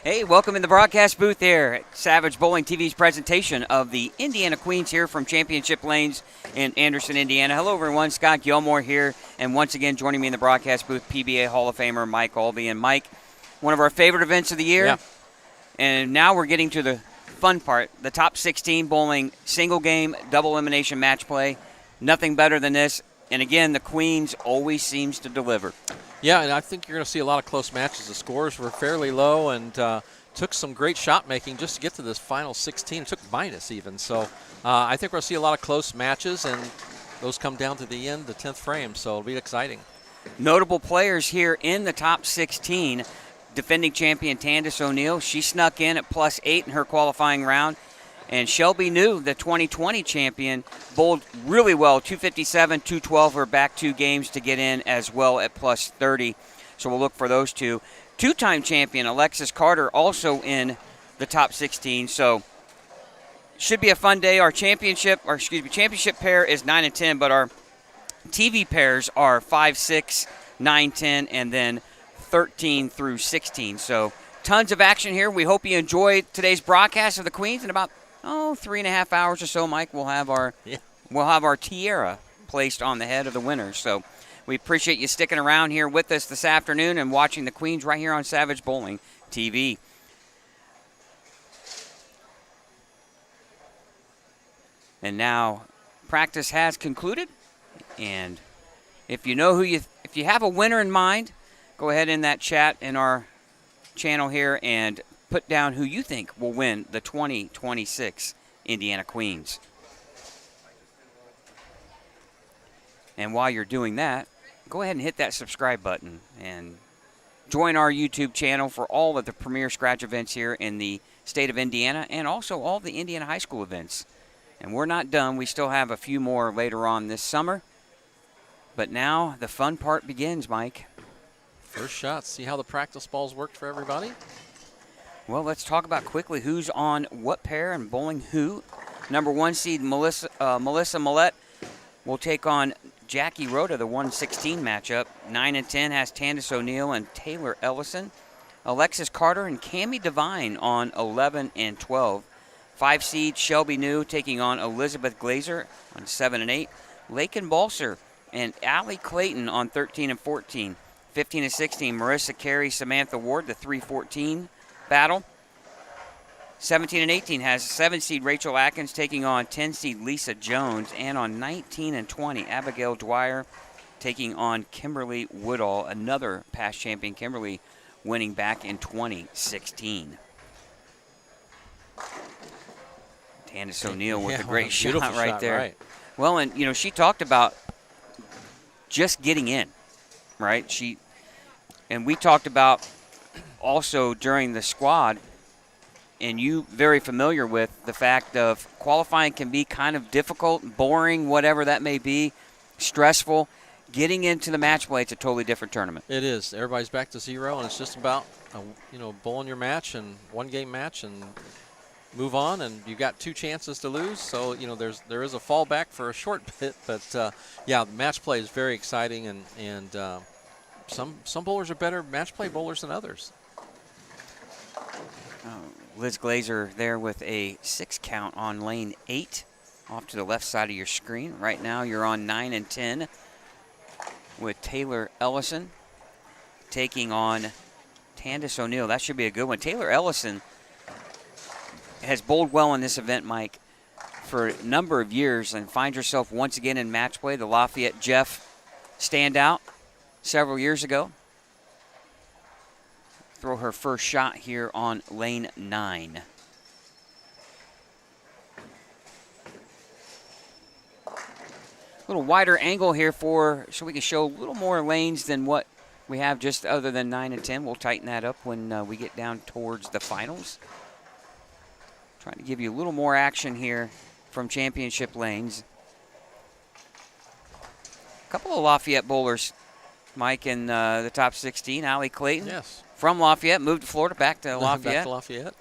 Hey, welcome in the broadcast booth here at Savage Bowling TV's presentation of the Indiana Queens here from Championship Lanes in Anderson, Indiana. Hello, everyone. Scott Gilmore here, and once again joining me in the broadcast booth, PBA Hall of Famer Mike Albee. And Mike, one of our favorite events of the year. Yeah. And now we're getting to the fun part, the top 16 bowling single game, double elimination match play. Nothing better than this. And again, the Queens always seems to deliver. Yeah, and I think you're going to see a lot of close matches. The scores were fairly low and took some great shot making just to get to this final 16. It took minus even. So I think we're going to see a lot of close matches, and those come down to the end, the 10th frame. So it'll be exciting. Notable players here in the top 16. Defending champion Tandis O'Neal. She snuck in at +8 in her qualifying round. And Shelby New, the 2020 champion, bowled really well, 257, 212, her back two games to get in as well at +30. So we'll look for those two. Two-time champion Alexis Carter also in the top 16. So should be a fun day. Our championship pair is 9 and 10, but our TV pairs are 5, 6, 9, 10, and then 13 through 16. So tons of action here. We hope you enjoyed today's broadcast of the Queens. In about 3.5 hours or so, Mike, we'll have our tiara placed on the head of the winner. So we appreciate you sticking around here with us this afternoon and watching the Queens right here on Savage Bowling TV. And now practice has concluded, and if you have a winner in mind, go ahead in that chat in our channel here and put down who you think will win the 2026 Indiana Queens. And while you're doing that, go ahead and hit that subscribe button and join our YouTube channel for all of the premier scratch events here in the state of Indiana and also all the Indiana high school events. And we're not done. We still have a few more later on this summer. But now the fun part begins, Mike. First shot. See how the practice balls worked for everybody? Well, let's talk about quickly who's on what pair and bowling who. Number 1 seed Melissa Millette will take on Jackie Rhoda, the 116 matchup. 9 and 10 has Tandis O'Neal and Taylor Ellison. Alexis Carter and Cammie Devine on 11 and 12. 5 seed Shelby New taking on Elizabeth Glazer on 7 and 8. Lakin Balser and Allie Clayton on 13 and 14. 15 and 16 Marissa Carey, Samantha Ward, the 314 battle. 17 and 18 has 7 seed Rachel Atkins taking on 10 seed Lisa Jones, and on 19 and 20 Abigail Dwyer taking on Kimberly Woodall, another past champion, Kimberly winning back in 2016. Tandis O'Neal with a great shot right there. Right. Well, and she talked about just getting in, right? And we talked about also during the squad, and you very familiar with the fact of qualifying can be kind of difficult, boring, whatever that may be, stressful. Getting into the match play, it's a totally different tournament. It is. Everybody's back to zero, and it's just about bowling your match and one-game match and move on. And you've got 2 chances to lose, so there is a fallback for a short bit. But yeah, the match play is very exciting, and some bowlers are better match play bowlers than others. Liz Glazer there with a 6 count on lane 8 off to the left side of your screen. Right now you're on 9 and 10 with Taylor Ellison taking on Tandis O'Neal. That should be a good one. Taylor Ellison has bowled well in this event, Mike, for a number of years and finds herself once again in match play. The Lafayette Jeff standout several years ago. Throw her first shot here on lane 9. A little wider angle here so we can show a little more lanes than what we have just other than 9 and 10. We'll tighten that up when we get down towards the finals. Trying to give you a little more action here from championship lanes. A couple of Lafayette bowlers, Mike, in the top 16. Allie Clayton. Yes. From Lafayette, moved to Florida, back to Lafayette. Back to Lafayette.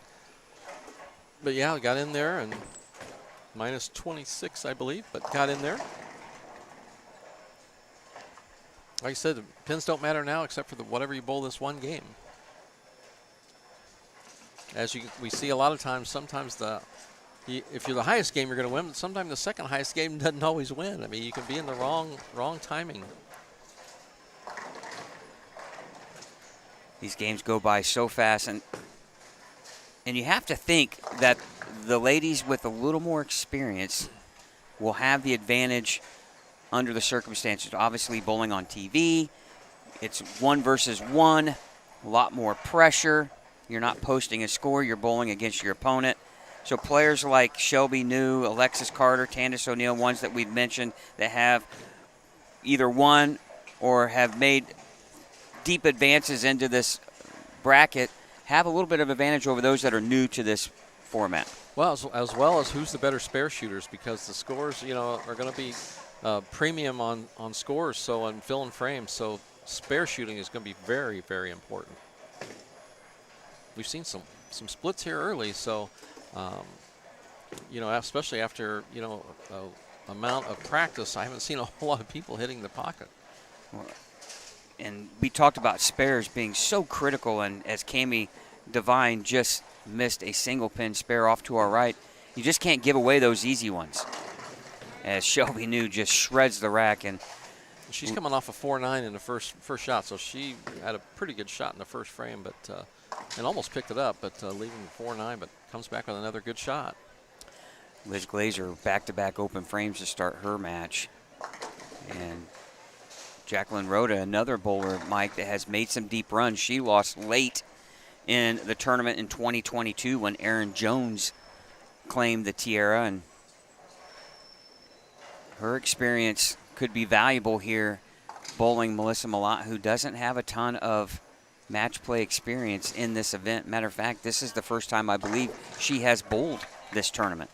But yeah, got in there and minus 26, I believe, but got in there. Like I said, the pins don't matter now except for whatever you bowl this one game. we see a lot of times, sometimes if you're the highest game, you're going to win. But sometimes the second highest game doesn't always win. I mean, you can be in the wrong timing. These games go by so fast, and you have to think that the ladies with a little more experience will have the advantage under the circumstances. Obviously, bowling on TV, it's 1 versus 1, a lot more pressure. You're not posting a score, you're bowling against your opponent. So players like Shelby New, Alexis Carter, Tandis O'Neal, ones that we've mentioned that have either won or have made deep advances into this bracket, have a little bit of advantage over those that are new to this format. Well, as well as who's the better spare shooters, because the scores, are going to be premium on scores, so on fill and frame. So spare shooting is going to be very, very important. We've seen some splits here early, so especially after amount of practice, I haven't seen a whole lot of people hitting the pocket. And we talked about spares being so critical, and as Cami Devine just missed a single pin spare off to our right, you just can't give away those easy ones. As Shelby New just shreds the rack, and she's coming off a 4-9 in the first shot, so she had a pretty good shot in the first frame, but and almost picked it up, but leaving 4-9, but comes back with another good shot. Liz Glazer back-to-back open frames to start her match, and Jacqueline Rhoda, another bowler, Mike, that has made some deep runs. She lost late in the tournament in 2022 when Erin Jones claimed the tiara, and her experience could be valuable here bowling Melissa Malott, who doesn't have a ton of match play experience in this event. Matter of fact, this is the first time I believe she has bowled this tournament.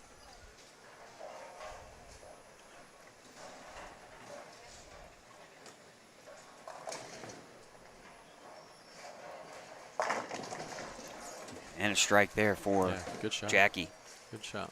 And a strike there for good shot. Jackie. Good shot.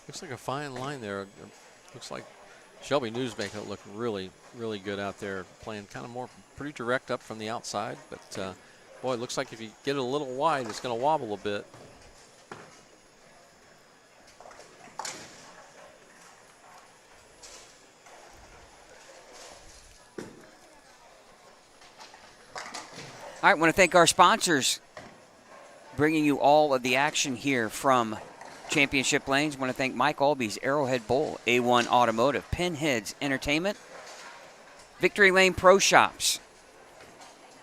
Looks like a fine line there. Looks like Shelby New's making it look really, really good out there, playing kind of more pretty direct up from the outside. But boy, it looks like if you get it a little wide, it's going to wobble a bit. All right, I want to thank our sponsors, bringing you all of the action here from Championship Lanes. I want to thank Mike Alby's Arrowhead Bowl, A1 Automotive, Pinheads Entertainment, Victory Lane Pro Shops,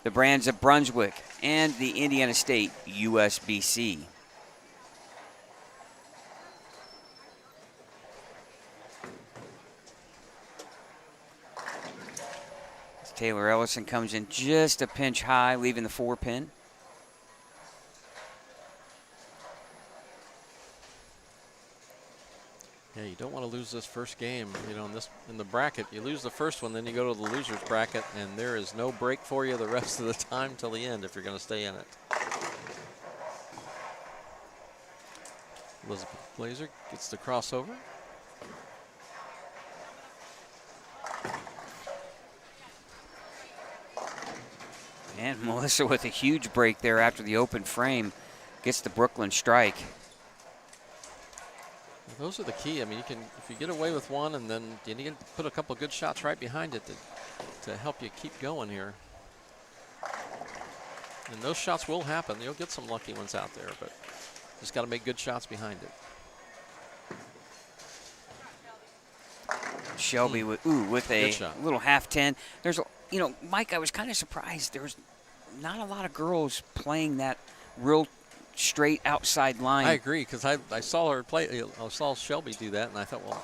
the brands of Brunswick, and the Indiana State USBC. Taylor Ellison comes in just a pinch high, leaving the 4-pin. Yeah, you don't want to lose this first game. In the bracket, you lose the first one, then you go to the loser's bracket, and there is no break for you the rest of the time till the end if you're going to stay in it. Elizabeth Glazer gets the crossover. And Melissa with a huge break there after the open frame gets the Brooklyn strike. Those are the key. I mean, if you get away with one, and then you need to put a couple of good shots right behind it to help you keep going here. And those shots will happen. You'll get some lucky ones out there, but just got to make good shots behind it. Shelby with a little half 10. There's, Mike, I was kind of surprised. There was not a lot of girls playing that real straight outside line. I agree, because I saw her play. I saw Shelby do that, and I thought, well,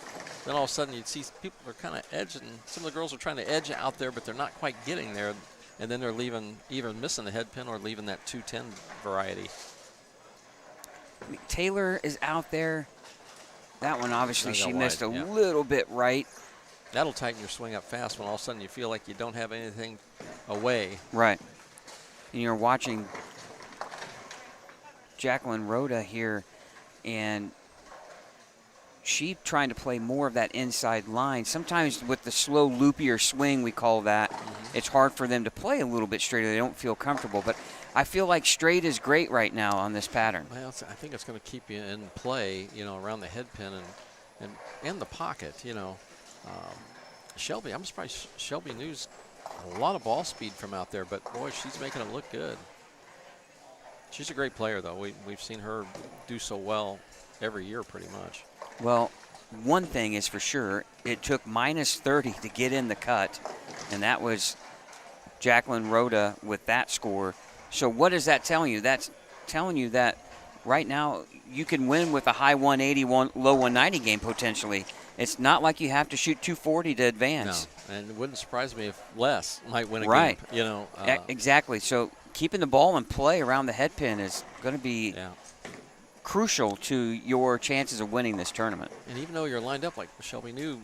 then all of a sudden you'd see people are kind of edging. Some of the girls are trying to edge out there, but they're not quite getting there. And then they're either missing the head pin or leaving that 210 variety. Taylor is out there. That one, obviously, she missed a yeah. little bit right. That'll tighten your swing up fast when all of a sudden you feel like you don't have anything away. Right. And you're watching Jacqueline Rhoda here, and she trying to play more of that inside line. Sometimes with the slow, loopier swing, we call that, it's hard for them to play a little bit straighter. They don't feel comfortable. But I feel like straight is great right now on this pattern. Well, I think it's going to keep you in play, around the head pin and the pocket, Shelby, I'm surprised Shelby News, a lot of ball speed from out there, but boy, she's making it look good. She's a great player, though. We've seen her do so well every year pretty much. Well, one thing is for sure, it took -30 to get in the cut, and that was Jacqueline Rhoda with that score. So what is that telling you? That's telling you that right now you can win with a high 180, low 190 game potentially. It's not like you have to shoot 240 to advance. No, and it wouldn't surprise me if Les might win a right. game. Exactly. So keeping the ball in play around the head pin is going to be crucial to your chances of winning this tournament. And even though you're lined up like Shelby New,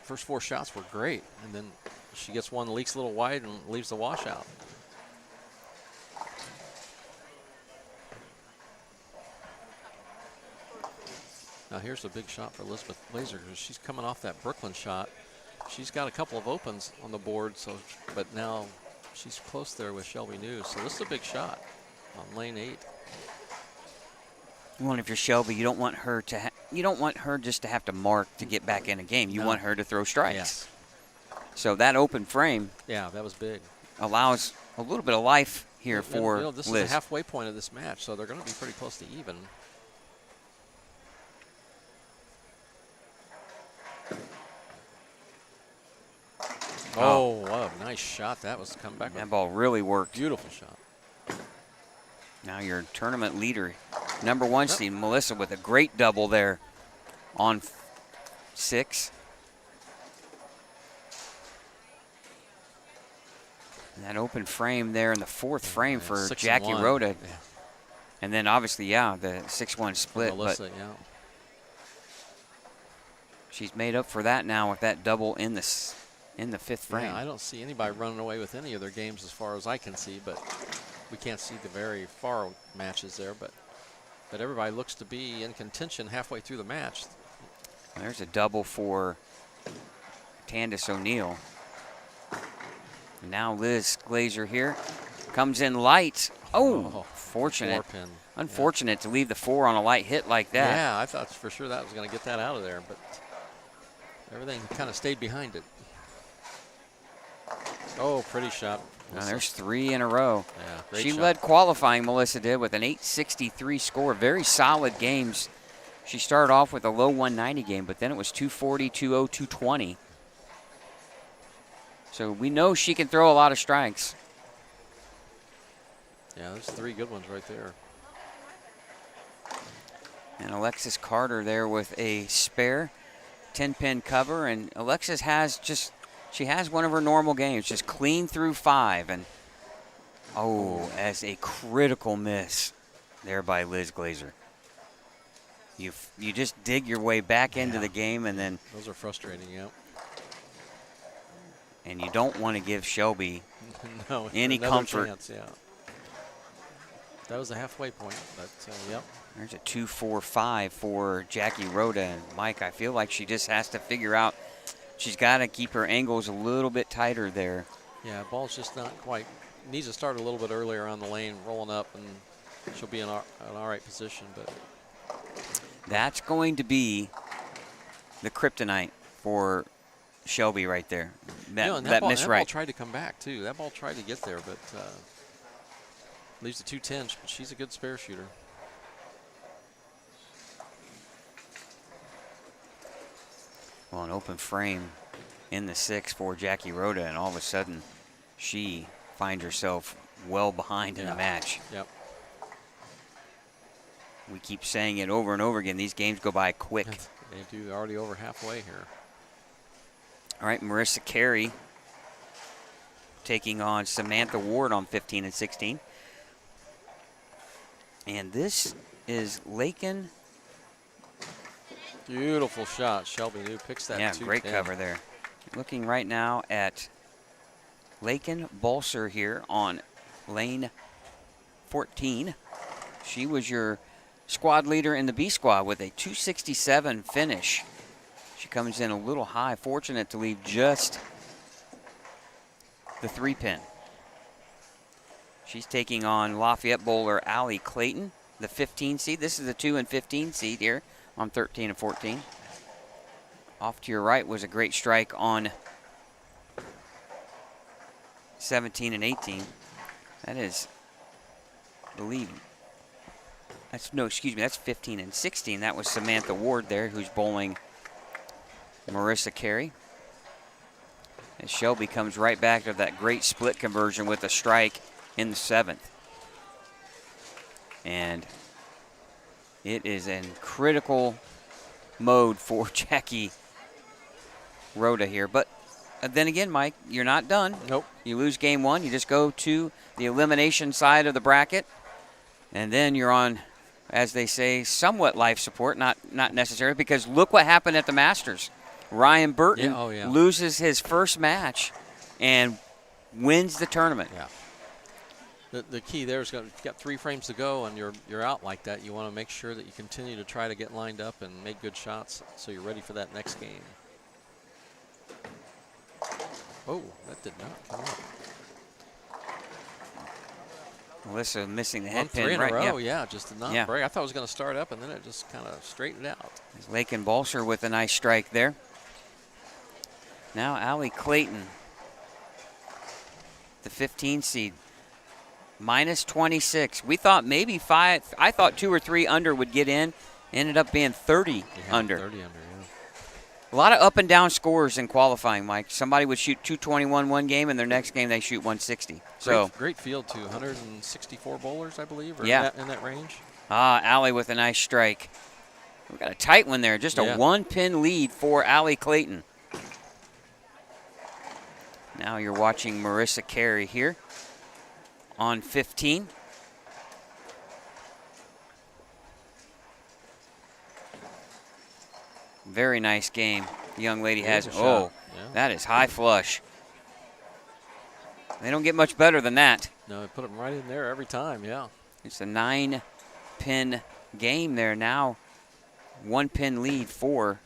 first 4 shots were great, and then she gets one, leaks a little wide, and leaves the washout. Now here's a big shot for Elizabeth Glazer. She's coming off that Brooklyn shot. She's got a couple of opens on the board, but now she's close there with Shelby News. So this is a big shot on lane 8. Well, if you're Shelby, you don't want her just to have to mark to get back in a game. You want her to throw strikes. Yes. So that open frame, that was big, allows a little bit of life here for this Liz. is the halfway point of this match, so they're going to be pretty close to even. Oh, what a nice shot. That was come back. That ball really worked. Beautiful shot. Now your tournament leader, #1 seed, Melissa, with a great double there on 6. And that open frame there in the 4th frame for Jackie Rhoda. Yeah. And then obviously, the 6-1 split. Melissa, but she's made up for that now with that double in the 5th frame. Yeah, I don't see anybody running away with any of their games as far as I can see, but we can't see the very far matches there. But everybody looks to be in contention halfway through the match. There's a double for Tandis O'Neill. Now Liz Glazer here comes in light. Oh, fortunate. 4-pin. Unfortunate to leave the 4 on a light hit like that. Yeah, I thought for sure that was going to get that out of there, but everything kind of stayed behind it. Oh, pretty shot. Now there's 3 in a row. Yeah, great she shot. led qualifying, Melissa did, with an 863 score. Very solid games. She started off with a low 190 game, but then it was 240, 2-0, 220. So we know she can throw a lot of strikes. Yeah, there's 3 good ones right there. And Alexis Carter there with a spare 10-pin cover. And Alexis she has one of her normal games, just clean through 5. And, as a critical miss there by Liz Glazer. You just dig your way back into the game, and then those are frustrating, and you don't want to give Shelby no, any comfort. Chance, that was the halfway point, but There's a 2-4-5 for Jackie Rhoda. And Mike, I feel like she just has to figure out, she's got to keep her angles a little bit tighter there. Yeah, ball's just not quite, needs to start a little bit earlier on the lane, rolling up, and she'll be in an all right position. But that's going to be the kryptonite for Shelby right there. That ball tried to come back too. That ball tried to get there, but leaves the 210. But she's a good spare shooter. Well, an open frame in the 6 for Jackie Rhoda, and all of a sudden she finds herself well behind in the match. Yep. We keep saying it over and over again. These games go by quick. They do. They're already over halfway here. All right, Marissa Carey taking on Samantha Ward on 15 and 16. And this is Lakin. Beautiful shot. Shelby New picks that. Yeah, great 210. cover there. Looking right now at Lakin Balser here on lane 14. She was your squad leader in the B squad with a 267 finish. She comes in a little high, fortunate to leave just the 3-pin. She's taking on Lafayette bowler Allie Clayton, the 15 seed. This is the 2 and 15 seed here on 13 and 14. Off to your right was a great strike on 17 and 18. That is, I believe, that's 15 and 16. That was Samantha Ward there, who's bowling Marissa Carey. And Shelby comes right back to that great split conversion with a strike in the 7th. And it is in critical mode for Jackie Rhoda here. But then again, Mike, you're not done. Nope. You lose game 1, you just go to the elimination side of the bracket, and then you're on, as they say, somewhat life support, not necessary, because look what happened at the Masters. Ryan Burton loses his first match and wins the tournament. Yeah. The key there is you've got 3 frames to go and you're out like that. You want to make sure that you continue to try to get lined up and make good shots so you're ready for that next game. Oh, that did not come up. Melissa missing the head pin. 3 in right, a row, yeah, just did not Yeah. break. I thought it was going to start up and then it just kind of straightened out. Lakin Balser with a nice strike there. Now Allie Clayton, the 15 seed, minus 26. We thought maybe 5. I thought 2 or 3 under would get in. Ended up being 30 under. 30 under, yeah. A lot of up and down scores in qualifying, Mike. Somebody would shoot 221 one game, and their next game they shoot 160. So great field too. 164 bowlers, I believe, or yeah, in that range. Allie with a nice strike. We got a tight one there. Just a 1-pin lead for Allie Clayton. Now you're watching Marissa Carey here on 15. Very nice game. The young lady has. Oh, that is high flush. They don't get much better than that. No, they put them right in there every time, yeah. It's a 9-pin game there now. 1-pin lead for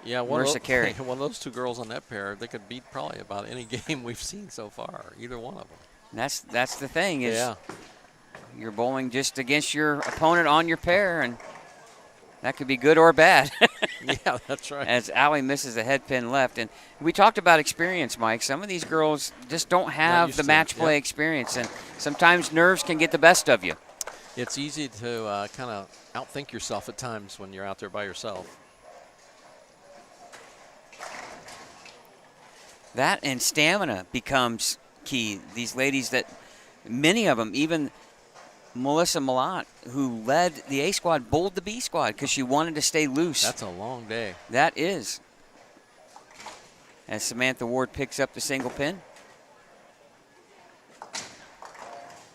Marissa Carey. One of those 2 girls on that pair, they could beat probably about any game we've seen so far, either one of them. And that's the thing is you're bowling just against your opponent on your pair, and that could be good or bad. Yeah, that's right. As Allie misses a head pin left. And we talked about experience, Mike. Some of these girls just don't have the match play experience, and sometimes nerves can get the best of you. It's easy to kind of outthink yourself at times when you're out there by yourself. That and stamina becomes key. These ladies that, many of them, even Melissa Malott, who led the A squad, bowled the B squad because she wanted to stay loose. That's a long day. That is. As Samantha Ward picks up the single pin.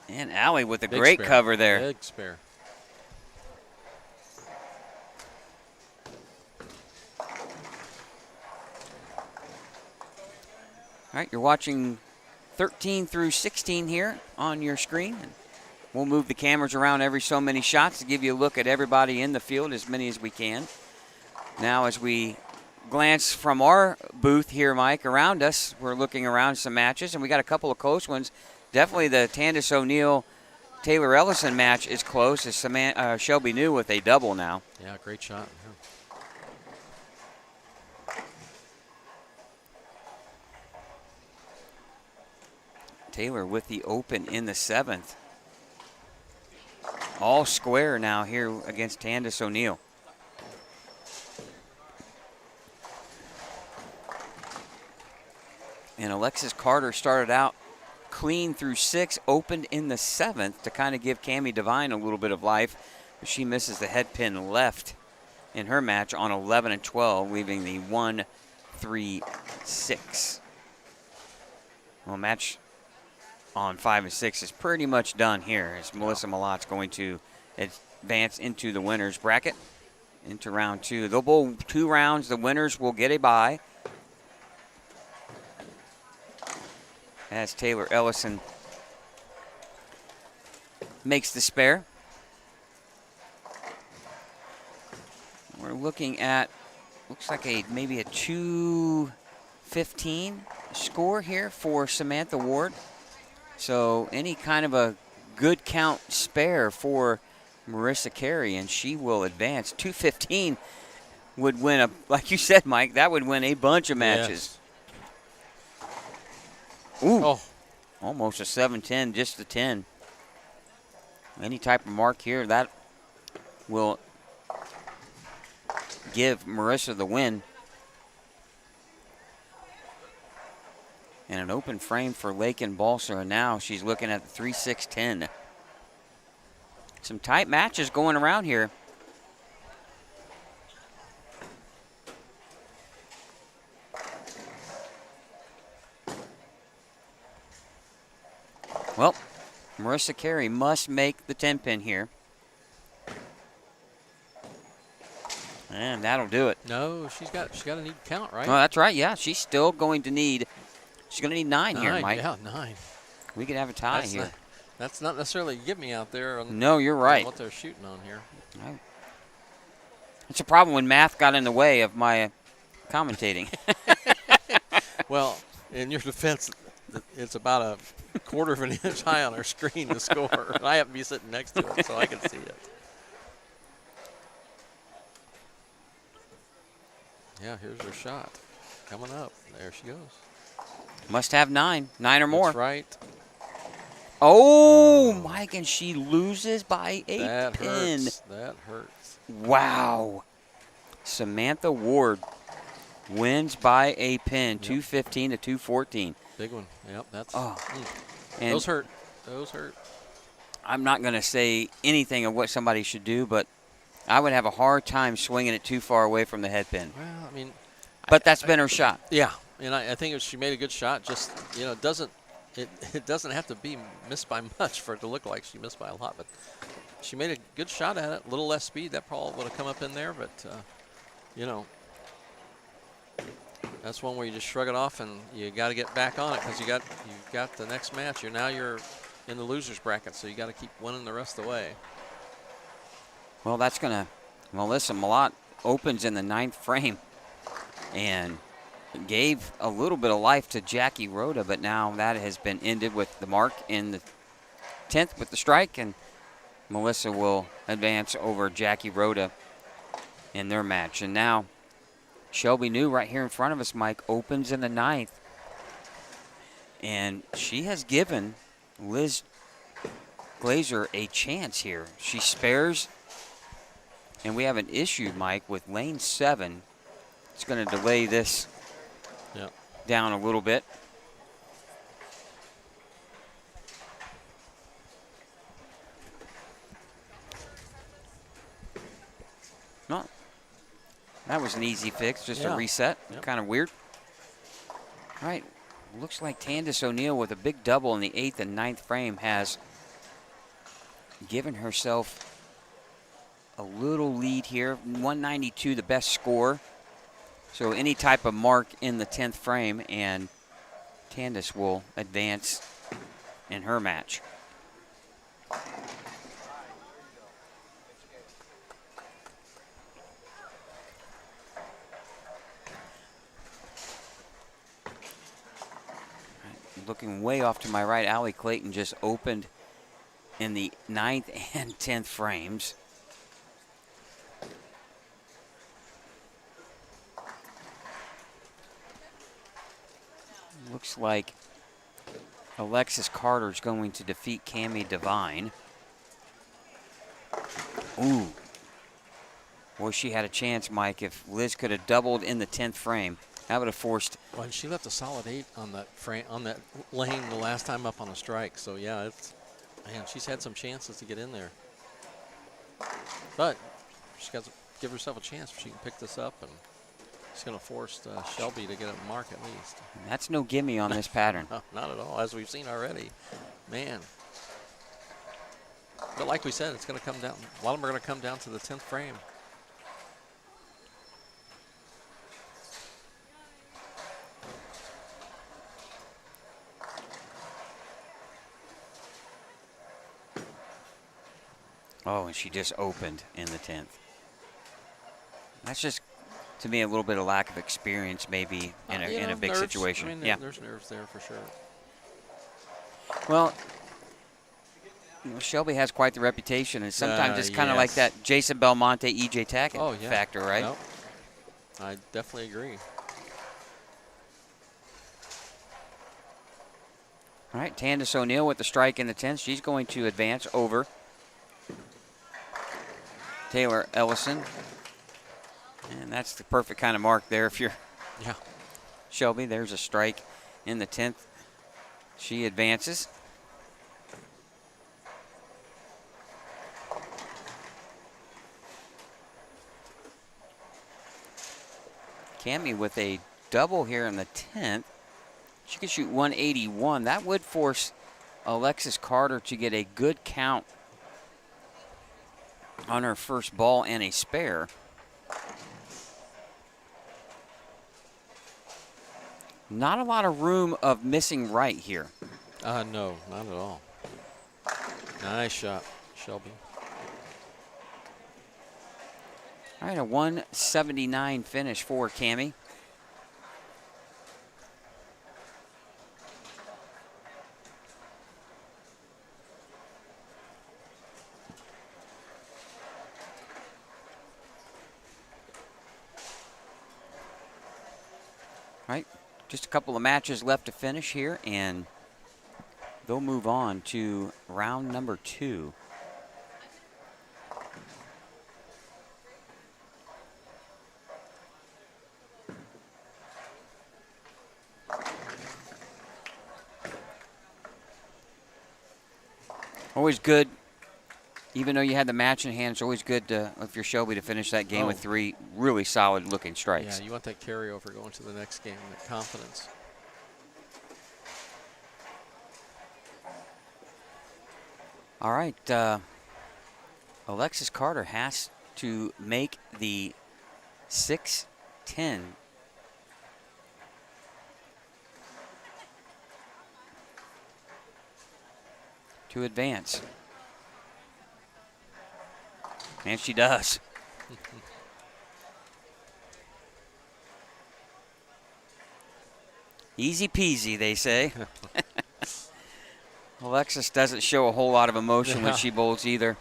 And Allie with a great cover there. Big spare. All right, you're watching 13 through 16 here on your screen. And we'll move the cameras around every so many shots to give you a look at everybody in the field, as many as we can. Now, as we glance from our booth here, Mike, around us, we're looking around some matches, and we got a couple of close ones. Definitely the Tandis O'Neill Taylor Ellison match is close, as Shelby New with a double now. Yeah, great shot. Taylor with the open in the 7th. All square now here against Tandis O'Neill. And Alexis Carter started out clean through 6, opened in the 7th to kind of give Cammie Devine a little bit of life. But she misses the head pin left in her match on 11 and 12, leaving the 1 3-6. Well, match on 5 and 6 is pretty much done here as Melissa Malot's going to advance into the winners bracket, into round 2. They'll bowl 2 rounds. The winners will get a bye, as Taylor Ellison makes the spare. We're looking at, looks like maybe a 215 score here for Samantha Ward. So any kind of a good count spare for Marissa Carey, and she will advance. 215 would win like you said, Mike, that would win a bunch of matches. Yes. Ooh, oh. Almost a 7-10, just a 10. Any type of mark here, that will give Marissa the win. And an open frame for Lakin Balser, and now she's looking at the 3-6-10. Some tight matches going around here. Well, Marissa Carey must make the 10-pin here. And that'll do it. No, she's got to need count, right? Oh, that's right. Yeah, she's still going to need. She's going to need 9 here, Mike. Yeah, 9. We could have a tie here. That's not necessarily give me out there. No, you're right. What they're shooting on here. Right. It's a problem when math got in the way of my commentating. Well, in your defense, it's about a quarter of an inch high on our screen to score. And I happen to be sitting next to it, so I can see it. Yeah, here's her shot. Coming up. There she goes. Must have 9. 9 or more. That's right. Oh, Mike, and she loses by a that pin. Hurts. That hurts. Wow. Samantha Ward wins by a pin, yep. 215 to 214. Big one. Yep, that's. And those hurt. Those hurt. I'm not going to say anything of what somebody should do, but I would have a hard time swinging it too far away from the head pin. Well, I mean. But that's been her shot. Yeah, and I think she made a good shot. Just, it doesn't have to be missed by much for it to look like she missed by a lot. But she made a good shot at it. A little less speed, that probably would have come up in there. But, that's one where you just shrug it off and you got to get back on it because you got the next match. You're in the losers bracket, so you got to keep winning the rest of the way. Well, that's going to, Melissa Malott opens in the 9th frame and gave a little bit of life to Jackie Rhoda, but now that has been ended with the mark in the 10th with the strike, and Melissa will advance over Jackie Rhoda in their match. And now Shelby New right here in front of us, Mike, opens in the 9th, and she has given Liz Glazer a chance here. She spares, and we have an issue, Mike, with lane 7. It's going to delay this down a little bit. No, that was an easy fix, just a reset. Yep. Kind of weird. All right, looks like Tandis O'Neal with a big double in the 8th and 9th frame has given herself a little lead here. 192, the best score. So any type of mark in the 10th frame, and Tandis will advance in her match. Looking way off to my right, Allie Clayton just opened in the 9th and 10th frames. Looks like Alexis Carter is going to defeat Cammie Devine. Ooh. Boy, she had a chance, Mike. If Liz could have doubled in the 10th frame, that would have forced. Well, and she left a solid 8 on that frame, on that lane the last time up on the strike. So yeah, man, she's had some chances to get in there. But she's got to give herself a chance if she can pick this up and He's going to force Shelby to get a mark at least. That's no gimme on this pattern. No, not at all, as we've seen already. Man. But like we said, it's going to come down. A lot of them are going to come down to the 10th frame. Oh, and she just opened in the 10th. That's just, to me, a little bit of lack of experience maybe in a big nerves. situation. I mean, yeah. there's nerves there for sure. Well, Shelby has quite the reputation, and sometimes it's kind of like yes. that Jason Belmonte, E.J. Tackett Oh, yeah. factor, right? Nope. I definitely agree. All right, Tandis O'Neal with the strike in the 10th. She's going to advance over Taylor Ellison. And that's the perfect kind of mark there if you're Shelby. There's a strike in the 10th. She advances. Cammie with a double here in the 10th. She could shoot 181. That would force Alexis Carter to get a good count on her first ball and a spare. Not a lot of room of missing right here. No, not at all. Nice shot, Shelby. All right, a 179 finish for Cammie. All right, just a couple of matches left to finish here, and they'll move on to round number 2. Always good, even though you had the match in hand, it's always good to, if you're Shelby, to finish that game with 3 really solid looking strikes. Yeah, you want that carryover going to the next game, that confidence. All right, Alexis Carter has to make the 6-10 to advance. And she does. Easy peasy, they say. Alexis doesn't show a whole lot of emotion when she bowls either.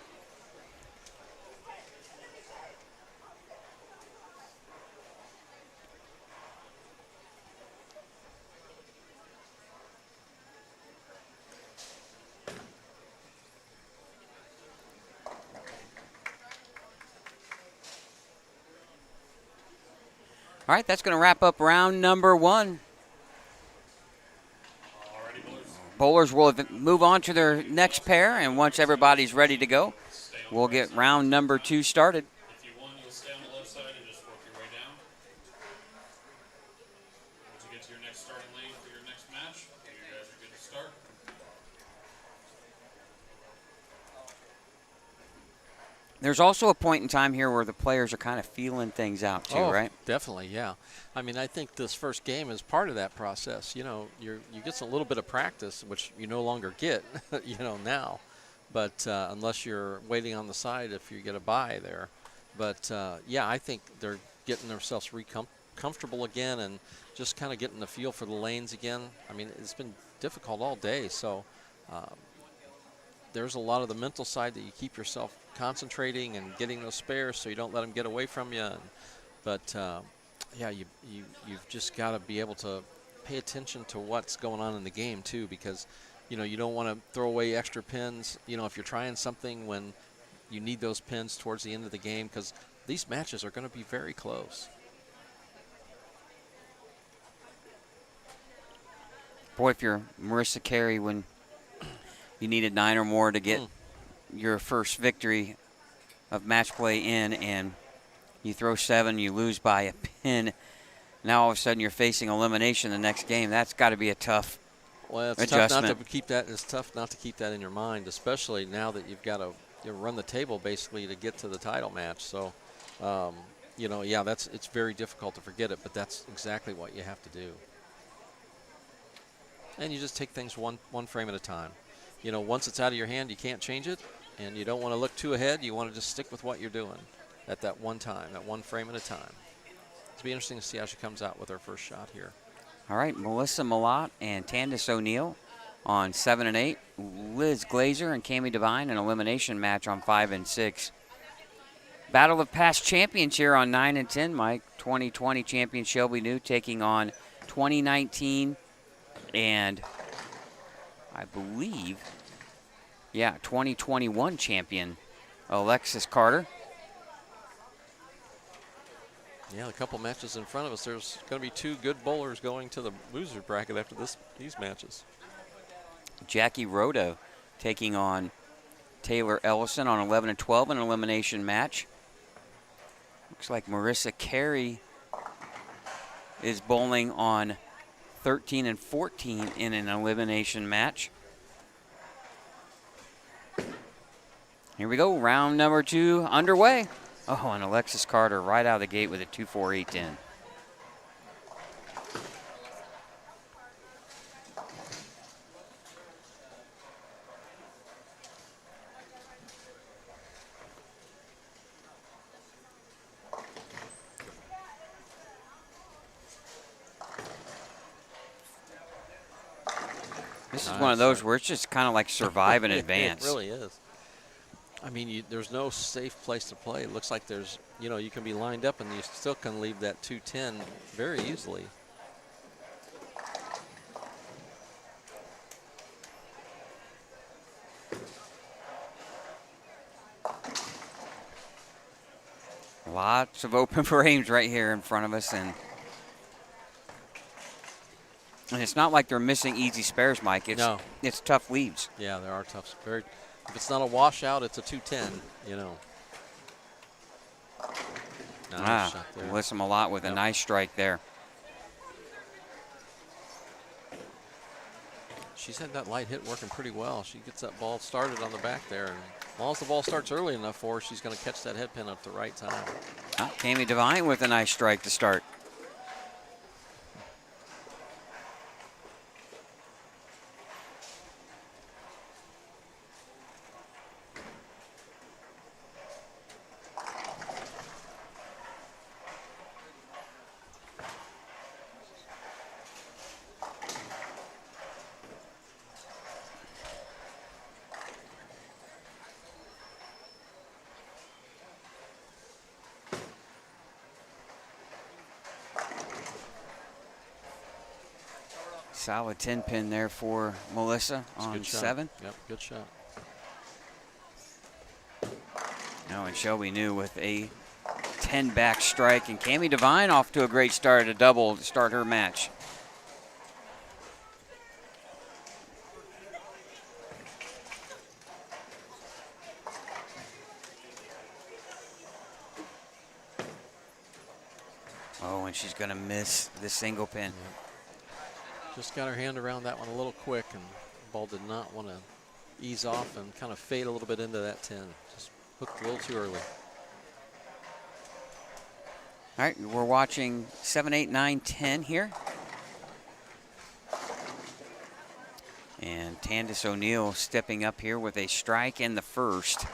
All right, that's going to wrap up round number 1. Bowlers will move on to their next pair, and once everybody's ready to go, we'll get round number 2 started. If you won, you'll stay on the left side and just work your way down. Once you get to your next starting lane for your next match, you guys are good to start. There's also a point in time here where the players are kind of feeling things out too, right? Definitely, yeah. I mean, I think this first game is part of that process. You know, you get a little bit of practice, which you no longer get, now. But unless you're waiting on the side if you get a bye there. But, yeah, I think they're getting themselves comfortable again and just kind of getting the feel for the lanes again. I mean, it's been difficult all day, so there's a lot of the mental side that you keep yourself concentrating and getting those spares so you don't let them get away from you. But yeah, you've just got to be able to pay attention to what's going on in the game too, because you don't want to throw away extra pins. If you're trying something when you need those pins towards the end of the game, because these matches are going to be very close. Boy, if you're Marissa Carey, when you needed 9 or more to get your first victory of match play in, and you throw 7, you lose by a pin, Now all of a sudden you're facing elimination the next game. That's got to be a tough Well, it's adjustment. tough not to keep that. It's tough not to keep that in your mind, especially now that you've got to run the table basically to get to the title match. So, yeah, it's very difficult to forget it, but that's exactly what you have to do. And you just take things one frame at a time. Once it's out of your hand, you can't change it, and you don't want to look too ahead. You want to just stick with what you're doing at that one time, that one frame at a time. It'll be interesting to see how she comes out with her first shot here. All right, Melissa Malott and Tandis O'Neill on 7 and 8. Liz Glazer and Cami Devine, an elimination match on 5 and 6. Battle of past champions here on 9 and 10, Mike. 2020 champion Shelby New taking on 2019 and I believe, 2021 champion Alexis Carter. Yeah, a couple matches in front of us. There's going to be 2 good bowlers going to the loser bracket after these matches. Jackie Rodo taking on Taylor Ellison on 11 and 12 in an elimination match. Looks like Marissa Carey is bowling on 13 and 14 in an elimination match. Here we go, round number 2 underway. Oh, and Alexis Carter right out of the gate with a 2-4-8-10. This is one of those where it's just kind of like survive in advance. It really is. I mean, there's no safe place to play. It looks like there's, you can be lined up and you still can leave that 210 very easily. Lots of open frames right here in front of us, and it's not like they're missing easy spares, Mike. It's tough leads. Yeah, there are tough. If it's not a washout, it's a 210. Nice shot there. Melissa Malott with a nice strike there. She's had that light hit working pretty well. She gets that ball started on the back there, and as long as the ball starts early enough for her, she's going to catch that head pin at the right time. Cami Devine with a nice strike to start. Solid 10 pin there for Melissa on 7. Yep, good shot. Oh, and Shelby New with a 10 back strike, and Cami Devine off to a great start, a double to start her match. Oh, and she's going to miss the single pin. Yep. Just got her hand around that one a little quick, and the ball did not want to ease off and kind of fade a little bit into that 10. Just hooked a little too early. All right, we're watching 7, 8, 9, 10 here. And Tandis O'Neill stepping up here with a strike in the first.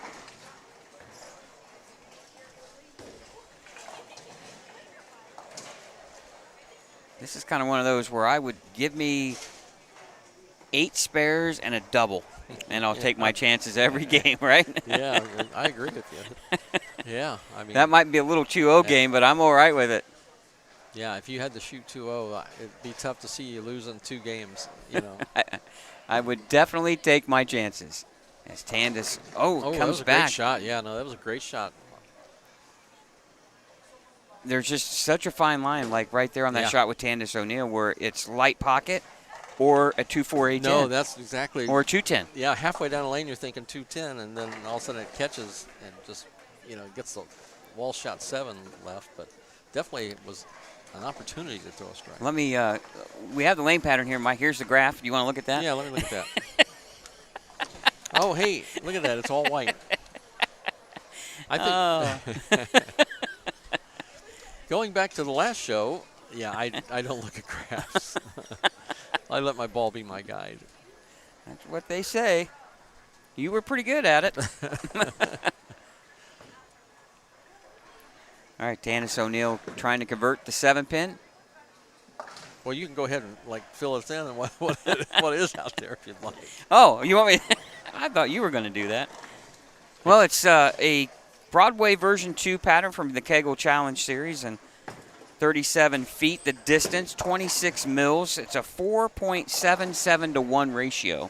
This is kind of one of those where I would give me 8 spares and a double, and I'll take my chances every game, right? Yeah, I agree with you. Yeah, I mean that might be a little 2-0 game, but I'm all right with it. Yeah, if you had to shoot 2-0, it'd be tough to see you losing 2 games. I would definitely take my chances. As Tandis, comes that was a back. Great shot. Yeah, no, that was a great shot. There's just such a fine line, like right there on that shot with Tandis O'Neill, where it's light pocket or a 2-4-8-10. No, that's exactly. Or a 2-10. Yeah, halfway down the lane you're thinking 2-10, and then all of a sudden it catches and just, gets the wall shot 7 left. But definitely it was an opportunity to throw a strike. Let me, we have the lane pattern here, Mike. Here's the graph. Do you want to look at that? Yeah, let me look at that. Oh, hey, look at that. It's all white. I think going back to the last show, yeah, I don't look at graphs. I let my ball be my guide. That's what they say. You were pretty good at it. All right, Tanis O'Neill trying to convert the 7-pin. Well, you can go ahead and fill us in on what is out there if you'd like. Oh, you want me? I thought you were going to do that. Well, it's a Broadway version 2 pattern from the Kegel Challenge series, and 37 feet the distance, 26 mils. It's a 4.77 to 1 ratio.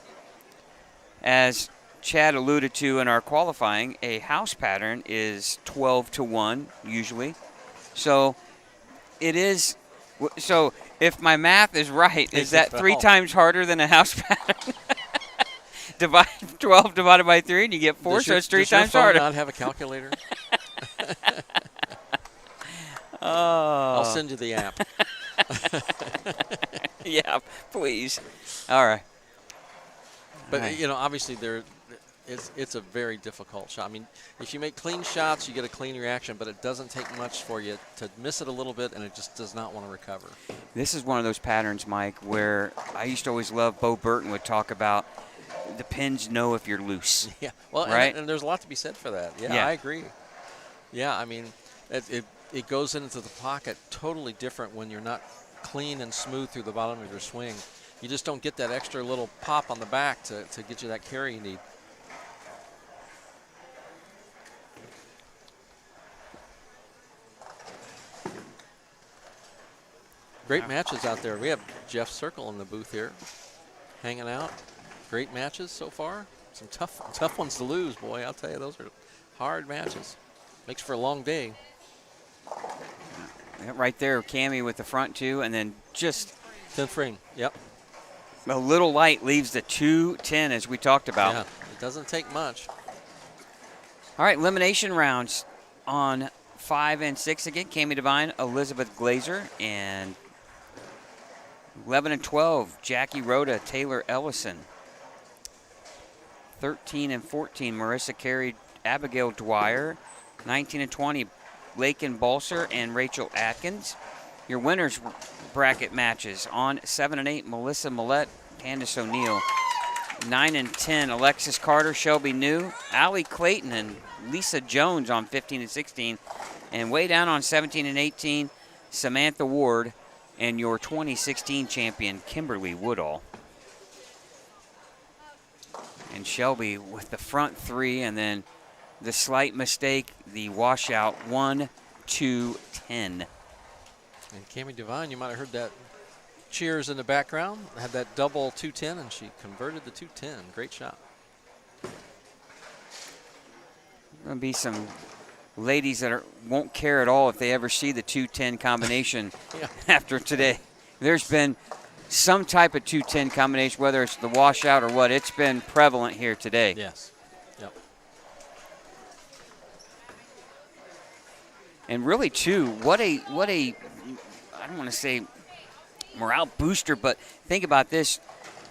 As Chad alluded to in our qualifying, a house pattern is 12 to 1 usually. So it is. So if my math is right, is that 3 times harder than a house pattern? Divide 12 divided by 3, and you get 4. So it's 3 times harder. Does your phone not have a calculator? Oh. I'll send you the app. Yeah, please. All right. But Right. obviously it's a very difficult shot. I mean, if you make clean shots, you get a clean reaction, but it doesn't take much for you to miss it a little bit, and it just does not want to recover. This is one of those patterns, Mike, where I used to always love Bo Burton would talk about the pins know if you're loose. Yeah, well, right? and there's a lot to be said for that. Yeah, Yeah. I agree. Yeah, I mean, it goes into the pocket totally different when you're not clean and smooth through the bottom of your swing. You just don't get that extra little pop on the back to get you that carry you need. Great matches out there. We have Jeff Circle in the booth here, hanging out. Great matches so far. Some tough ones to lose, boy. I'll tell you, those are hard matches. Makes for a long day. Yeah, right there, Cammy with the front 2, and then just 10th frame. Yep. a little light leaves the 2-10 as we talked about. Yeah, it doesn't take much. All right, elimination rounds on 5 and 6 again. Cammy Devine, Elizabeth Glazer, and 11 and 12, Jackie Rhoda, Taylor Ellison. 13 and 14, Marissa Carey, Abigail Dwyer. 19 and 20, Lakin Balser and Rachel Atkins. Your winners bracket matches on 7 and 8, Melissa Millette, Candace O'Neill. 9 and 10, Alexis Carter, Shelby New, Allie Clayton, and Lisa Jones on 15 and 16. And way down on 17 and 18, Samantha Ward and your 2016 champion, Kimberly Woodall. And Shelby with the front 3, and then the slight mistake, the washout 1, 2, 10. And Cammy Devine, you might have heard that cheers in the background. Had that double 210, and she converted the 210. Great shot. Going to be some ladies that won't care at all if they ever see the 210 combination Yeah. after today. There's been some type of 210 combination, whether it's the washout or what. It's been prevalent here today. Yes. Yep. And really, too, what a I don't want to say morale booster, but think about this.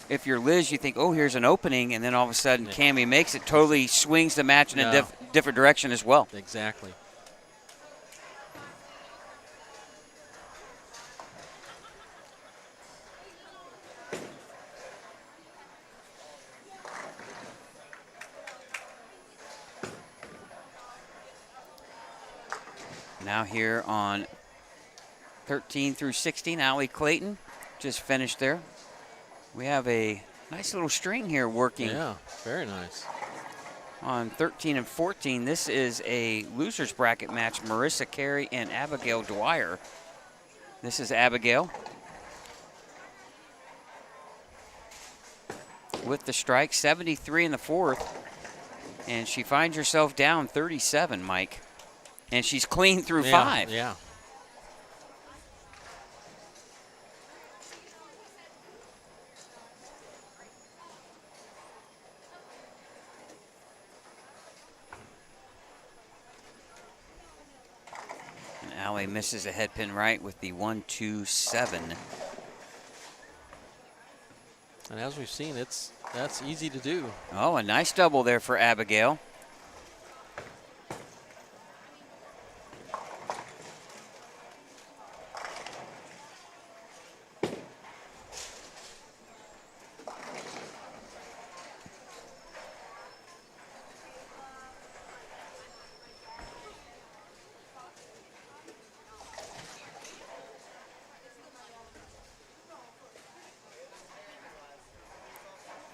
If you're Liz, you think, oh, here's an opening, and then all of a sudden Cammy makes it, totally swings the match in a different direction as well. Exactly. Now here on 13 through 16, Allie Clayton just finished there. We have a nice little string here working. Yeah, very nice. On 13 and 14, this is a loser's bracket match, Marissa Carey and Abigail Dwyer. This is Abigail with the strike, 73 in the 4th, and she finds herself down 37, Mike. And she's clean through 5. Yeah. Allie misses a head pin right with the 1-2-7. And as we've seen, that's easy to do. Oh, a nice double there for Abigail.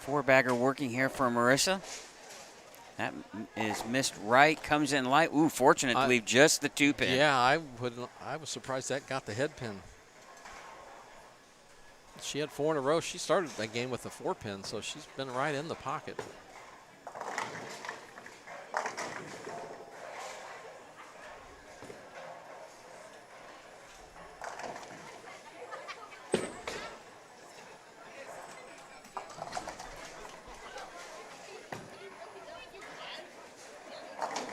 Four-bagger working here for Marissa. That is missed right, comes in light. Ooh, fortunate to leave just the 2-pin. Yeah, I was surprised that got the head pin. She had 4 in a row. She started that game with a 4-pin, so she's been right in the pocket.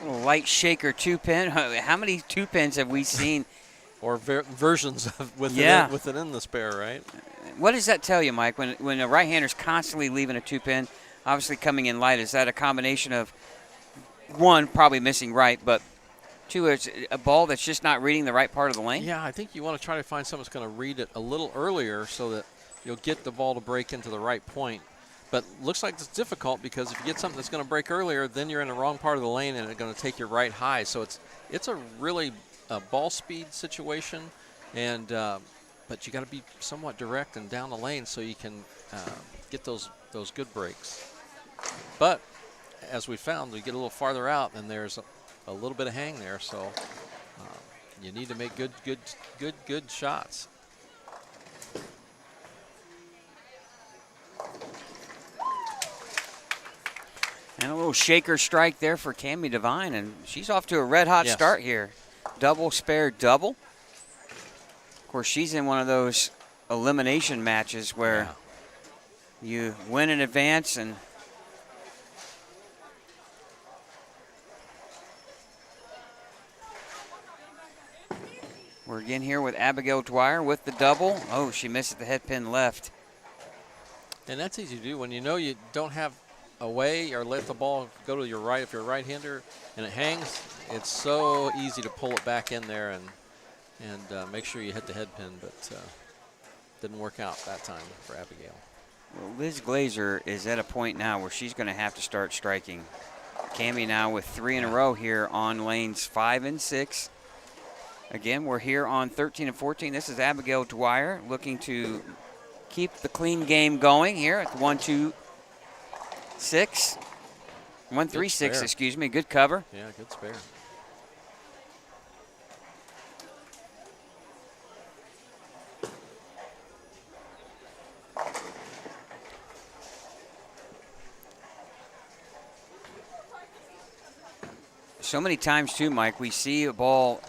Little light shaker 2-pin. How many 2-pins have we seen? Or versions of with it in the spare, right? What does that tell you, Mike? When a right-hander's constantly leaving a 2-pin, obviously coming in light, is that a combination of, one, probably missing right, but two, it's a ball that's just not reading the right part of the lane? Yeah, I think you want to try to find someone that's going to read it a little earlier so that you'll get the ball to break into the right point. But looks like it's difficult because if you get something that's going to break earlier, then you're in the wrong part of the lane and it's going to take you right high. So it's a really ball speed situation, and but you got to be somewhat direct and down the lane so you can get those good breaks. But as we found, we get a little farther out and there's a little bit of hang there. So you need to make good shots. And a little shaker strike there for Cami Devine, and she's off to a red-hot start here. Double, spare, double. Of course, she's in one of those elimination matches where you win in advance and we're again here with Abigail Dwyer with the double. Oh, she misses the head pin left. And that's easy to do when you know you don't have a way or let the ball go to your right if you're a right-hander and it hangs. It's so easy to pull it back in there and make sure you hit the head pin, but didn't work out that time for Abigail. Well, Liz Glazer is at a point now where she's going to have to start striking. Cami now with 3 in a row here on lanes 5 and 6. Again, we're here on 13 and 14. This is Abigail Dwyer looking to keep the clean game going here at the 1-2-6. 1-3-6, excuse me. Good cover. Yeah, good spare. So many times, too, Mike, we see a ball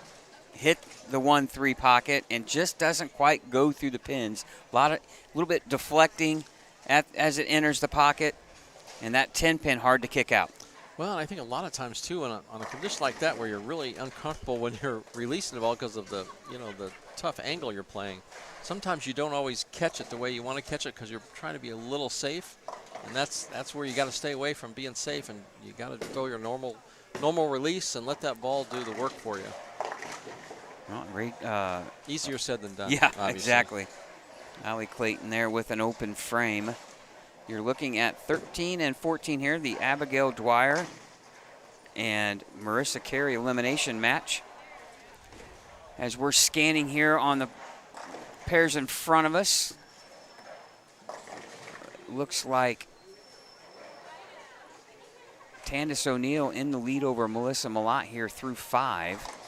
hit the 1-3 pocket and just doesn't quite go through the pins. A little bit deflecting as it enters the pocket, and that 10-pin hard to kick out. Well, I think a lot of times, too, on a condition like that where you're really uncomfortable when you're releasing the ball because of the tough angle you're playing, sometimes you don't always catch it the way you want to catch it because you're trying to be a little safe, and that's where you got to stay away from being safe, and you got to throw your normal release and let that ball do the work for you. Well, easier said than done. Yeah, obviously. exactly. Allie Clayton there with an open frame. You're looking at 13 and 14 here, the Abigail Dwyer and Marissa Carey elimination match. As we're scanning here on the pairs in front of us, looks like Tandis O'Neill in the lead over Melissa Malott here through 5.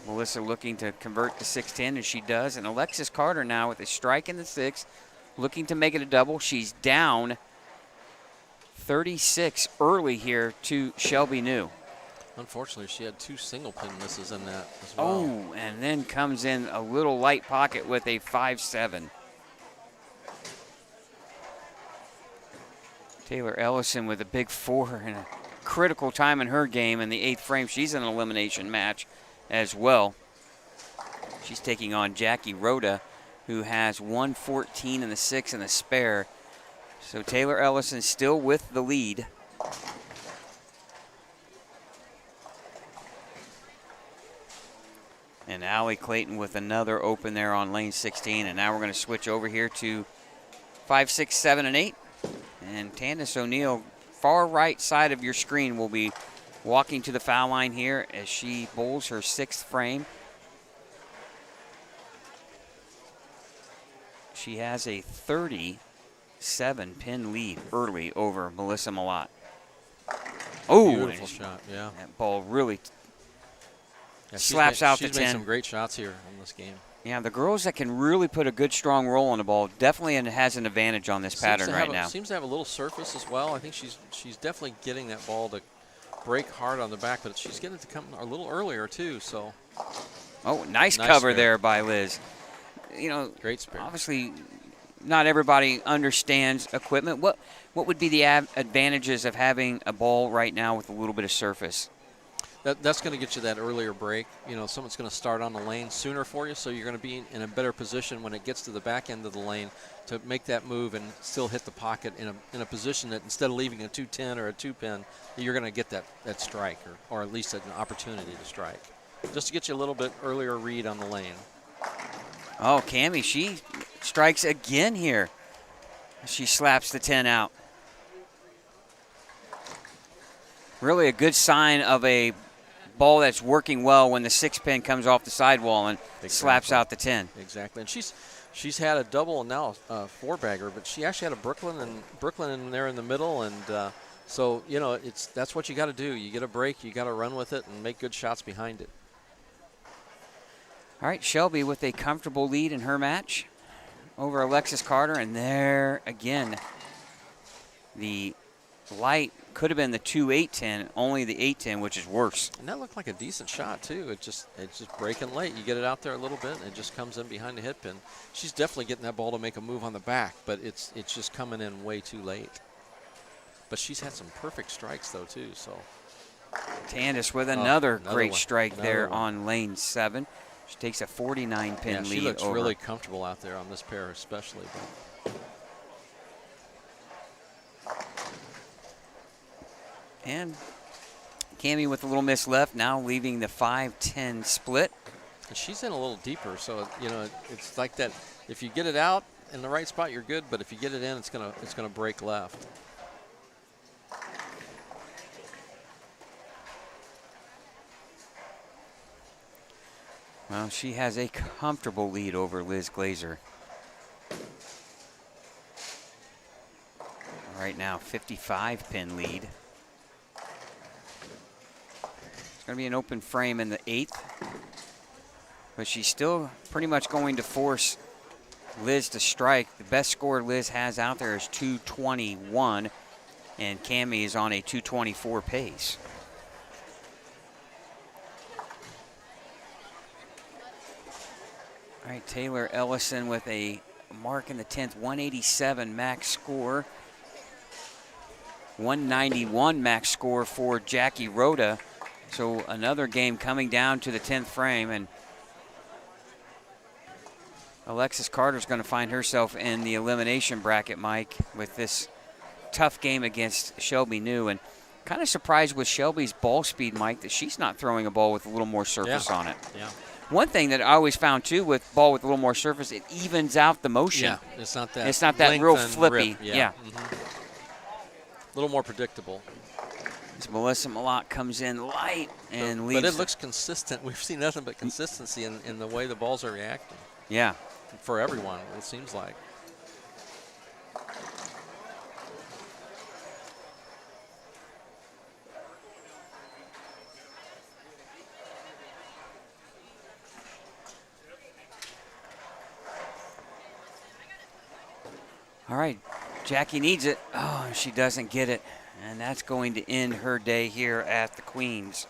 Melissa looking to convert to 6-10, and she does. And Alexis Carter now with a strike in the 6th, looking to make it a double. She's down 36 early here to Shelby New. Unfortunately, she had 2 single pin misses in that as well. Oh, and then comes in a little light pocket with a 5-7. Taylor Ellison with a big 4 and a critical time in her game in the 8th frame. She's in an elimination match. as well. She's taking on Jackie Rhoda, who has 114 in the 6 and the spare. So Taylor Ellison still with the lead. And Allie Clayton with another open there on lane 16. And now we're going to switch over here to 5, 6, 7, and 8. And Tandis O'Neal, far right side of your screen, will be walking to the foul line here as she bowls her 6th frame. She has a 37-pin lead early over Melissa Malott. Oh, beautiful shot, yeah. That ball really Yeah, slaps out the She's 10. made some great shots here in this game. Yeah, the girls that can really put a good, strong roll on the ball definitely has an advantage on this pattern right now. Seems to have a little surface as well. I think she's definitely getting that ball to break hard on the back, but she's getting it to come a little earlier too. So. Oh, nice Nice cover spare. there by Liz. You know, Great spare. obviously, not everybody understands equipment. What would be the advantages of having a ball right now with a little bit of surface? That's going to get you that earlier break. You know, someone's going to start on the lane sooner for you, so you're going to be in a better position when it gets to the back end of the lane to make that move and still hit the pocket in a position that instead of leaving a 210 or a 2-pin, you're going to get that strike or at least an opportunity to strike. Just to get you a little bit earlier read on the lane. Oh, Cammie, she strikes again here. She slaps the 10 out. Really a good sign of a ball that's working well when the 6-pin comes off the sidewall and slaps out the 10. Exactly, and she's had a double and now a 4-bagger, but she actually had a Brooklyn in there in the middle, and so you know that's what you got to do. You get a break, you got to run with it and make good shots behind it. All right, Shelby with a comfortable lead in her match over Alexis Carter, and there again, the light could have been the 2-8-10, only the 8-10, which is worse. And that looked like a decent shot too. It's just breaking late. You get it out there a little bit, and it just comes in behind the hit pin. She's definitely getting that ball to make a move on the back, but it's just coming in way too late. But she's had some perfect strikes though too. So Tandis with another great one. strike Another there one. on lane 7. She takes a 49-pin yeah, lead. she looks over. really comfortable out there on this pair, especially. And Cammie with a little miss left, now leaving the 5-10 split. And she's in a little deeper, so you know it's like that. If you get it out in the right spot, you're good. But if you get it in, it's gonna break left. Well, she has a comfortable lead over Liz Glazer. Right now, 55-pin lead. It's going to be an open frame in the 8th. But she's still pretty much going to force Liz to strike. The best score Liz has out there is 221, and Cammie is on a 224 pace. All right, Taylor Ellison with a mark in the 10th, 187 max score. 191 max score for Jackie Rhoda. So another game coming down to the 10th frame, and Alexis Carter's going to find herself in the elimination bracket, Mike, with this tough game against Shelby New. And kind of surprised with Shelby's ball speed, Mike, that she's not throwing a ball with a little more surface on it. Yeah. One thing that I always found, too, with ball with a little more surface, it evens out the motion. Yeah, it's not that. It's not that real length and flippy. rip. Yeah. A little more predictable. As Melissa Malott comes in light and leaves. But it looks consistent. We've seen nothing but consistency in the way the balls are reacting. Yeah. For everyone, it seems like. All right, Jackie needs it. Oh, she doesn't get it. And that's going to end her day here at the Queens.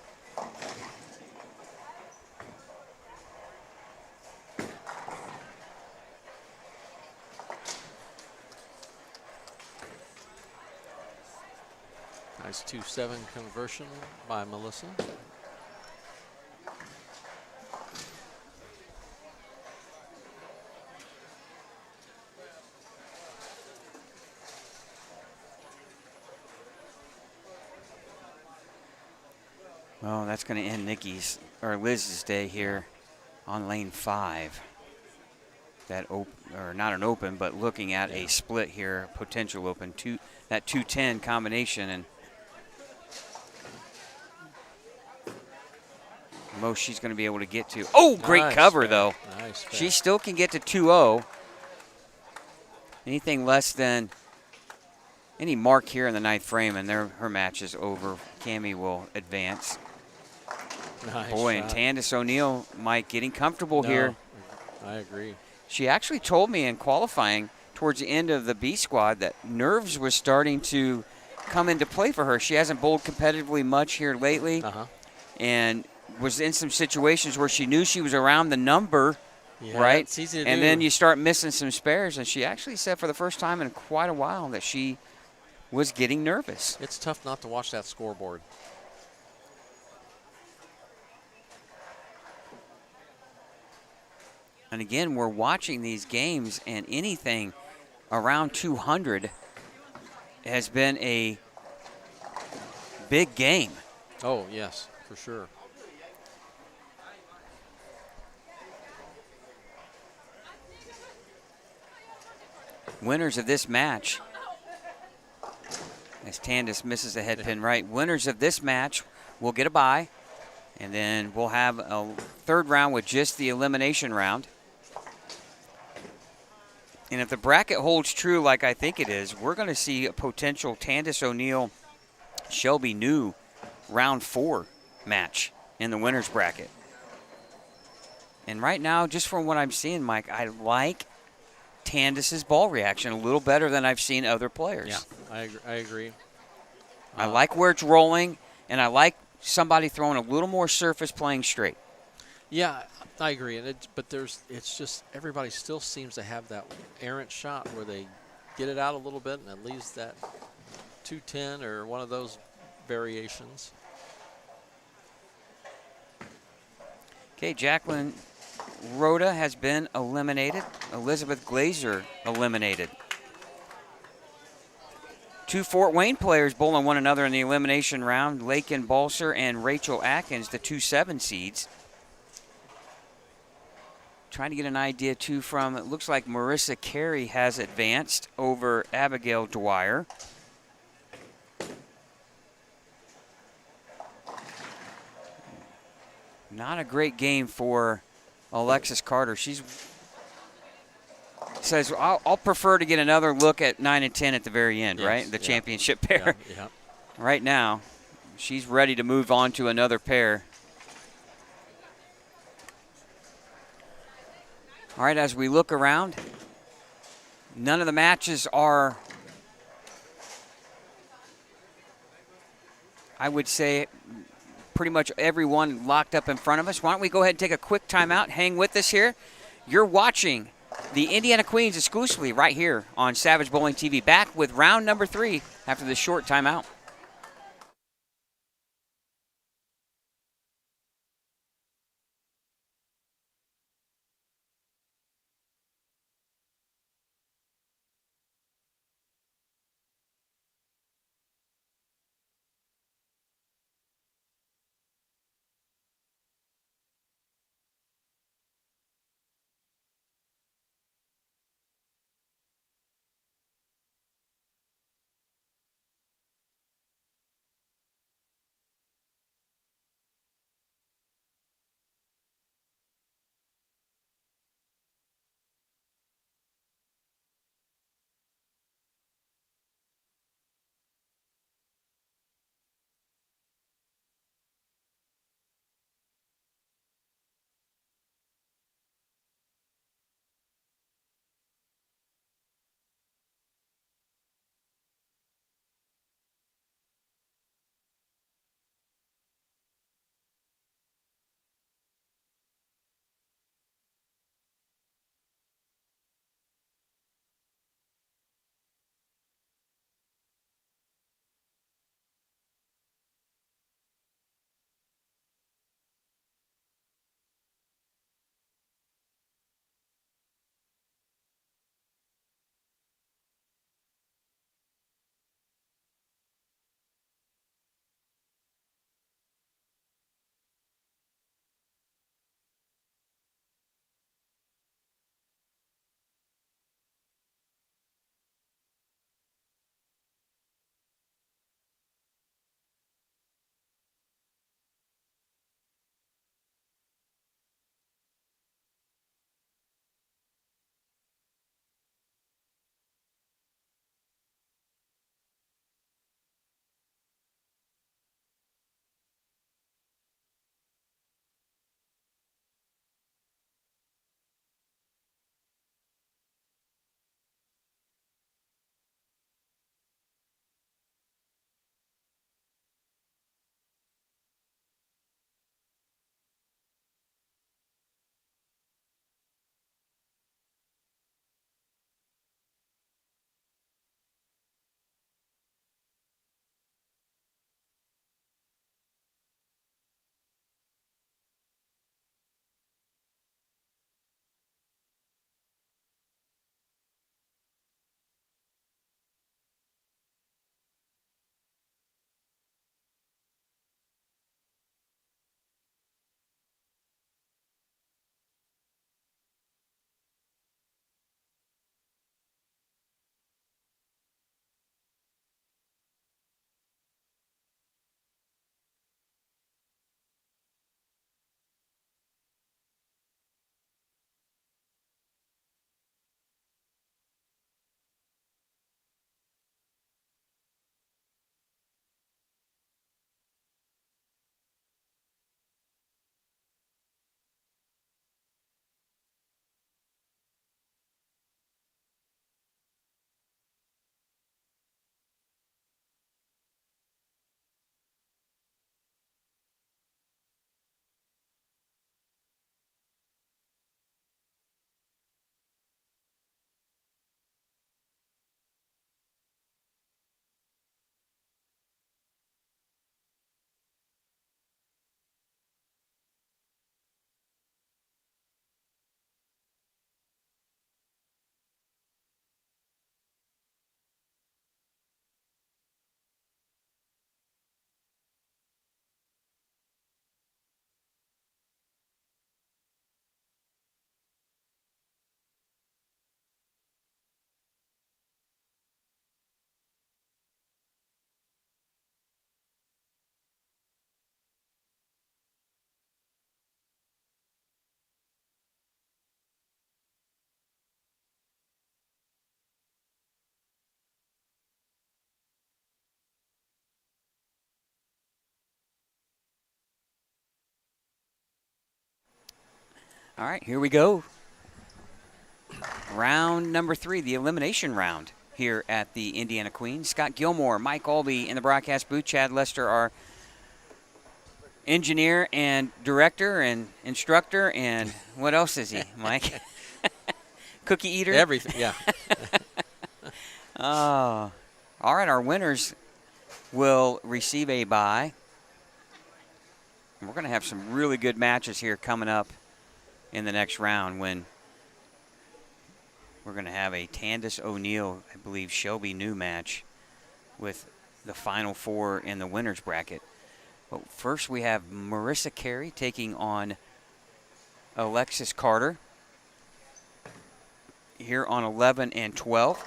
Nice 2-7 conversion by Melissa. Well, that's going to end Nikki's or Liz's day here on lane 5. That open, or not an open, but looking at a split here, potential open, that 210 combination, and most she's going to be able to get to. Oh, great Nice cover spin. though. Nice spin. She still can get to 2-0. Anything less than any mark here in the 9th frame, and her match is over. Cammie will advance. Nice Boy, shot. and Tandis O'Neal, Mike, getting comfortable here. I agree. She actually told me in qualifying towards the end of the B squad that nerves was starting to come into play for her. She hasn't bowled competitively much here lately, and was in some situations where she knew she was around the number, right? It's easy to And do. then you start missing some spares, and she actually said for the first time in quite a while that she was getting nervous. It's tough not to watch that scoreboard. And again, we're watching these games, and anything around 200 has been a big game. Oh, yes, for sure. Winners of this match, as Tandis misses a head pin right, winners of this match will get a bye, and then we'll have a 3rd round with just the elimination round. And if the bracket holds true like I think it is, we're going to see a potential Tandis O'Neal, Shelby New round 4 match in the winner's bracket. And right now, just from what I'm seeing, Mike, I like Tandis's ball reaction a little better than I've seen other players. Yeah, I agree. I like where it's rolling, and I like somebody throwing a little more surface playing straight. Yeah, I agree. And it's just everybody still seems to have that errant shot where they get it out a little bit and it leaves that 210 or one of those variations. Okay, Jacqueline Rhoda has been eliminated. Elizabeth Glazer eliminated. 2 Fort Wayne players bowling one another in the elimination round. Lakin Balser and Rachel Atkins, the 2-7 seeds. Trying to get an idea, too, from, it looks like Marissa Carey has advanced over Abigail Dwyer. Not a great game for Alexis Carter. She says, I'll prefer to get another look at 9 and 10 at the very end, right? The championship pair. Yeah. Right now, she's ready to move on to another pair. All right, as we look around, none of the matches are, I would say, pretty much everyone locked up in front of us. Why don't we go ahead and take a quick timeout, hang with us here. You're watching the Indiana Queens exclusively right here on Savage Bowling TV. Back with round number 3 after this short timeout. All right, here we go. Round number 3, the elimination round here at the Indiana Queens. Scott Gilmore, Mike Albee in the broadcast booth. Chad Lester, our engineer and director and instructor, and what else is he, Mike? Cookie eater? Everything, yeah. Oh. All right, our winners will receive a bye. We're going to have some really good matches here coming up in the next round when we're going to have a Tandis O'Neill, I believe, Shelby New match with the final 4 in the winner's bracket. But first we have Marissa Carey taking on Alexis Carter here on 11 and 12.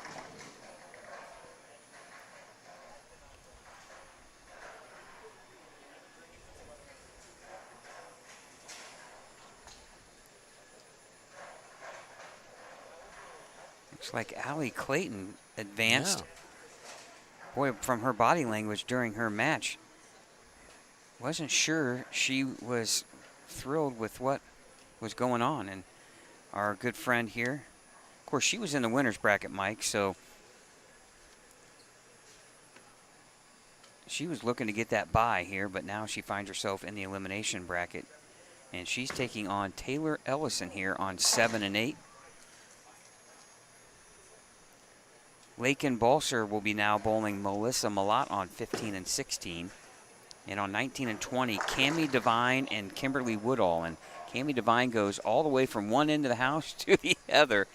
Looks like Allie Clayton advanced. Yeah. Boy, from her body language during her match, wasn't sure she was thrilled with what was going on. And our good friend here, of course, she was in the winner's bracket, Mike, so she was looking to get that bye here, but now she finds herself in the elimination bracket. And she's taking on Taylor Ellison here on 7 and 8. Lakin Balser will be now bowling Melissa Malott on 15 and 16. And on 19 and 20, Cammie Devine and Kimberly Woodall. And Cammie Devine goes all the way from one end of the house to the other.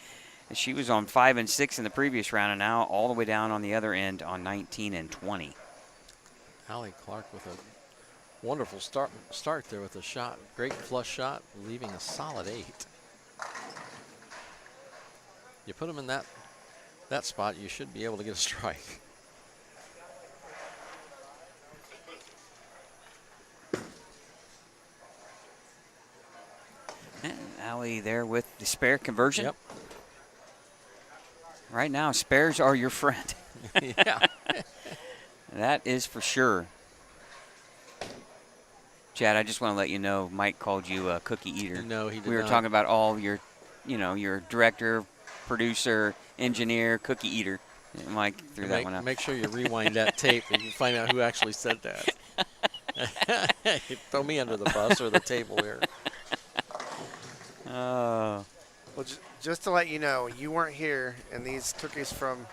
And she was on 5 and 6 in the previous round, and now all the way down on the other end on 19 and 20. Allie Clark with a wonderful start there with a shot. Great flush shot, leaving a solid 8. You put them in that spot, you should be able to get a strike. And Allie there with the spare conversion. Yep. Right now, spares are your friend. Yeah. That is for sure. Chad, I just want to let you know, Mike called you a cookie eater. No, he did We were not. talking about all your, your director, producer, engineer, cookie eater. And Mike threw that one out. Make sure you rewind that tape and you find out who actually said that. Throw me under the bus or the table here. Oh. Well, just to let you know, you weren't here, and these cookies from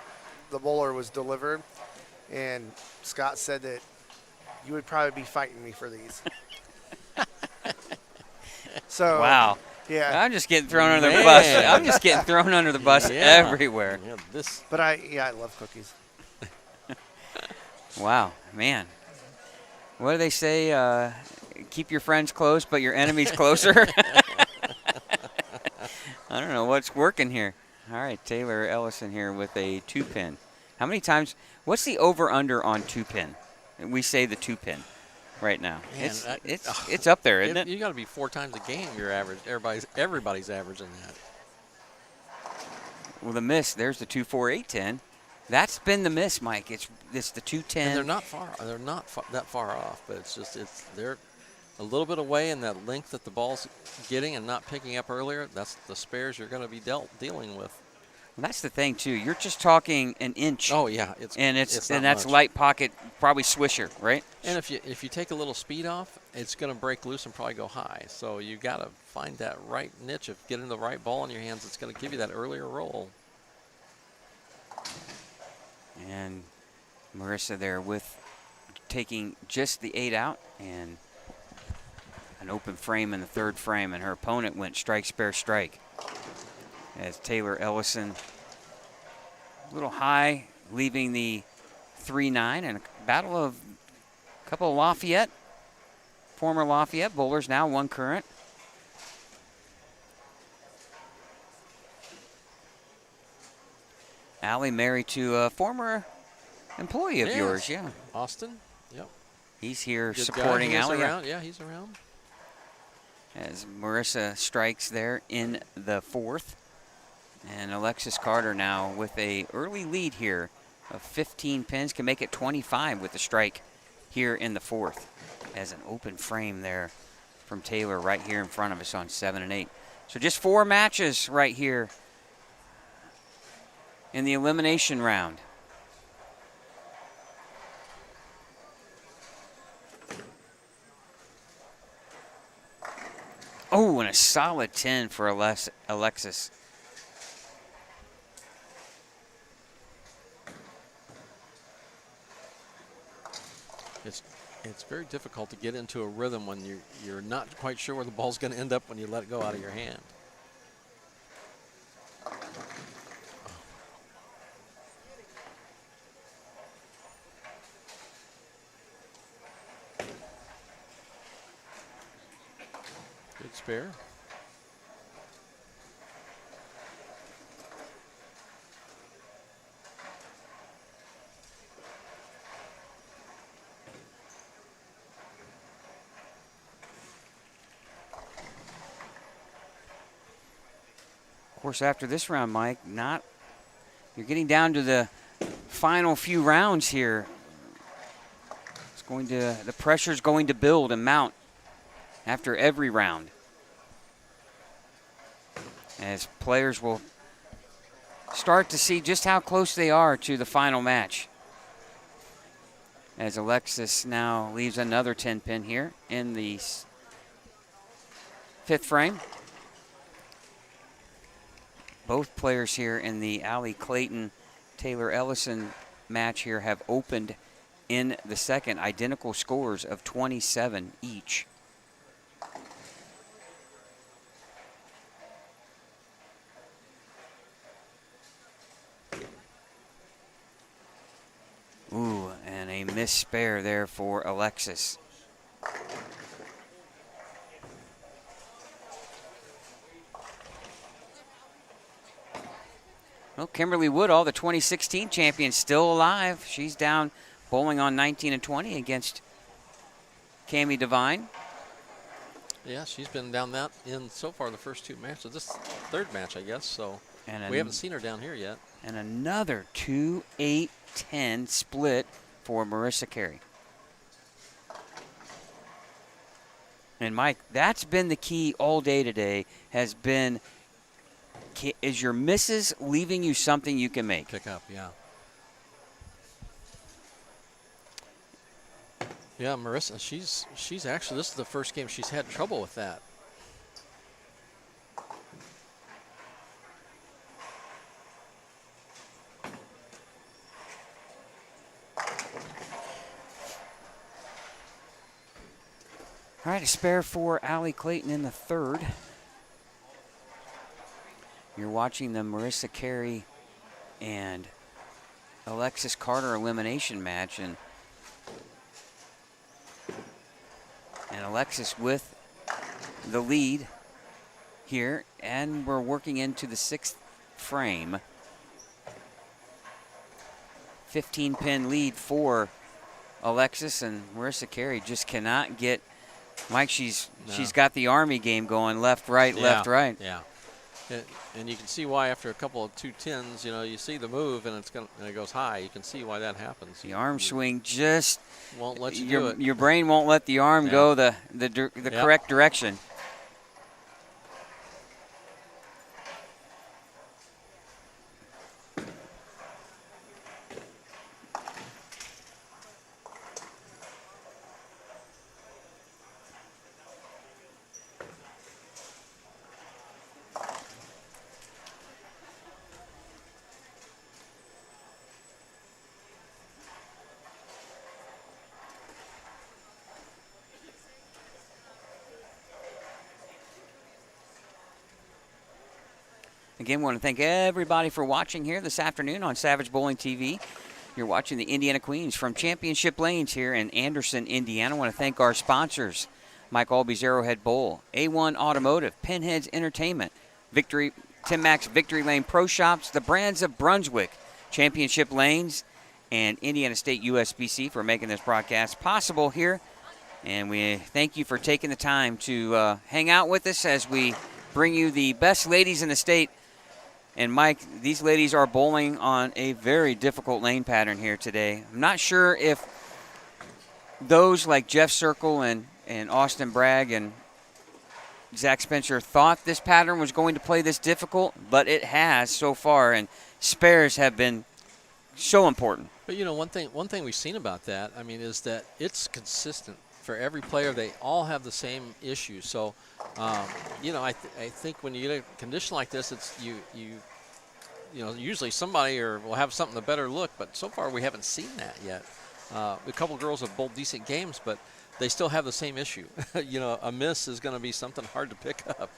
the bowler was delivered, and Scott said that you would probably be fighting me for these. So Wow. yeah, I'm just getting thrown under the Man. bus. I'm just getting thrown under the bus Yeah. everywhere. Yeah, this. but I love cookies. Wow, man. What do they say? Keep your friends close, but your enemies closer. I don't know what's working here. All right, Taylor Ellison here with a 2-pin. How many times? What's the over/under on 2-pin? We say the 2-pin right now. Man, It's up there, isn't it? You got to be 4 times a game. Your average. Everybody's averaging that. Well, the miss. There's the 2-4-8-10. That's been the miss, Mike. It's the 2-10. And they're not far. They're not that far off, but they're a little bit away in that length that the ball's getting and not picking up earlier. That's the spares you're going to be dealing with. Well, that's the thing too. You're just talking an inch. Oh yeah, It's not that's much. light pocket, probably swisher, right? And if you take a little speed off, it's going to break loose and probably go high. So you got to find that right niche of getting the right ball in your hands. It's going to give you that earlier roll. And Marissa there with taking just the 8 out and an open frame in the 3rd frame, and her opponent went strike, spare, strike. As Taylor Ellison, a little high, leaving the 3-9, and a battle of a couple of Lafayette, former Lafayette bowlers, now one current. Allie married to a former employee of Yes. yours, yeah. Austin. Yep. He's here Good guy. supporting He is Allie around. Yeah, he's around. as Marissa strikes there in the 4th. And Alexis Carter now with a early lead here of 15 pins, can make it 25 with the strike here in the 4th. As an open frame there from Taylor right here in front of us on 7 and 8. So just 4 matches right here in the elimination round. Oh, and a solid 10 for Alexis. It's very difficult to get into a rhythm when you're not quite sure where the ball's going to end up when you let it go out of your hand. Good spare. Of course, after this round, Mike, you're getting down to the final few rounds here. The pressure's going to build and mount after every round, as players will start to see just how close they are to the final match. As Alexis now leaves another 10-pin here in the 5th frame. Both players here in the Allie Clayton-Taylor Ellison match here have opened in the second, identical scores of 27 each. Ooh, and a missed spare there for Alexis. Well, Kimberly Woodall, the 2016 champion, still alive. She's down bowling on 19 and 20 against Cammie Devine. Yeah, she's been down that in so far the first 2 matches. This 3rd match, I guess, so And we haven't seen her down here yet. And another 2-8-10 split for Marissa Carey. And Mike, that's been the key all day today, has been, is your misses leaving you something you can make? Pick up, yeah. Yeah, Marissa, she's actually, this is the first game she's had trouble with that. All right, a spare for Allie Clayton in the 3rd. You're watching the Marissa Carey and Alexis Carter elimination match, and Alexis with the lead here, and we're working into the 6th frame. 15-pin lead for Alexis, and Marissa Carey just cannot get. Mike, she's got the Army game going, left, right, left, right. Yeah. And you can see why after a couple of 2-10s, you see the move and it goes high. You can see why that happens. The arm swing just won't let you do it. Your brain won't let the arm go the correct direction. Again, we want to thank everybody for watching here this afternoon on Savage Bowling TV. You're watching the Indiana Queens from Championship Lanes here in Anderson, Indiana. I want to thank our sponsors, Mike Albie's Arrowhead Bowl, A1 Automotive, Pinheads Entertainment, Tim Mack's Victory Lane Pro Shops, the Brands of Brunswick, Championship Lanes, and Indiana State USBC for making this broadcast possible here. And we thank you for taking the time to hang out with us as we bring you the best ladies in the state. And Mike, these ladies are bowling on a very difficult lane pattern here today. I'm not sure if those like Jeff Circle and Austin Bragg and Zach Spencer thought this pattern was going to play this difficult, but it has so far, and spares have been so important. But one thing we've seen about that, I mean, is that it's consistent for every player. They all have the same issue. So, I think when you get a condition like this, it's usually somebody will have something a better look. But so far, we haven't seen that yet. A couple girls have bowled decent games, but they still have the same issue. A miss is going to be something hard to pick up.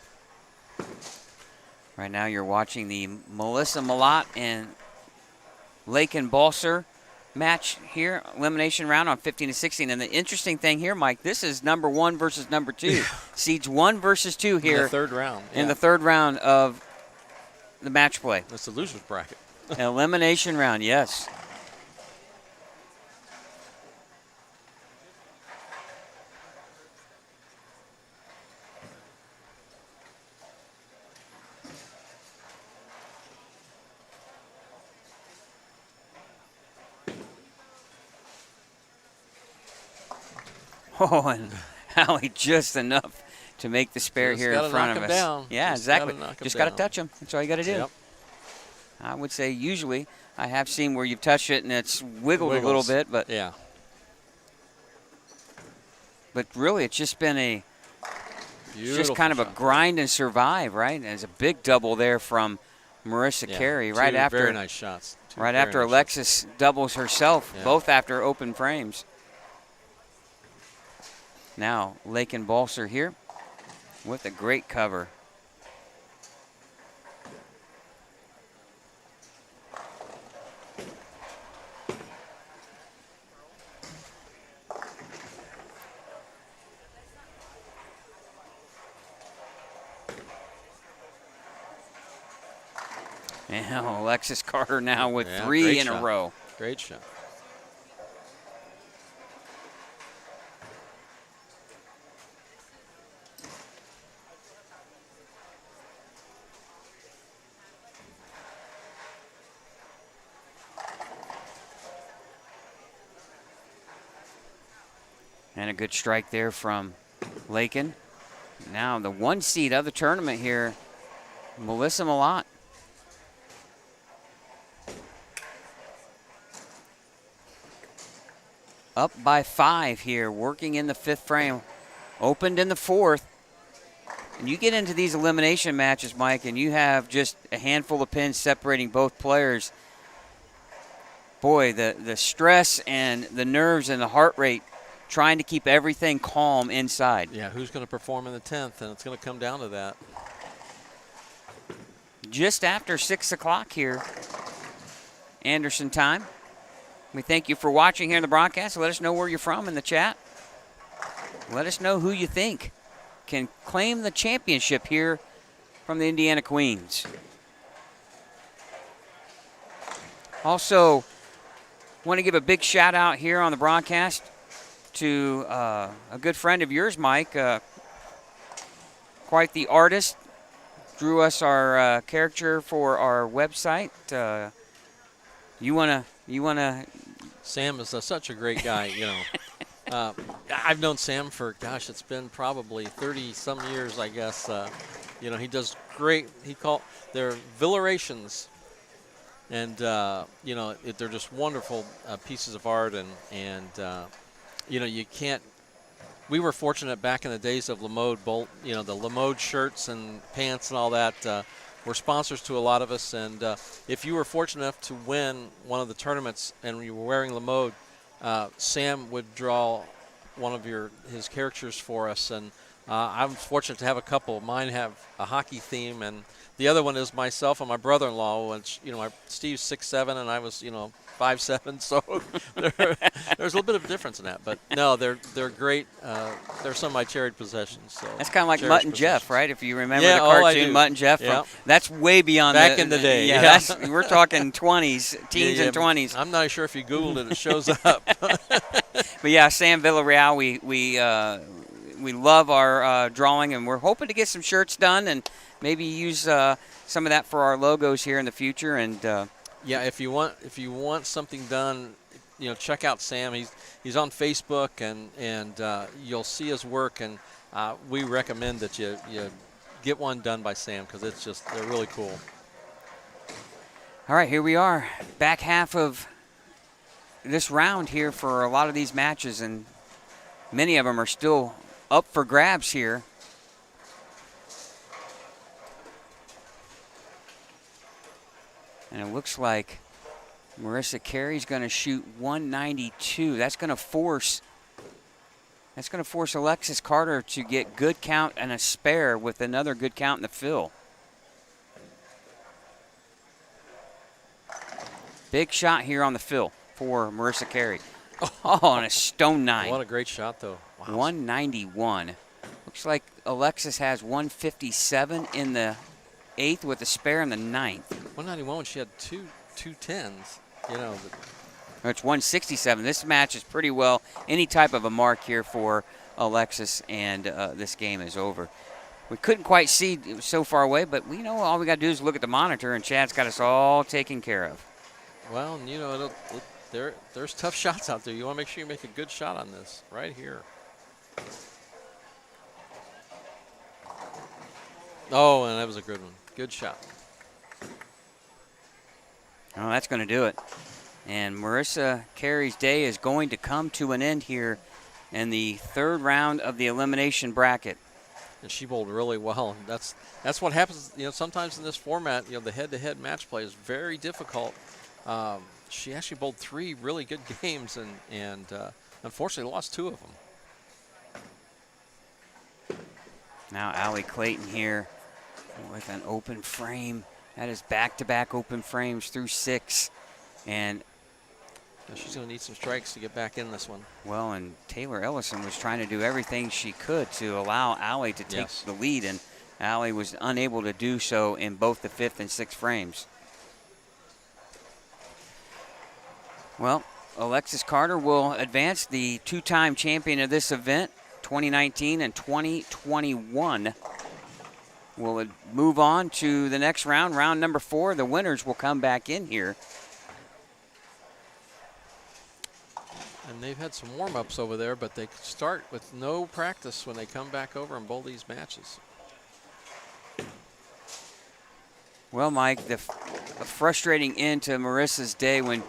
Right now, you're watching the Melissa Malott and Lakin Balser match here, elimination round on 15 to 16. And the interesting thing here, Mike, this is number 1 versus number 2. Seeds 1 versus 2 here. In the third round. In the third round of the match play. That's the loser's bracket. Elimination round, yes. Oh, and Allie just enough to make the spare Just here gotta in front knock of him us. down. Yeah, Just exactly. gotta knock him Just got to down. touch him. That's all you got to do. Yep. I would say usually I have seen where you've touched it and it's wiggled a little bit, but yeah. But really, it's just been it's Beautiful just kind of a shot. grind and survive, right? And there's a big double there from Marissa Yeah, Carey two right after very nice shots. Two right very after nice Alexis doubles herself, Yeah. both after open frames. Now Lakin Balser here with a great cover. And Alexis Carter now with Yeah, 3 great in shot. a row. Great shot. And a good strike there from Lakin. Now the 1 seed of the tournament here, Melissa Malott. Up by 5 here, working in the 5th frame. Opened in the 4th. And you get into these elimination matches, Mike, and you have just a handful of pins separating both players. Boy, the stress and the nerves and the heart rate trying to keep everything calm inside. Yeah, who's going to perform in the 10th? And it's going to come down to that. Just after 6 o'clock here, Anderson time. We thank you for watching here in the broadcast. Let us know where you're from in the chat. Let us know who you think can claim the championship here from the Indiana Queens. Also, want to give a big shout out here on the broadcast to a good friend of yours, Mike, quite the artist, drew us our caricature for our website. You wanna? Sam is such a great guy, I've known Sam for, gosh, it's been probably 30-some years, I guess. He does great. They're Villarations. And, they're just wonderful pieces of art. And you can't. We were fortunate back in the days of LeMode Bolt, the LeMode shirts and pants and all that were sponsors to a lot of us. And if you were fortunate enough to win one of the tournaments and you were wearing LeMode, Sam would draw one of his caricatures for us. And I'm fortunate to have a couple. Mine have a hockey theme, and the other one is myself and my brother-in-law, which, Steve's 6'7", and I was, 5'7", so there's a little bit of a difference in that. But no, they're great. They're some of my cherished possessions. So that's kind of like Mutt and Jeff, right? If you remember Yeah, the oh, I cartoon do. Mutt and Jeff, Yeah. that's way beyond Back in the day, Yeah, yeah. we're talking 20s, teens and 20s. I'm not sure if you Googled it, it shows up. But yeah, Sam Villarreal, we love our drawing, and we're hoping to get some shirts done and maybe use some of that for our logos here in the future. And yeah, if you want something done, check out Sam. He's on Facebook, and you'll see his work. And we recommend that you get one done by Sam because they're really cool. All right, here we are, back half of this round here for a lot of these matches, and many of them are still up for grabs here. And it looks like Marissa Carey's going to shoot 192. That's going to force Alexis Carter to get good count and a spare with another good count in the fill. Big shot here on the fill for Marissa Carey. Oh, and a stone 9. What a great shot, though. Wow. 191. Looks like Alexis has 157 in the 8th with a spare in the 9th. 191 when she had two 10s. You know. It's 167. This match is pretty well any type of a mark here for Alexis, and this game is over. We couldn't quite see, it was so far away, but we know all we got to do is look at the monitor, and Chad's got us all taken care of. Well, you know, there's tough shots out there. You want to make sure you make a good shot on this right here. Oh, and that was a good one. Good shot. Oh, that's going to do it. And Marissa Carey's day is going to come to an end here in the 3rd round of the elimination bracket. And she bowled really well. That's what happens. You know, sometimes in this format, you know, the head-to-head match play is very difficult. She actually bowled 3 really good games, and unfortunately lost 2 of them. Now Allie Clayton here with an open frame. That is back-to-back open frames through 6. And she's going to need some strikes to get back in this one. Well, and Taylor Ellison was trying to do everything she could to allow Allie to take the lead, and Allie was unable to do so in both the 5th and 6th frames. Well, Alexis Carter will advance, the 2-time champion of this event, 2019 and 2021. Will move on to the next round, round number 4. The winners will come back in here. And they've had some warm-ups over there, but they start with no practice when they come back over and bowl these matches. Well, Mike, a frustrating end to Marissa's day when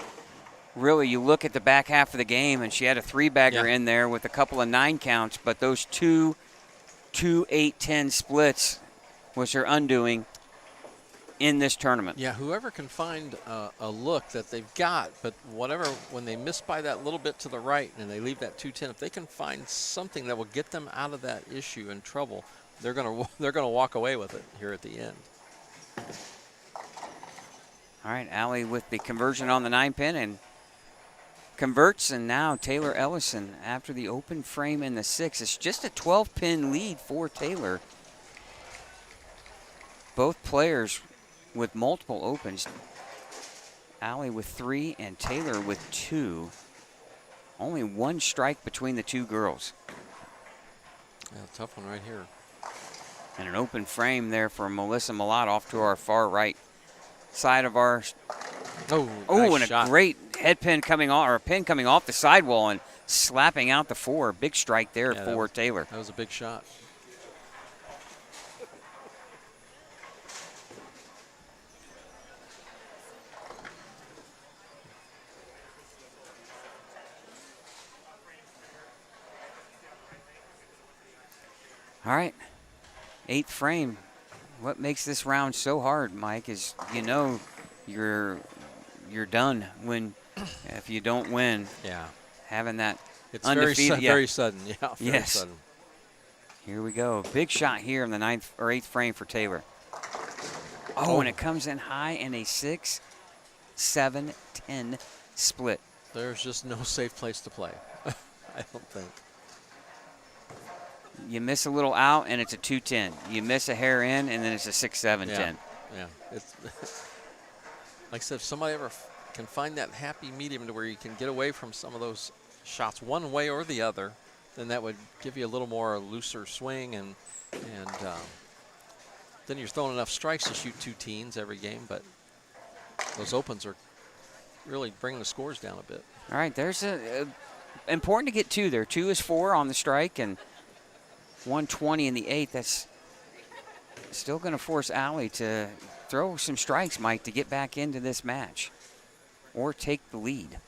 really you look at the back half of the game and she had a 3-bagger in there with a couple of 9 counts, but those 2 8-10 splits was her undoing in this tournament. Yeah, whoever can find a look that they've got, but whatever, when they miss by that little bit to the right and they leave that 2-10, if they can find something that will get them out of that issue and trouble, they're gonna walk away with it here at the end. All right, Allie with the conversion on the 9-pin and converts, and now Taylor Ellison after the open frame in the 6. It's just a 12-pin lead for Taylor. Both players with multiple opens. Allie with 3 and Taylor with 2. Only 1 strike between the 2 girls. Yeah, tough one right here. And an open frame there for Melissa Malott off to our far right side of our. Oh, nice and shot. A great head pin coming off, or a pin coming off the sidewall and slapping out the 4. Big strike there for Taylor. That was a big shot. All right, 8th frame. What makes this round so hard, Mike, is you're done when if you don't win. Yeah. Having that it's undefeated. Very sudden. Yeah. Very yes. sudden. Here we go. Big shot here in the 9th or 8th frame for Taylor. Oh, and it comes in high in a 6, 7, 10 split. There's just no safe place to play. I don't think. You miss a little out, and it's a 2-10. You miss a hair in, and then it's a 6, 7, 10. Yeah. It's like I said, if somebody ever can find that happy medium to where you can get away from some of those shots one way or the other, then that would give you a little more looser swing, and then you're throwing enough strikes to shoot 2 teens every game. But those opens are really bringing the scores down a bit. All right, there's important to get 2 there. 2 is 4 on the strike, and 120 in the 8th. That's still going to force Allie to throw some strikes, Mike, to get back into this match or take the lead.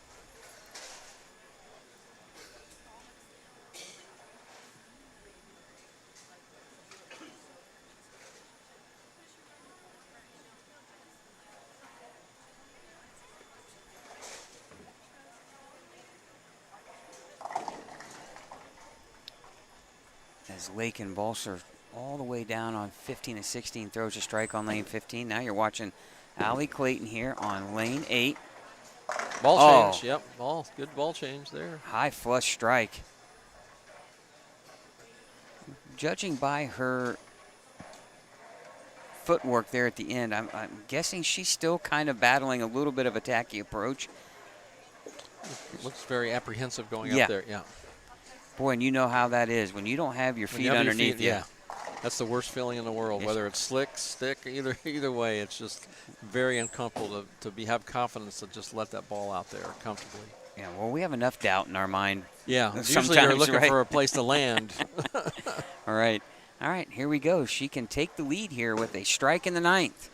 As Lake and Balser all the way down on 15 and 16 throws a strike on lane 15. Now you're watching Allie Clayton here on lane 8. Ball change, yep. Good ball change there. High flush strike. Judging by her footwork there at the end, I'm guessing she's still kind of battling a little bit of a tacky approach. Looks very apprehensive going Yeah. up there, yeah. Boy, and you know how that is. When you don't have your When feet you have your underneath feet, you. yeah. That's the worst feeling in the world, Yes. whether it's slick, stick, either way. It's just very uncomfortable to have confidence to just let that ball out there comfortably. Yeah, well, we have enough doubt in our mind. Yeah, usually Sometimes, you're looking right? for a place to land. All right. All right, here we go. She can take the lead here with a strike in the 9th.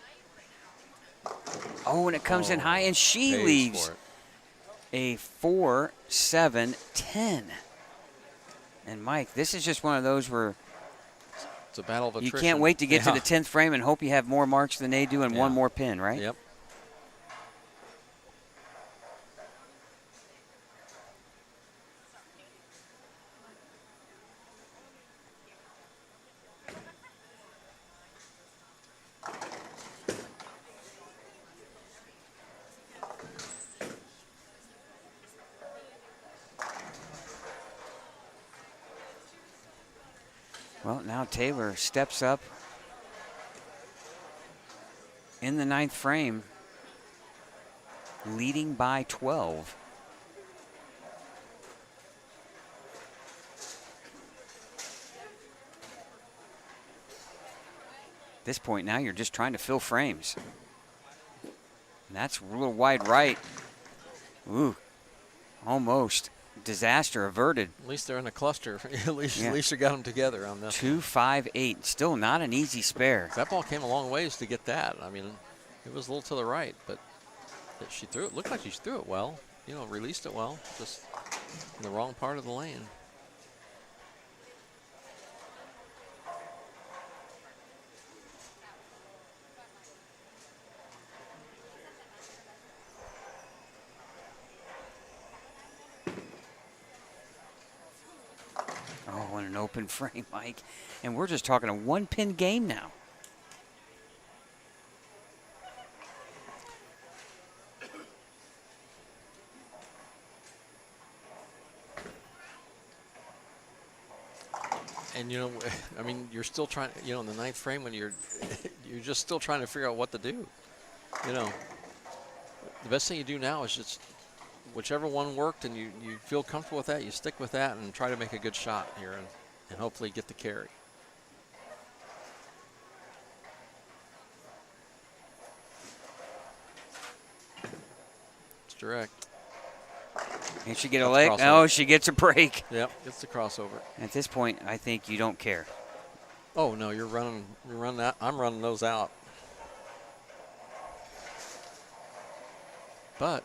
Oh, and it comes in high, and she Pays leaves for it. a 4-7-10. And, Mike, this is just one of those where It's a battle of you attrition. can't wait to get to Yeah. the 10th frame and hope you have more marks than they do and one Yeah. more pin, right? Yep. Well, now Taylor steps up in the 9th frame, leading by 12. At this point now, you're just trying to fill frames. And that's real wide right. Ooh, almost. Disaster averted. At least they're in a cluster. At least Yeah. you got them together on this. 2-5-8. Still not an easy spare. That ball came a long ways to get that. I mean, it was a little to the right, but she threw it. Looked like she threw it well. You know, released it well. Just in the wrong part of the lane. Oh, in an open frame, Mike. And we're just talking a one-pin game now. And you know, I mean, you're still trying. You know, in the 9th frame when you're just still trying to figure out what to do. You know, the best thing you do now is just whichever one worked and you feel comfortable with that, you stick with that and try to make a good shot here and hopefully get the carry. It's direct. And she get a That's leg? crossover. Oh, she gets a break. Yep, it's the crossover. At this point, I think you don't care. Oh no, you're running that. I'm running those out. But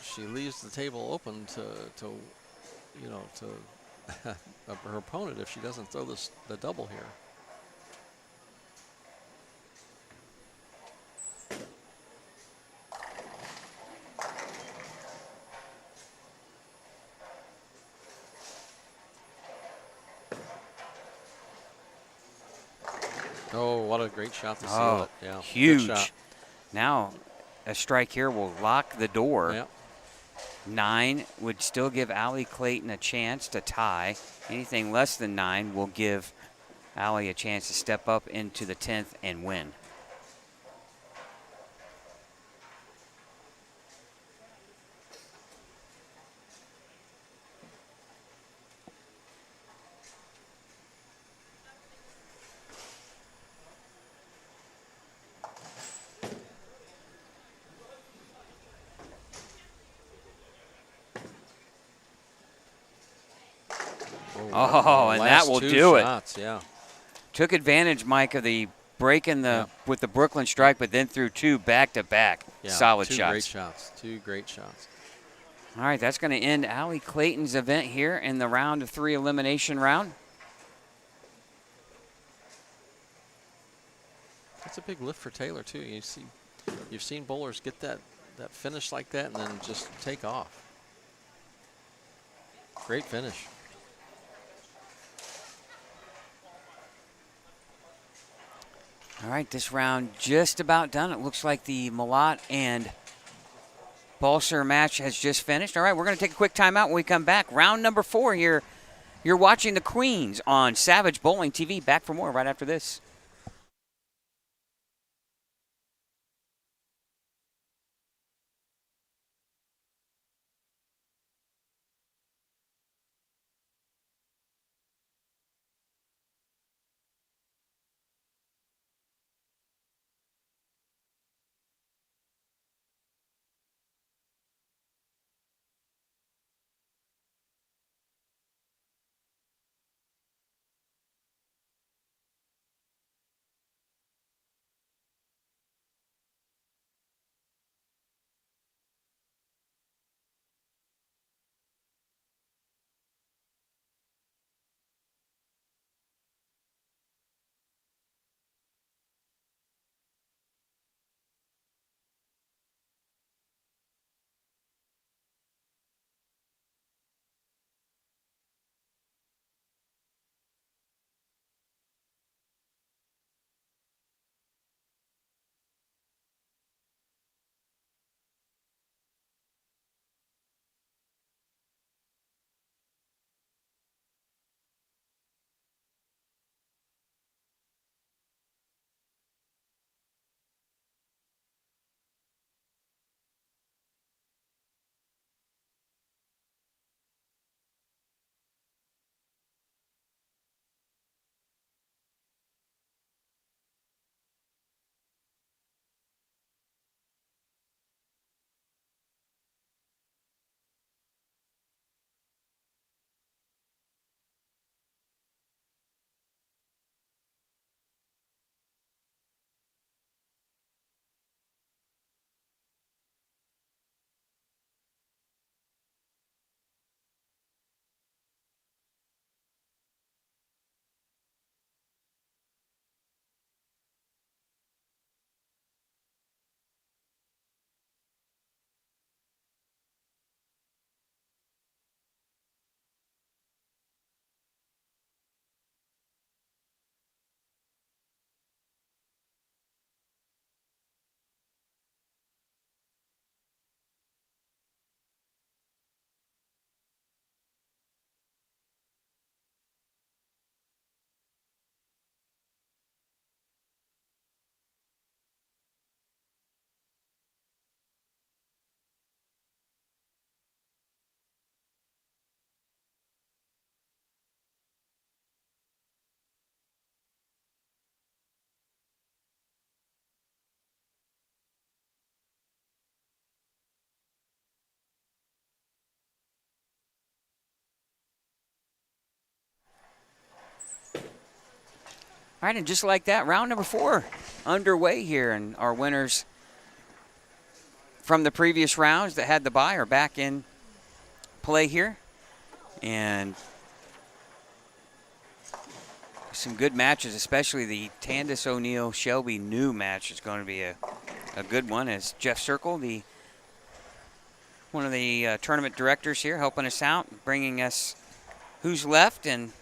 she leaves the table open to you know, to her opponent if she doesn't throw the double here. Oh, what a great shot to seal it. Yeah, good huge. shot. Now, a strike here will lock the door. Yeah. 9 would still give Allie Clayton a chance to tie. Anything less than 9 will give Allie a chance to step up into the 10th and win. Oh, and that last will two do shots, yeah. Took advantage, Mike, of the break in the Yeah. with the Brooklyn strike, but then threw two back-to-back Yeah, solid two shots. great shots. Two great shots. All right, that's going to end Allie Clayton's event here in the round of 3 elimination round. That's a big lift for Taylor too. You've seen bowlers get that finish like that and then just take off. Great finish. All right, this round just about done. It looks like the Malott and Balser match has just finished. All right, we're going to take a quick timeout. When we come back, round number 4 here. You're watching the Queens on Savage Bowling TV. Back for more right after this. All right, and just like that, round number 4 underway here, and our winners from the previous rounds that had the bye are back in play here. And some good matches, especially the Tandis O'Neill Shelby New match is going to be a good one, as Jeff Circle, one of the tournament directors here, helping us out, bringing us who's left, and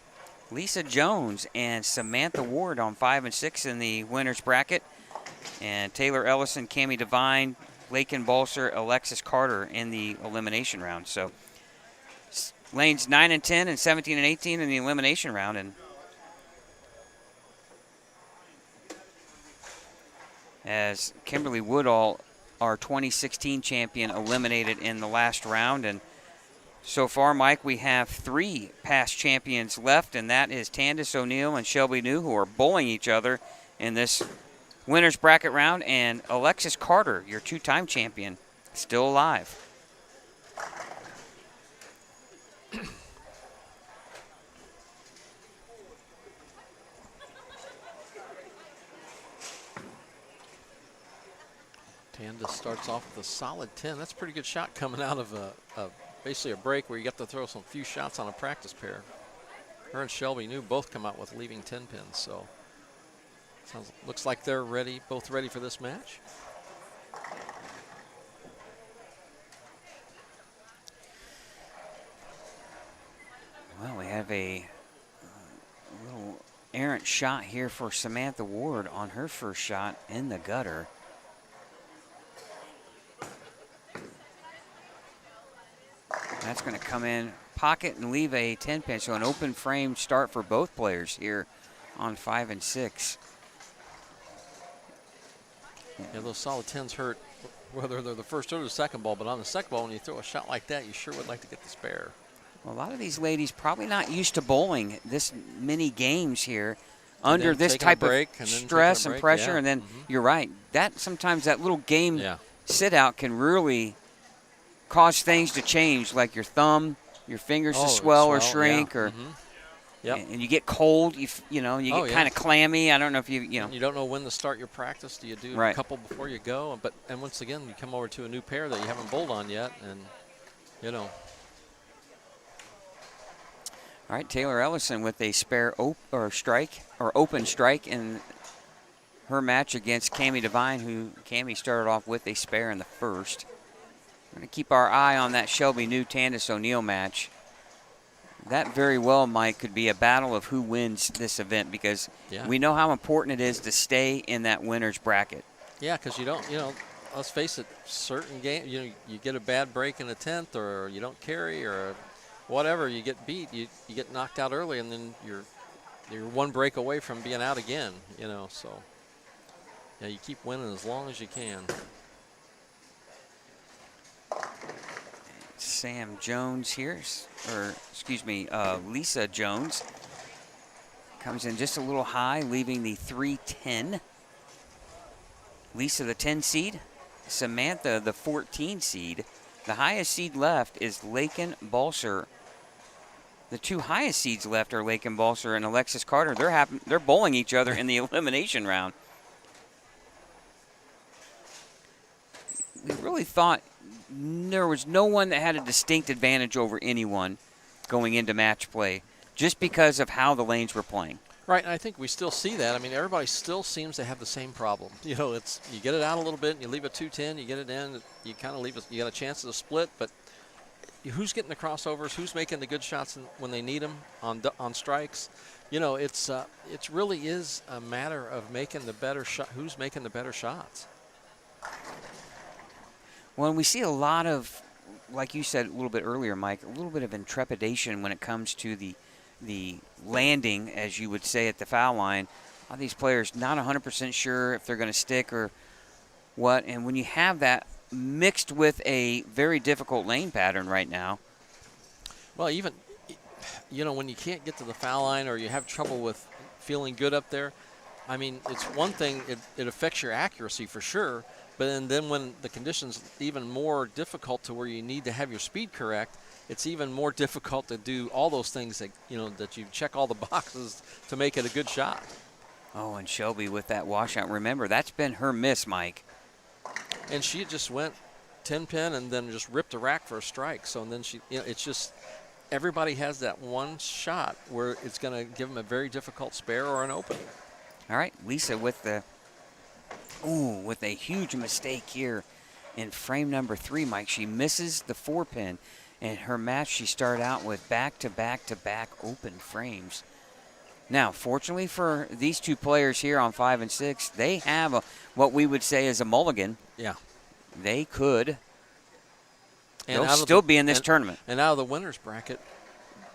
Lisa Jones and Samantha Ward on 5 and 6 in the winners bracket, and Taylor Ellison, Cammie Devine, Lakin Balser, Alexis Carter in the elimination round. So lanes 9 and 10 and 17 and 18 in the elimination round, and as Kimberly Woodall, our 2016 champion, eliminated in the last round. And so far, Mike, we have 3 past champions left, and that is Tandis O'Neill and Shelby New, who are bowling each other in this winner's bracket round, and Alexis Carter, your 2-time champion, still alive. Tandis starts off with a solid 10. That's a pretty good shot coming out of basically a break where you get to throw some few shots on a practice pair. Her and Shelby New both come out with leaving 10 pins, so looks like they're ready, both ready for this match. Well, we have a little errant shot here for Samantha Ward on her first shot in the gutter. That's going to come in pocket and leave a 10 pin, so an open frame start for both players here on 5 and 6. Yeah, those solid 10s hurt whether they're the first or the second ball, but on the second ball, when you throw a shot like that, you sure would like to get the spare. Well, a lot of these ladies probably not used to bowling this many games here under this type of stress and pressure. Yeah. And then you're right. That sometimes that little game sit out can really cause things to change, like your thumb, your fingers to swell or shrink, or and you get cold. You get kind of clammy. I don't know if you don't know when to start your practice. Do you do a couple before you go? And once again, you come over to a new pair that you haven't bowled on yet, and All right, Taylor Ellison with a spare open strike in her match against Cammie Devine, who Cammie started off with a spare in the first. We're going to keep our eye on that Shelby New Tandis O'Neill match. That very well, Mike, could be a battle of who wins this event, because we know how important it is to stay in that winner's bracket. Yeah, because you don't, let's face it, certain games, you get a bad break in the 10th, or you don't carry, or whatever, you get beat, you get knocked out early, and then you're one break away from being out again, so you keep winning as long as you can. Sam Jones here, Lisa Jones comes in just a little high, leaving the 3-10. Lisa, the 10 seed. Samantha, the 14 seed. The highest seed left is Lakin Balser. The two highest seeds left are Lakin Balser and Alexis Carter. They're bowling each other in the elimination round. We really thought there was no one that had a distinct advantage over anyone going into match play, just because of how the lanes were playing. Right, and I think we still see that. I mean, everybody still seems to have the same problem. It's you get it out a little bit, and you leave a 2-10, you get it in, you kind of you got a chance at a split, but who's getting the crossovers? Who's making the good shots when they need them on strikes? It really is a matter of making the better shot. Who's making the better shots? Well, we see a lot of, like you said a little bit earlier, Mike, a little bit of intrepidation when it comes to the landing, as you would say, at the foul line. A lot of these players not 100% sure if they're going to stick or what. And when you have that mixed with a very difficult lane pattern right now. Well, even, when you can't get to the foul line, or you have trouble with feeling good up there, I mean, it's one thing, it affects your accuracy for sure. But then when the conditions even more difficult to where you need to have your speed correct, it's even more difficult to do all those things that, that you check all the boxes to make it a good shot. Oh, and Shelby with that washout. Remember, that's been her miss, Mike. And she just went 10 pin and then just ripped the rack for a strike. So and then it's just, everybody has that one shot where it's going to give them a very difficult spare or an open. All right, Lisa with a huge mistake here in frame number 3, Mike. She misses the 4-pin. In her match, she started out with back-to-back-to-back open frames. Now, fortunately for these two players here on 5 and 6, they have what we would say is a mulligan. Yeah. They could. They'll still be in this tournament. And out of the winner's bracket,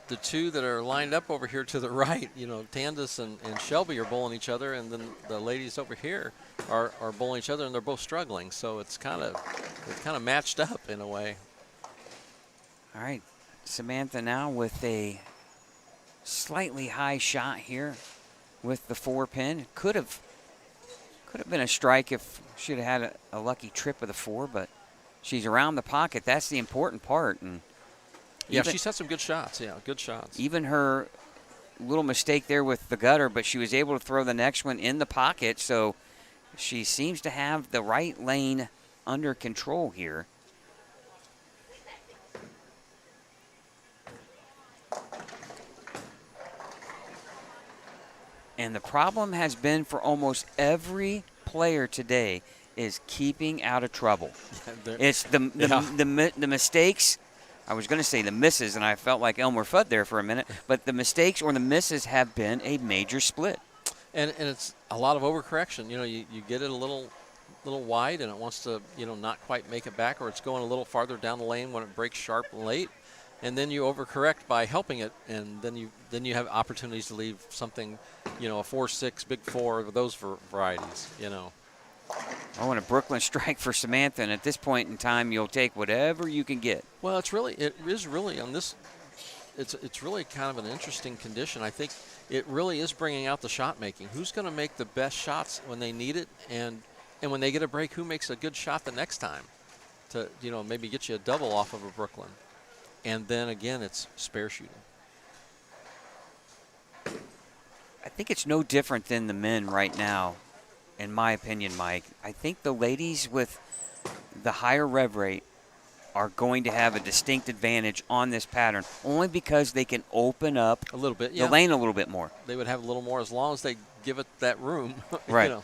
the two that are lined up over here to the right, Tandis and Shelby are bowling each other, and then the ladies over here are bowling each other, and they're both struggling. So it's kind of matched up in a way. All right, Samantha now with a slightly high shot here with the 4-pin. Could have been a strike if she'd have had a lucky trip of the 4, but she's around the pocket. That's the important part. And yeah, she's had some good shots. Yeah, good shots. Even her little mistake there with the gutter, but she was able to throw the next one in the pocket. So she seems to have the right lane under control here. And the problem has been for almost every player today is keeping out of trouble. It's the mistakes. I was going to say the misses, and I felt like Elmer Fudd there for a minute. But the mistakes or the misses have been a major split. And it's a lot of overcorrection. You know, you get it a little wide, and it wants to, you know, not quite make it back, or it's going a little farther down the lane when it breaks sharp and late. And then you overcorrect by helping it, and then you have opportunities to leave something, you know, a 4-6, big 4, those varieties, you know. Oh, and a Brooklyn strike for Samantha, and at this point in time, you'll take whatever you can get. Well, it is really on this. It's really kind of an interesting condition. I think it really is bringing out the shot making. Who's going to make the best shots when they need it, and when they get a break, who makes a good shot the next time to, you know, maybe get you a double off of a Brooklyn. And then again, it's spare shooting. I think it's no different than the men right now, in my opinion, Mike. I think the ladies with the higher rev rate are going to have a distinct advantage on this pattern, only because they can open up a little bit, the lane a little bit more. They would have a little more as long as they give it that room. Right. You know.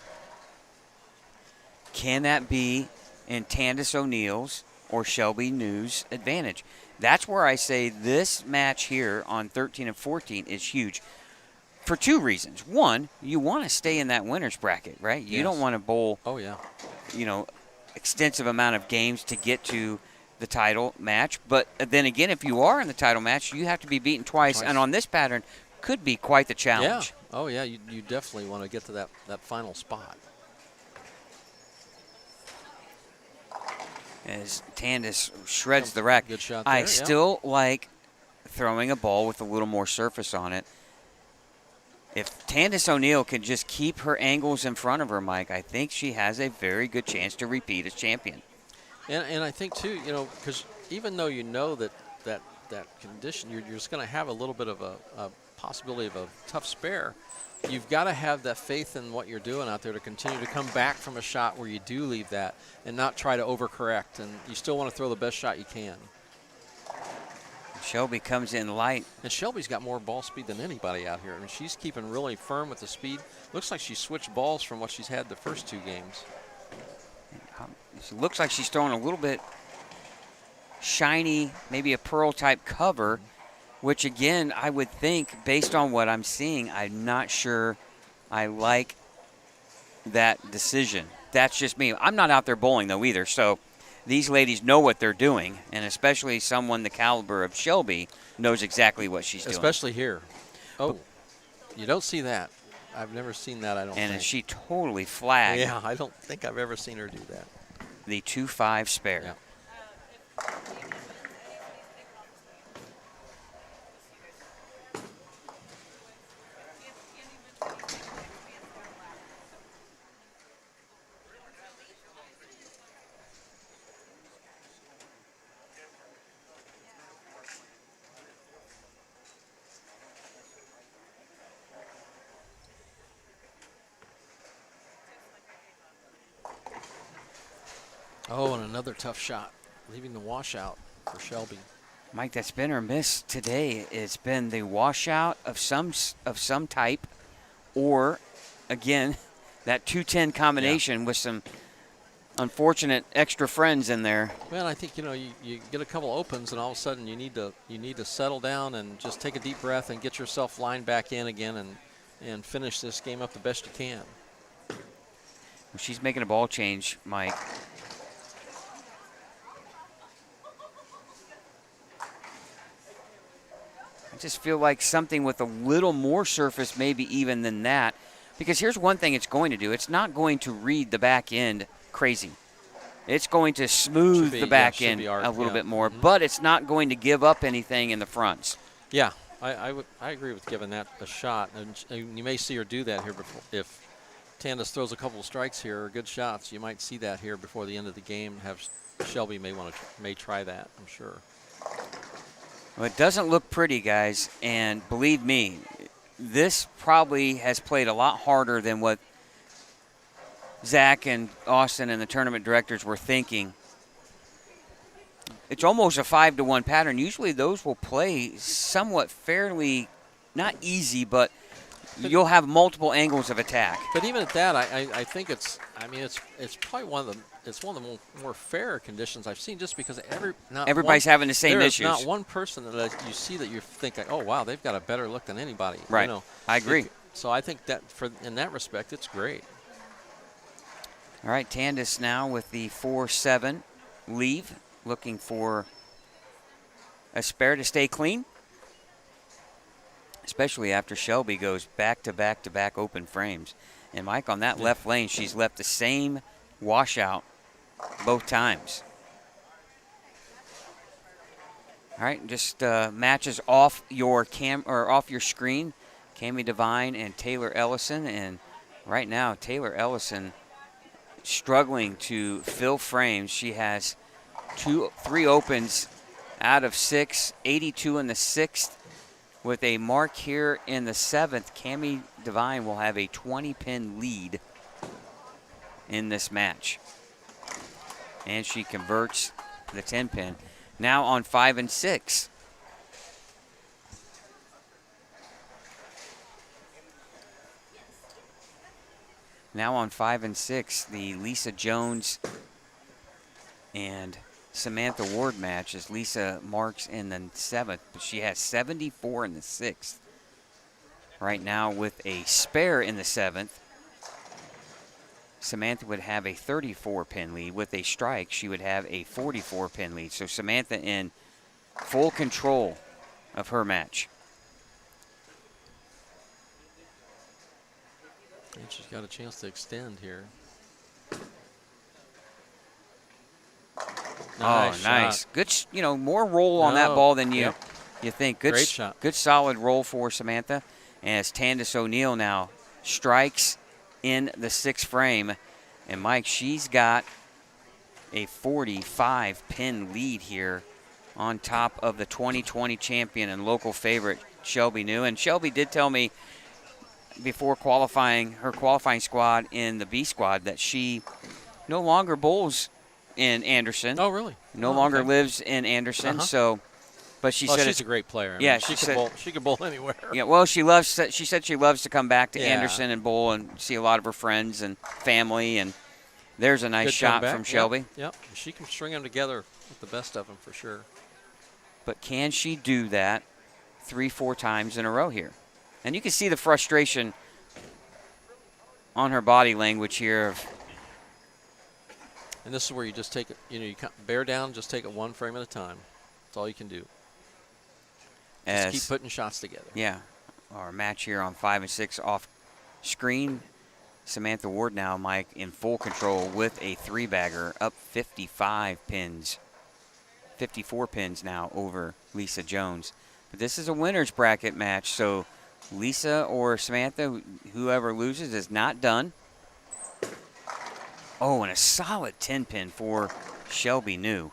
Can that be in Tandis O'Neill's or Shelby New's advantage? That's where I say this match here on 13 and 14 is huge for two reasons. One, you want to stay in that winner's bracket, right? You Yes. don't want to bowl, Oh, yeah. you know, extensive amount of games to get to the title match. But then again, if you are in the title match, you have to be beaten twice. And on this pattern, could be quite the challenge. Yeah. Oh, yeah. You definitely want to get to that final spot. As Tandis shreds the rack. Good shot I there, yeah. still like throwing a ball with a little more surface on it. If Tandis O'Neill can just keep her angles in front of her, Mike, I think she has a very good chance to repeat as champion. And I think, too, you know, because even though you know that condition, you're just going to have a little bit of a possibility of a tough spare, you've got to have that faith in what you're doing out there to continue to come back from a shot where you do leave that and not try to overcorrect. And you still want to throw the best shot you can. Shelby comes in light. And Shelby's got more ball speed than anybody out here. I mean, she's keeping really firm with the speed. Looks like she switched balls from what she's had the first two games. It looks like she's throwing a little bit shiny, maybe a pearl-type cover, which, again, I would think, based on what I'm seeing, I'm not sure I like that decision. That's just me. I'm not out there bowling, though, either, so these ladies know what they're doing, and especially someone the caliber of Shelby knows exactly what she's doing. Especially here. Oh, you don't see that. I've never seen that, I don't think. And she totally flagged Yeah, I don't think I've ever seen her do that. the 2-5 spare. Yeah. Oh, and another tough shot, leaving the washout for Shelby. Mike, that's been her miss today. It's been the washout of some type, or, again, that 210 combination with some unfortunate extra friends in there. Well, I think, you know, you get a couple opens, and all of a sudden you need to settle down and just take a deep breath and get yourself lined back in again and finish this game up the best you can. Well, she's making a ball change, Mike. I just feel like something with a little more surface, maybe even than that. Because here's one thing it's going to do. It's not going to read the back end crazy. It's going to smooth the back end a little bit more, but it's not going to give up anything in the fronts. Yeah, I agree with giving that a shot. And you may see her do that here before. If Tandis throws a couple of strikes here, or good shots, you might see that here before the end of the game. Shelby may try that, I'm sure. Well, it doesn't look pretty, guys, and believe me, this probably has played a lot harder than what Zach and Austin and the tournament directors were thinking. It's almost a 5-to-1 pattern. Usually those will play somewhat fairly, not easy, but you'll have multiple angles of attack. But even at that, I think it's probably one of the more fair conditions I've seen, just because Everybody's having the same there's issues. not one person that you see that you think, like, oh wow, they've got a better look than anybody. Right. You know, I agree. So I think that in that respect, it's great. All right, Tandis now with the 4-7 leave, looking for a spare to stay clean, especially after Shelby goes back-to-back-to-back open frames. And, Mike, on that left lane, she's left the same washout both times. All right, just matches off your off your screen, Cami Devine and Taylor Ellison. And right now, Taylor Ellison struggling to fill frames. She has 3 opens out of 6, 82 in the 6th. With a mark here in the 7th, Cami Devine will have a 20-pin lead in this match. And she converts the 10-pin. Now on 5 and 6. Now on 5 and 6, the Lisa Jones and Samantha Ward match as Lisa marks in the 7th, but she has 74 in the 6th. Right now with a spare in the 7th, Samantha would have a 34-pin lead. With a strike, she would have a 44-pin lead. So Samantha in full control of her match. And she's got a chance to extend here. Nice nice. Good, more roll on that ball than you think. Good, great shot. Good solid roll for Samantha. As Tandis O'Neal now strikes in the 6th frame. And, Mike, she's got a 45-pin lead here on top of the 2020 champion and local favorite, Shelby New. And Shelby did tell me before qualifying, her qualifying squad in the B squad, that she no longer bowls in Anderson. Oh, really? No longer lives in Anderson. So, but she said she's a great player. Yeah, she could bowl anywhere. Yeah, well, she said she loves to come back to Anderson and bowl and see a lot of her friends and family. And there's a nice shot from Shelby. Yep. She can string them together with the best of them for sure. But can she do that 3-4 times in a row here? And you can see the frustration on her body language here. And this is where you just take it, you bear down, just take it 1 frame at a time. That's all you can do. Just keep putting shots together. Yeah. Our match here on 5 and 6 off screen. Samantha Ward now, Mike, in full control with a 3-bagger, up 55 pins. 54 pins now over Lisa Jones. But this is a winner's bracket match, so Lisa or Samantha, whoever loses, is not done. Oh, and a solid 10-pin for Shelby New.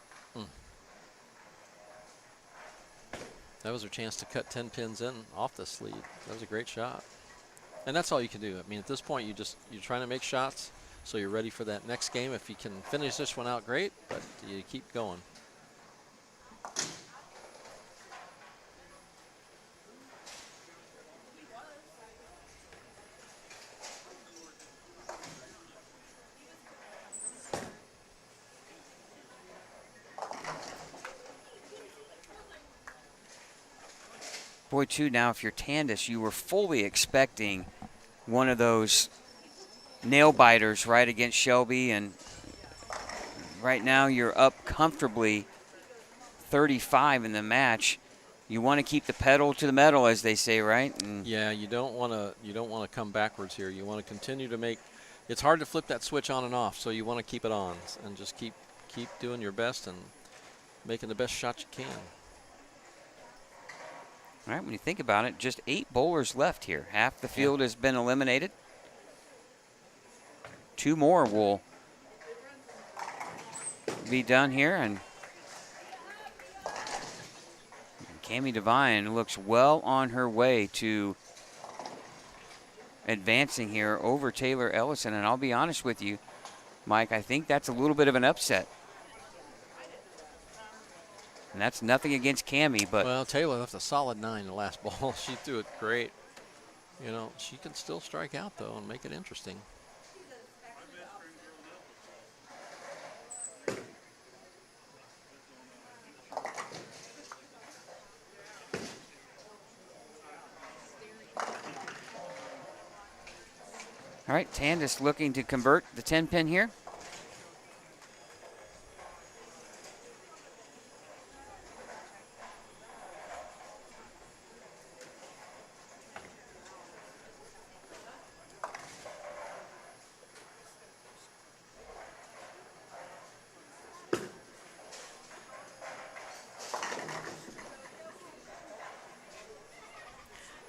That was her chance to cut 10 pins in off this lead. That was a great shot. And that's all you can do. I mean, at this point, you're trying to make shots so you're ready for that next game. If you can finish this one out, great, but you keep going. Boy, too, now if you're Tandis, you were fully expecting one of those nail biters right against Shelby, and right now you're up comfortably 35 in the match. You want to keep the pedal to the metal, as they say, right? And yeah, you don't want to come backwards here. You want to continue to make. It's hard to flip that switch on and off, so you want to keep it on and just keep doing your best and making the best shot you can. All right, when you think about it, just 8 bowlers left here. Half the field has been eliminated. 2 more will be done here, and Cami Devine looks well on her way to advancing here over Taylor Ellison. And I'll be honest with you, Mike, I think that's a little bit of an upset. And that's nothing against Cammie, but Well, Taylor left a solid 9 the last ball. She threw it great. You know, she can still strike out, though, and make it interesting. all right, Tandis looking to convert the 10 pin here.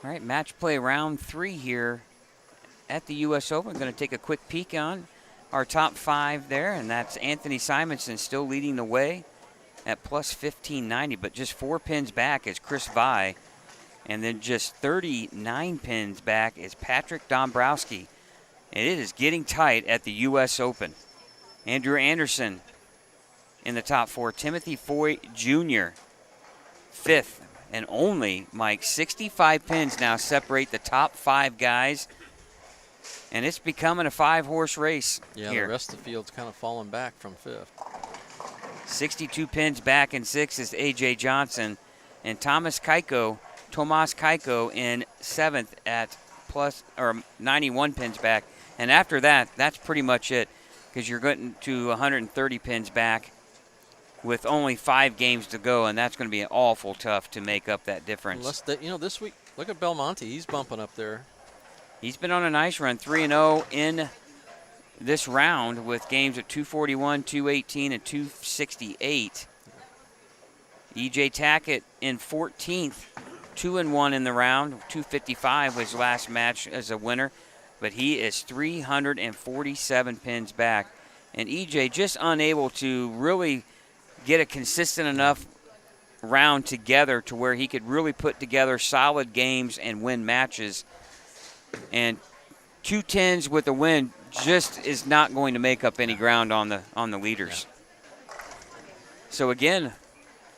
All right, match play round 3 here at the U.S. Open. Going to take a quick peek on our top 5 there, and that's Anthony Simonson still leading the way at plus 1590, but just 4 pins back is Chris Vi, and then just 39 pins back is Patrick Dombrowski. And it is getting tight at the U.S. Open. Andrew Anderson in the top 4. Timothy Foy Jr. 5th. And only, Mike, 65 pins now separate the top 5 guys. And it's becoming a 5-horse race Yeah, here. the rest of the field's kind of fallen back from 5th. 62 pins back in 6th is A.J. Johnson. And Tomas Kaiko in 7th at plus or 91 pins back. And after that, that's pretty much it, because you're getting to 130 pins back with only 5 games to go, and that's going to be awful tough to make up that difference. Unless that, you know, this week, look at Belmonte. He's bumping up there. He's been on a nice run, 3-0 in this round with games at 241, 218, and 268. E.J. Tackett in 14th, 2-1 in the round. 255 was his last match as a winner, but he is 347 pins back. And E.J. just unable to really get a consistent enough round together to where he could really put together solid games and win matches. And 2 10s with a win just is not going to make up any ground on the leaders. So again,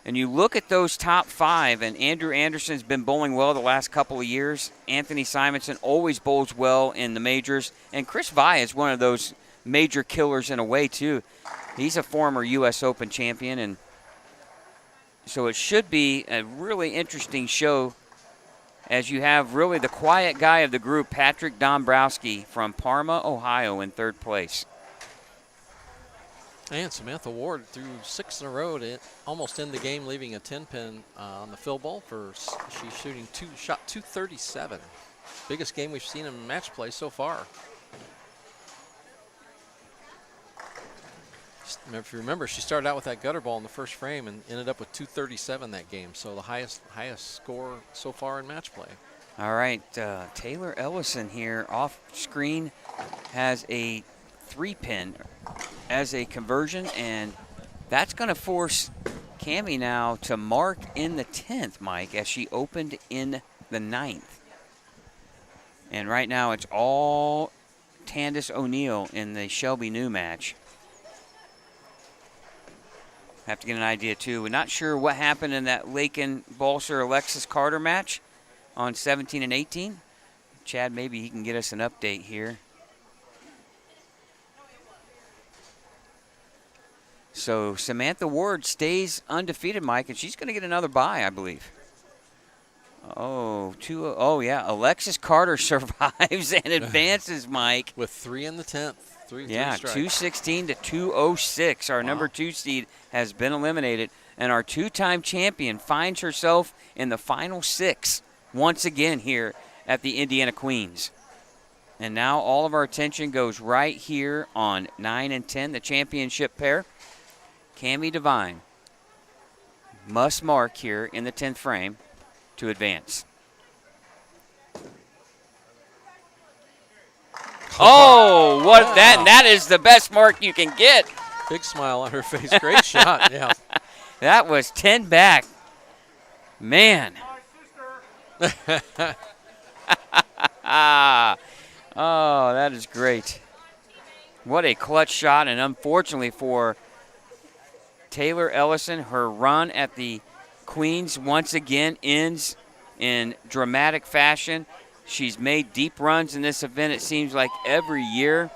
and you look at those top 5, and Andrew Anderson's been bowling well the last couple of years. Anthony Simonson always bowls well in the majors, and Chris Vi is one of those major killers in a way too. He's a former U.S. Open champion, and so it should be a really interesting show as you have really the quiet guy of the group, Patrick Dombrowski from Parma, Ohio, in 3rd place. And Samantha Ward threw 6 in a row to almost end the game, leaving a 10-pin on the fill ball. She's shooting shot 237. Biggest game we've seen in match play so far. If you remember, she started out with that gutter ball in the first frame and ended up with 237 that game. So the highest score so far in match play. All right, Taylor Ellison here off screen has a 3-pin as a conversion, and that's going to force Cammie now to mark in the 10th, Mike, as she opened in the 9th. And right now it's all Tandis O'Neal in the Shelby New match. Have to get an idea, too. We're not sure what happened in that Lakin Balser Alexis Carter match on 17 and 18. Chad, maybe he can get us an update here. So Samantha Ward stays undefeated, Mike, and she's going to get another bye, I believe. Oh, yeah. Alexis Carter survives and advances, Mike. With 3 in the 10th. Yeah, 216 to 206. Our number 2 seed has been eliminated, and our 2-time champion finds herself in the final 6 once again here at the Indiana Queens. And now all of our attention goes right here on 9 and 10, the championship pair. Cammie Devine must mark here in the 10th frame to advance. Oh, what that is the best mark you can get. Big smile on her face. Great shot. Yeah. That was 10 back. Man. Oh, that is great. What a clutch shot, and unfortunately for Taylor Ellison, her run at the Queens once again ends in dramatic fashion. She's made deep runs in this event, it seems like every year,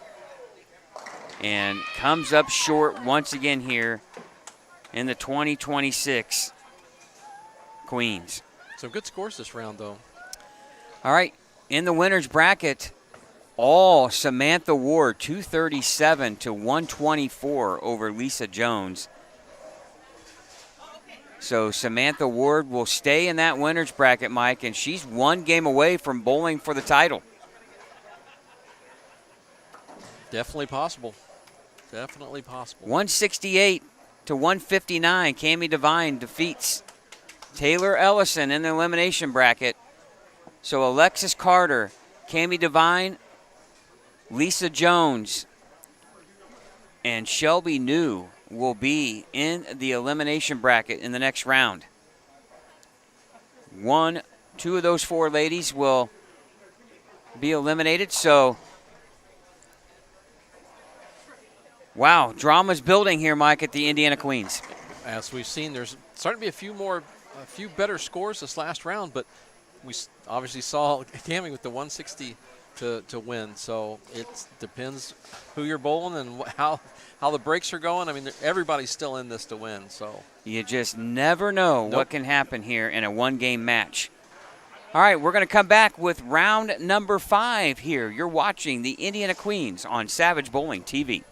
and comes up short once again here in the 2026 Queens. Some good scores this round, though. All right, in the winner's bracket, all Samantha Ward, 237 to 124 over Lisa Jones. So Samantha Ward will stay in that winner's bracket, Mike, and she's one game away from bowling for the title. Definitely possible. Definitely possible. 168 to 159, Cammie Devine defeats Taylor Ellison in the elimination bracket. So Alexis Carter, Cammie Devine, Lisa Jones, and Shelby New will be in the elimination bracket in the next round. Two of those four ladies will be eliminated. So, wow, drama's building here, Mike, at the Indiana Queens. As we've seen, there's starting to be a few better scores this last round, but we obviously saw Cammie with the 160 to win. So it depends who you're bowling and how the breaks are going. I mean, everybody's still in this to win. So you just never know what can happen here in a one-game match. All right, we're going to come back with round number 5 here. You're watching the Indiana Queens on Savage Bowling TV.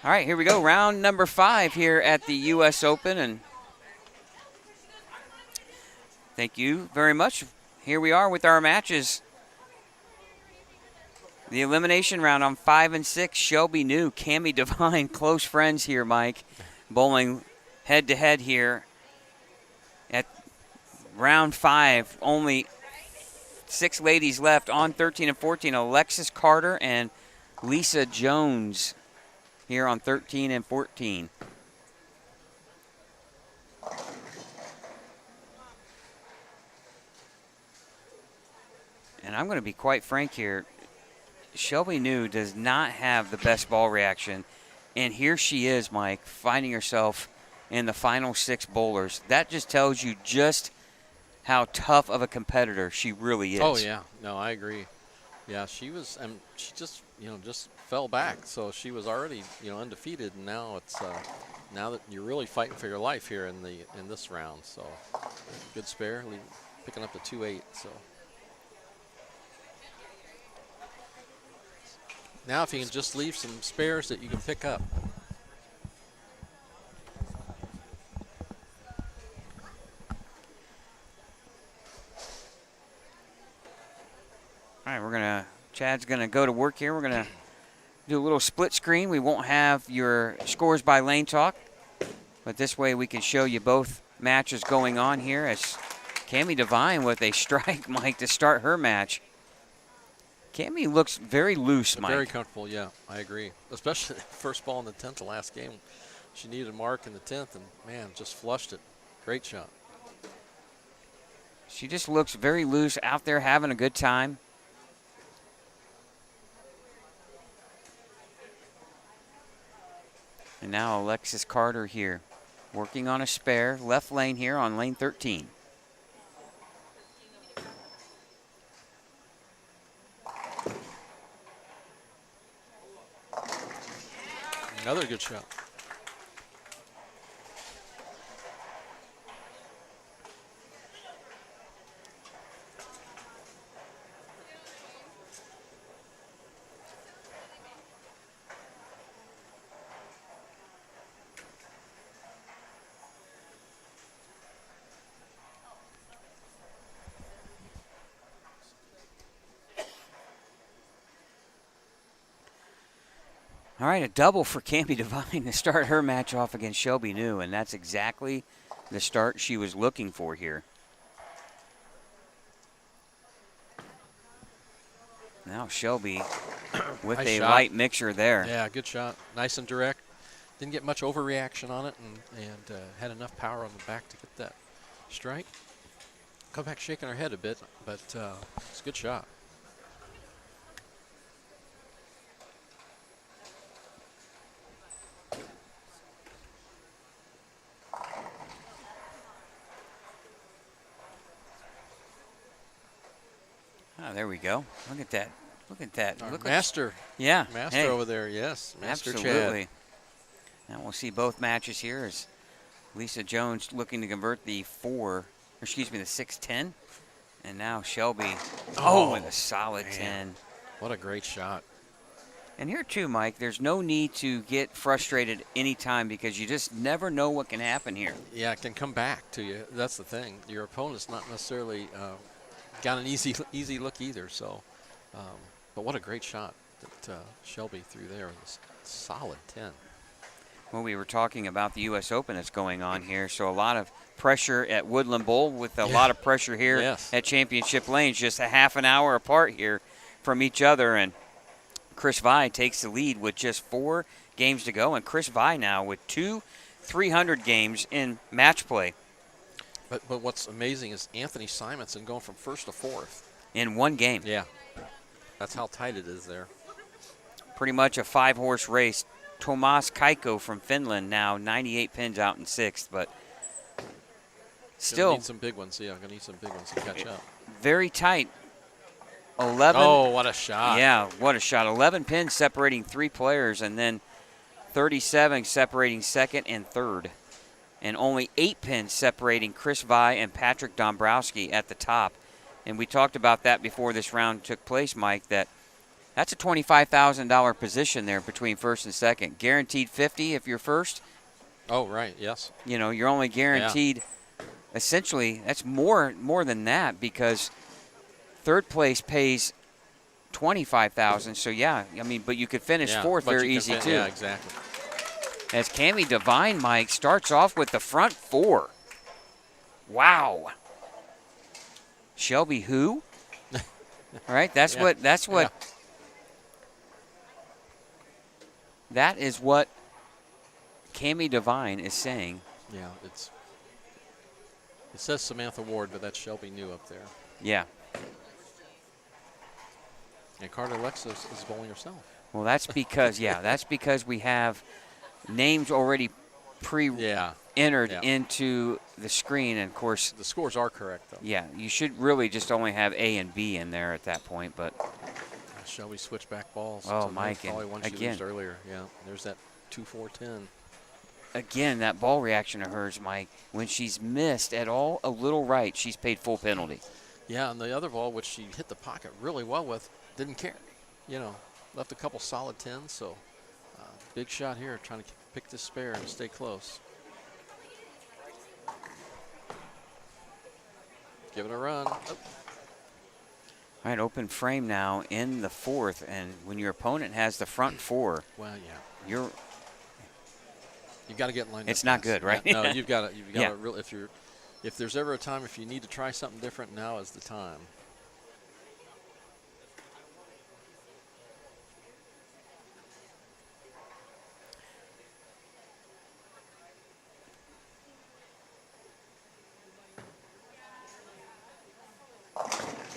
All right, here we go. Round number 5 here at the U.S. Open. And thank you very much. Here we are with our matches. The elimination round on 5 and 6. Shelby New, Cammie Devine, close friends here, Mike. Bowling head-to-head here at round 5. Only 6 ladies left on 13 and 14. Alexis Carter and Lisa Jones here on 13 and 14. And I'm going to be quite frank here. Shelby New does not have the best ball reaction. And here she is, Mike, finding herself in the final 6 bowlers. That just tells you just how tough of a competitor she really is. Oh, yeah. No, I agree. Yeah, she was, she just, just fell back. So she was already, undefeated, and now it's, now that you're really fighting for your life here in this round. So good spare, picking up the 2-8. So now if you can just leave some spares that you can pick up. All right, Chad's going to go to work here. We're going to do a little split screen. We won't have your scores by lane talk, but this way we can show you both matches going on here as Cammie Devine with a strike, Mike, to start her match. Cammie looks very loose, Mike. Very comfortable, yeah, I agree. Especially the first ball in the 10th, the last game. She needed a mark in the 10th, and, man, just flushed it. Great shot. She just looks very loose, out there having a good time. And now Alexis Carter here, working on a spare, left lane here on lane 13. Another good shot. All right, a double for Cammie Devine to start her match off against Shelby New, and that's exactly the start she was looking for here. Now Shelby with Nice a shot. light mixture there. Yeah, good shot. Nice and direct. Didn't get much overreaction on it, and had enough power on the back to get that strike. Come back shaking her head a bit, but it's a good shot. Oh, there we go. Look at that. Look at that. Our Look master. yeah. Master hey, over there, yes. Master absolutely. Chad. Now we'll see both matches here as Lisa Jones looking to convert the 6-10. And now Shelby, with a solid 10. What a great shot. And here too, Mike, there's no need to get frustrated anytime because you just never know what can happen here. Yeah, it can come back to you. That's the thing. Your opponent's not necessarily got an easy look either. So, but what a great shot that Shelby threw there. It was a solid 10. Well, we were talking about the U.S. Open that's going on here, so a lot of pressure at Woodland Bowl with a lot of pressure here at Championship Lanes, just a half an hour apart here from each other. And Chris Vi takes the lead with just 4 games to go, and Chris Vi now with 2 300 games in match play. But what's amazing is Anthony Simonson going from 1st to 4th. In 1 game. Yeah, that's how tight it is there. Pretty much a 5-horse race. Tomas Kaiko from Finland now 98 pins out in 6th, but still gonna need some big ones. Yeah, gonna need some big ones to catch up. Very tight. 11. Oh, what a shot. Yeah, what a shot. 11 pins separating 3 players, and then 37 separating 2nd and 3rd. And only 8 pins separating Chris Vi and Patrick Dombrowski at the top. And we talked about that before this round took place, Mike, that That's a $25,000 position there between first and second. Guaranteed 50 if you're first. Oh, right. Yes. You know, you're only guaranteed essentially that's more than that because third place pays 25,000. So yeah, I mean, but you could finish fourth very easy too. Yeah, exactly. As Cammie Devine, Mike, starts off with the front four. Wow. Shelby who? All right, that's what Yeah. that is what Cammie Devine is saying. Yeah, it says Samantha Ward, but that's Shelby New up there. Yeah. And Carter Alexis is bowling herself. Well, that's because that's because we have names already entered into the screen, and of course The scores are correct, though. yeah, you should really just only have A and B in there at that point, but Shelby switched back balls. Oh, to Mike, probably one she again. used earlier. Yeah, there's that 2-4-10. again, that ball reaction of hers, Mike, when she's missed at all a little right, she's paid full penalty. Yeah, and the other ball, which she hit the pocket really well with, didn't care. You know, left a couple solid 10s, so big shot here, trying to pick this spare and stay close. Give it a run. Oh. All right, open frame now in the fourth, and when your opponent has the front four, Well, yeah. you've You got to get lined up. It's not fast. good, right? Yeah, no, you've got to. Yeah. Really, if there's ever a time if you need to try something different, now is the time.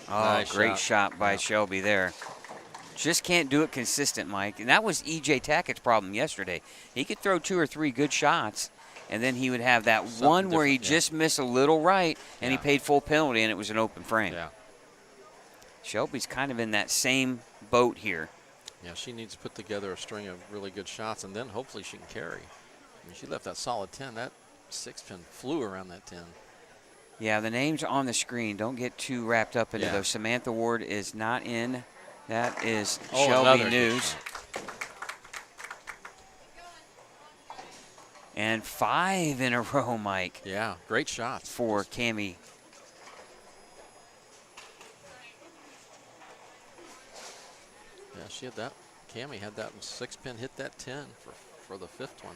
Oh, Nice great shot. shot by Shelby there. Just can't do it consistent, Mike. And that was E.J. Tackett's problem yesterday. He could throw 2 or 3 good shots, and then he would have that Something one where he different, yeah. just missed a little right, and he Yeah. paid full penalty, and it was an open frame. Yeah. Shelby's kind of in that same boat here. Yeah, she needs to put together a string of really good shots, and then hopefully she can carry. I mean, she left that solid 10. That 6-pin flew around that 10. Yeah, the names on the screen, don't get too wrapped up into Yeah. those. Samantha Ward is not in. That is Oh, Shelby another good News. shot. And 5 in a row, Mike, Yeah, great shots. for Cammie. Yeah, she had that. Cammie had that 6-pin hit that 10 for the 5th one.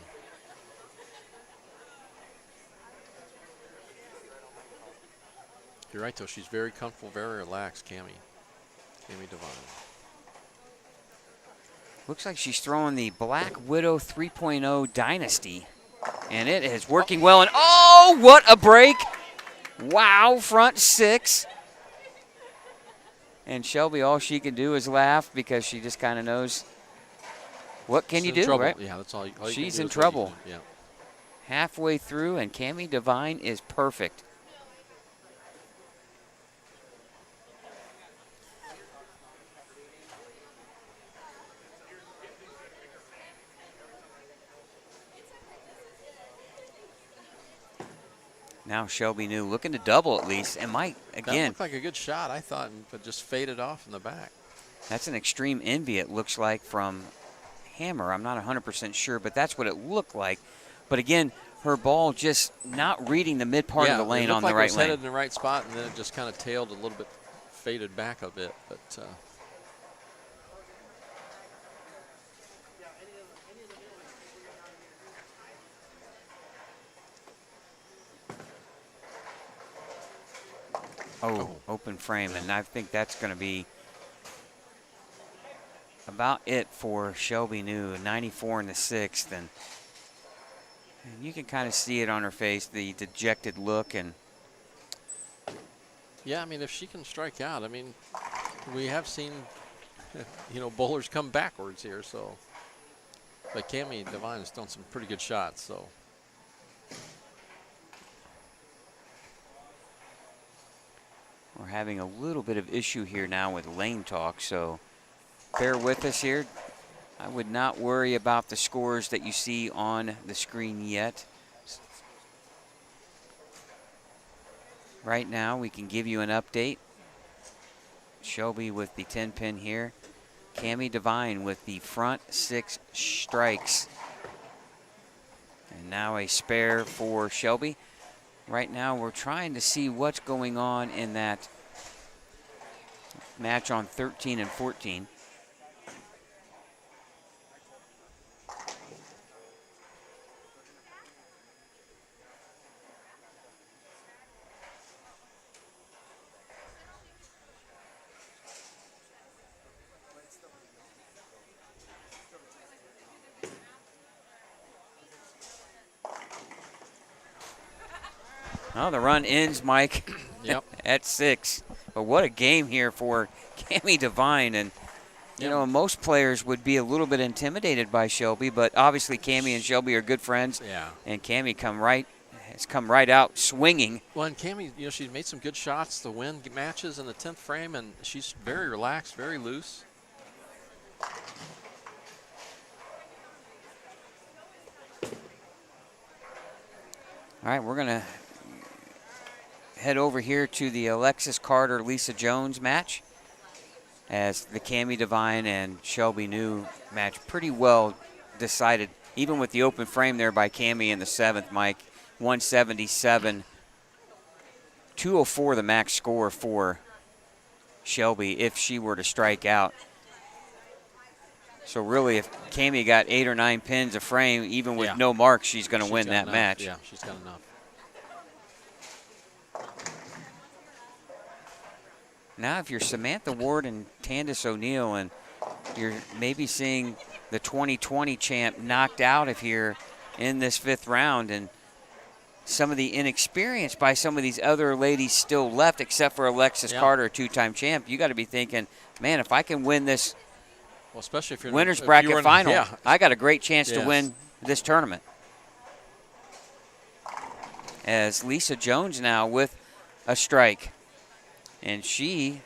You're right, though. She's very comfortable, very relaxed, Cammie Devine. Looks like she's throwing the Black Widow 3.0 Dynasty, and it is working well. And oh, what a break! Wow, front 6. And Shelby, all she can do is laugh because she just kind of knows what can She's you in do, trouble. right? Yeah, that's all you can She's do in is what you trouble. can do. Yeah. Halfway through, and Cammie Devine is perfect. Now Shelby New looking to double at least. And Mike, That again, looked like a good shot, I thought, but just faded off in the back. that's an extreme envy, it looks like, from Hammer. I'm not 100% sure, but that's what it looked like. But again, her ball just not reading the mid part of the lane on the it right was headed lane. in the right spot, and then it just kind of tailed a little bit, faded back a bit. But Oh, open frame, and I think that's going to be about it for Shelby New, 94 in the 6th. And you can kind of see it on her face, the dejected look. And yeah, I mean, if she can strike out, I mean, we have seen, bowlers come backwards here. So, but Cammie Devine has done some pretty good shots. So. we're having a little bit of issue here now with lane talk, so bear with us here. I would not worry about the scores that you see on the screen yet. Right now, we can give you an update. Shelby with the 10-pin here. Cammie Devine with the front 6 strikes. And now a spare for Shelby. Right now we're trying to see what's going on in that match on 13 and 14. Oh, the run ends, Mike, Yep. at 6. But what a game here for Cammie Devine. And, you know, most players would be a little bit intimidated by Shelby, but obviously Cammie and Shelby are good friends. Yeah. And Cammie has come right out swinging. Well, and Cammie, you know, she's made some good shots to win matches in the 10th frame, and she's very relaxed, very loose. All right, we're going to head over here to the Alexis Carter, Lisa Jones match, as the Cammie Devine and Shelby New match pretty well decided, even with the open frame there by Cammie in the 7th, Mike. 177, 204 the max score for Shelby if she were to strike out. So really, if Cammie got 8 or 9 pins a frame, even with no marks, she's going to win that match. Yeah, she's got enough. Now, if you're Samantha Ward and Candace O'Neill, and you're maybe seeing the 2020 champ knocked out of here in this 5th round, and some of the inexperience by some of these other ladies still left, except for Alexis Carter, a 2-time champ, you got to be thinking, man, if I can win this especially if you're winners bracket final, I got a great chance to win this tournament. As Lisa Jones now with a strike. And she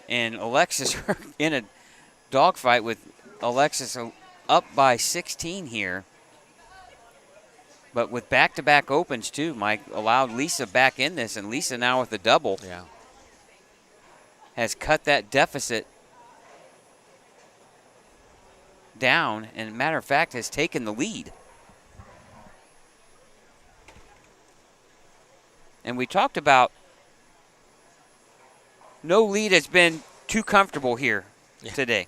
and Alexis are in a dogfight, with Alexis up by 16 here. But with back-to-back opens too, Mike, allowed Lisa back in this, and Lisa now with a double has cut that deficit down, and matter of fact has taken the lead. And we talked about no lead has been too comfortable here today.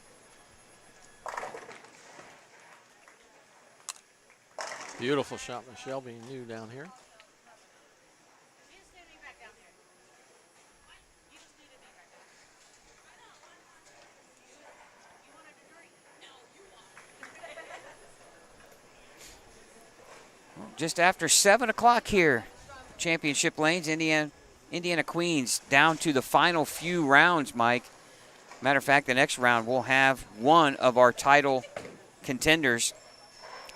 Beautiful shot by Shelby New down here. Just after 7 o'clock here, championship lanes, Indiana Queens down to the final few rounds, Mike. Matter of fact, the next round we'll have one of our title contenders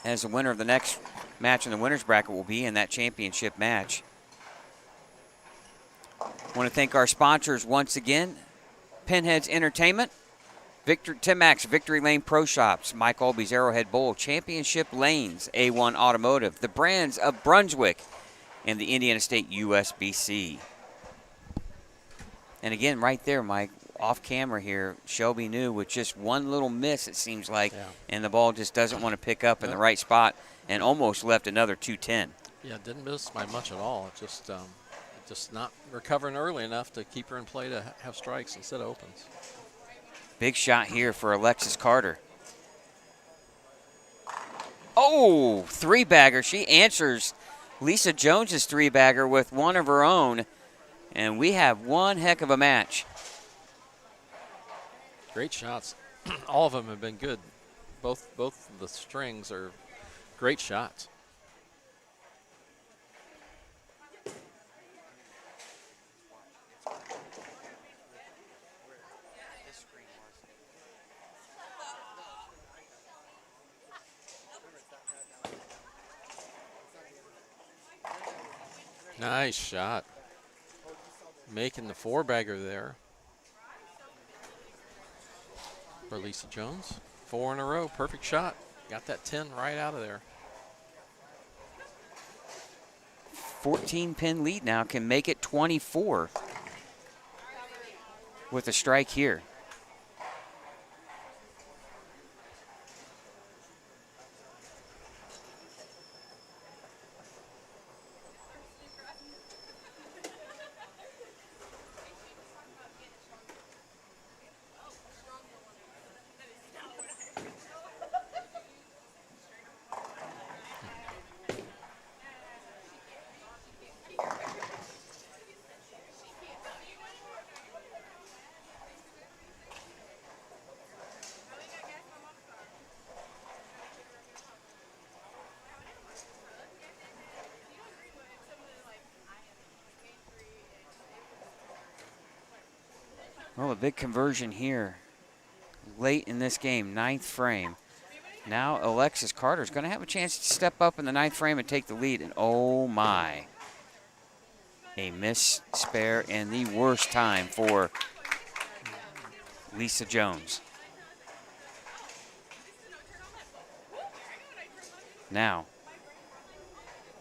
as the winner of the next match in the winner's bracket will be in that championship match. Want to thank our sponsors once again: Pinheads Entertainment, Timax Victory Lane Pro Shops, Mike Alby's Arrowhead Bowl, Championship Lanes, A1 Automotive, the Brands of Brunswick, and the Indiana State USBC. And again, right there, Mike, off camera here, Shelby New with just one little miss, it seems like, and the ball just doesn't want to pick up in the right spot, and almost left another 210. Yeah, didn't miss by much at all. It just not recovering early enough to keep her in play to have strikes instead of opens. Big shot here for Alexis Carter. Oh, 3-bagger. She answers Lisa Jones's 3-bagger with one of her own, and we have one heck of a match. Great shots. All of them have been good. Both the strings are great shots. Nice shot. Making the 4-bagger there for Lisa Jones. 4 in a row, perfect shot. Got that 10 right out of there. 14-pin lead now, can make it 24 with a strike here. Well, a big conversion here late in this game, 9th frame. Now Alexis Carter is going to have a chance to step up in the 9th frame and take the lead. And oh my, a miss spare and the worst time for Lisa Jones. Now,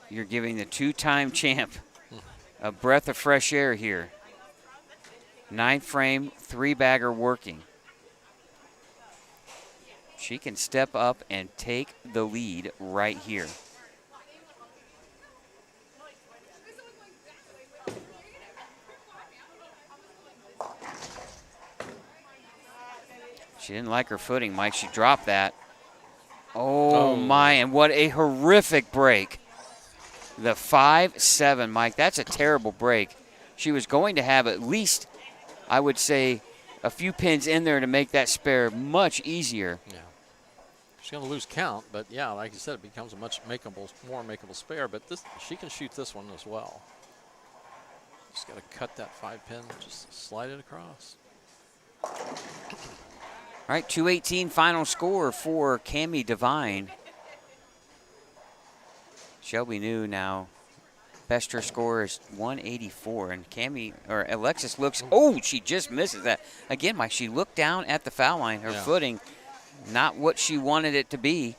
you're giving the 2-time champ a breath of fresh air here. 9th frame, 3-bagger working. She can step up and take the lead right here. She didn't like her footing, Mike. She dropped that. Oh my, and what a horrific break. The 5-7, Mike. That's a terrible break. She was going to have at least, I would say, a few pins in there to make that spare much easier. Yeah. She's going to lose count, but yeah, like you said, it becomes a much more makeable spare. But this, she can shoot this one as well. Just got to cut that 5-pin, just slide it across. All right, 218 final score for Cammie Devine. Shelby New now. Best her score is 184, and Alexis looks. Oh, she just misses that again, Mike. She looked down at the foul line. Her footing, not what she wanted it to be.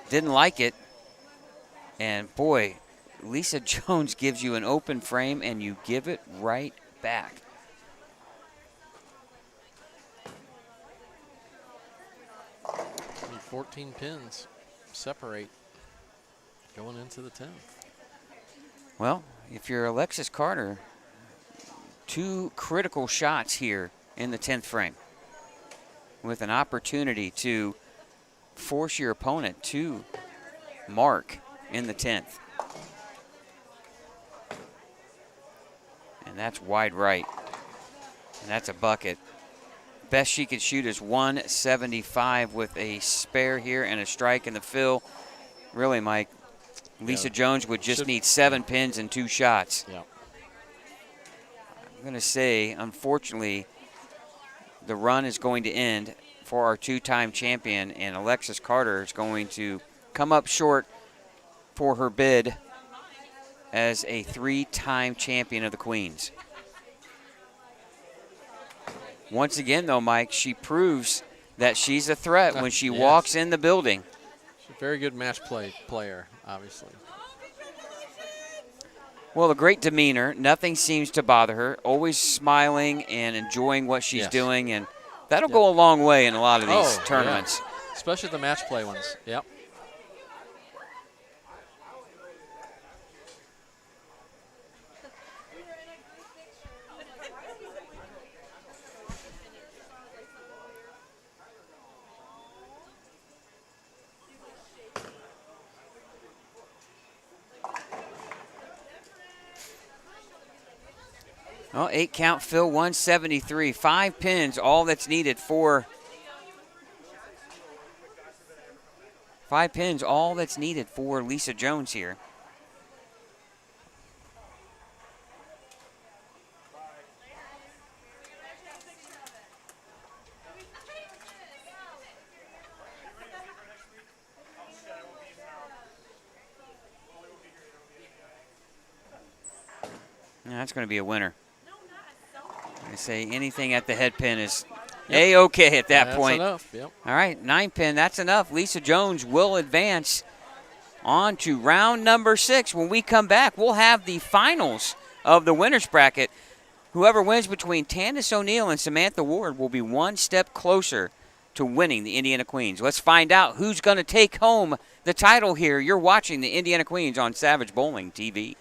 Didn't like it, and boy, Lisa Jones gives you an open frame, and you give it right back. Need 14 pins separate going into the 10th. Well, if you're Alexis Carter, 2 critical shots here in the 10th frame with an opportunity to force your opponent to mark in the 10th. And that's wide right. And that's a bucket. Best she could shoot is 175 with a spare here and a strike in the fill. Really, Mike, Lisa Jones would just need 7 pins and 2 shots. Yeah. I'm going to say, unfortunately, the run is going to end for our 2-time champion, and Alexis Carter is going to come up short for her bid as a 3-time champion of the Queens. Once again, though, Mike, she proves that she's a threat when she walks in the building. She's a very good match player, obviously. Well, a great demeanor. Nothing seems to bother her. Always smiling and enjoying what she's doing, and that'll go a long way in a lot of these tournaments. Yeah. Especially the match play ones. Yep. Well, 8-count fill, 173. 5 pins, all that's needed for 5 pins, all that's needed for Lisa Jones here. That's going to be a winner. I say anything at the head pin is A-okay at that point. That's enough, yep. All right, 9 pin, that's enough. Lisa Jones will advance on to round number 6. When we come back, we'll have the finals of the winner's bracket. Whoever wins between Tandis O'Neal and Samantha Ward will be one step closer to winning the Indiana Queens. Let's find out who's going to take home the title here. You're watching the Indiana Queens on Savage Bowling TV.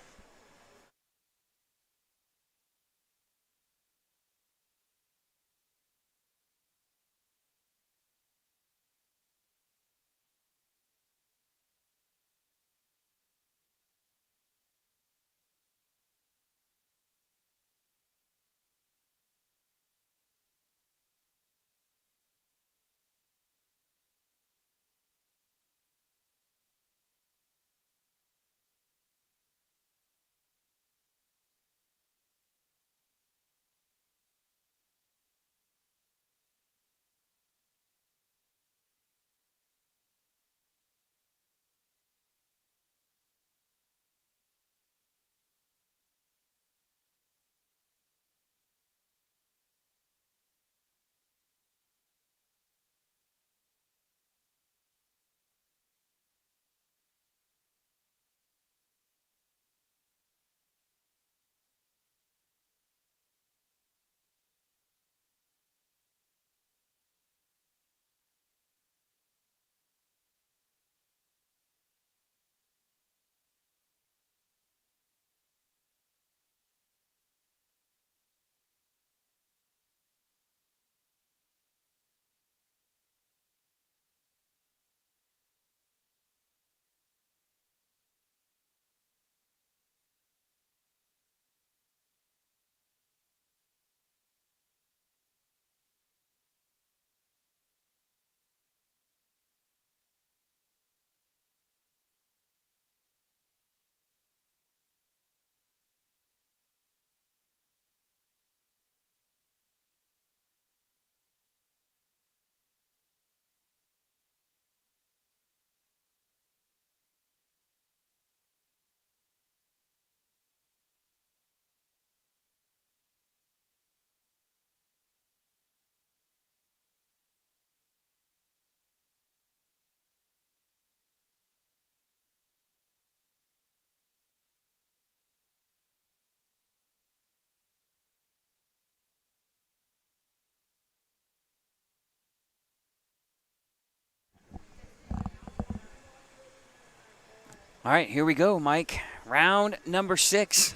All right, here we go, Mike. Round number 6.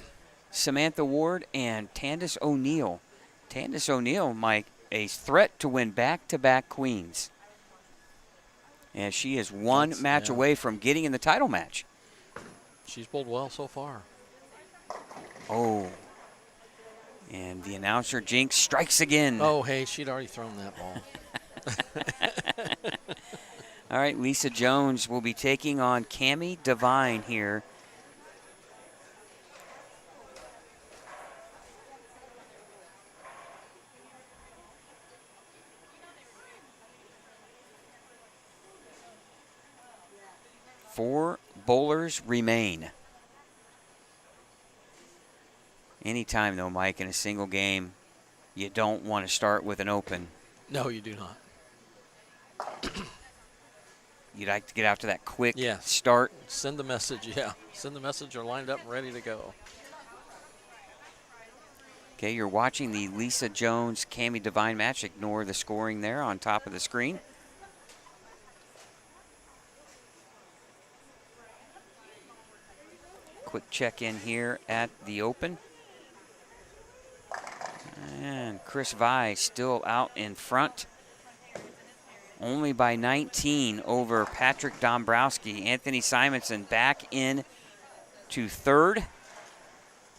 Samantha Ward and Tandis O'Neal. Tandis O'Neal, Mike, a threat to win back-to-back queens. And she is one match away from getting in the title match. She's bowled well so far. Oh. And the announcer, Jinx, strikes again. Oh, hey, she'd already thrown that ball. All right, Lisa Jones will be taking on Cammie Devine here. Four bowlers remain. Anytime, though, Mike, in a single game, you don't want to start with an open. No, you do not. You'd like to get out to that quick Yes. start. Send the message, yeah. Send the message. You're lined up and ready to go. Okay, you're watching the Lisa Jones Cammie Devine match. Ignore the scoring there on top of the screen. Quick check in here at the open. And Chris Vi still out in front. Only by 19 over Patrick Dombrowski. Anthony Simonson back in to third.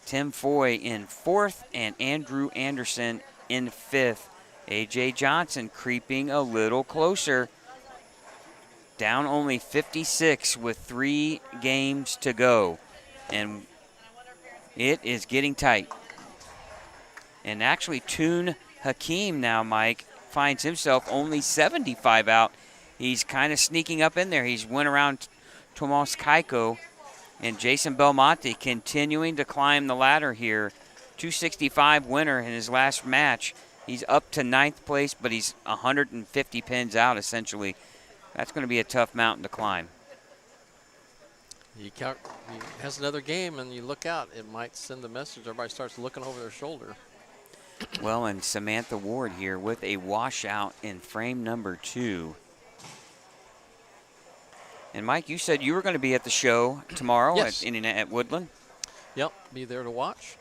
Tim Foy in fourth, and Andrew Anderson in fifth. A.J. Johnson creeping a little closer. Down only 56 with 3 games to go. And it is getting tight. And actually, Toon Hakeem now, Mike, finds himself only 75 out. He's kind of sneaking up in there. He's went around Tomas Kaiko. And Jason Belmonte continuing to climb the ladder here. 265 winner in his last match. He's up to 9th place, but he's 150 pins out, essentially. That's going to be a tough mountain to climb. He has another game, and you look out, it might send the message. Everybody starts looking over their shoulder. Well, and Samantha Ward here with a washout in frame number 2. And Mike, you said you were going to be at the show tomorrow Yes. at Woodland. Yep, be there to watch.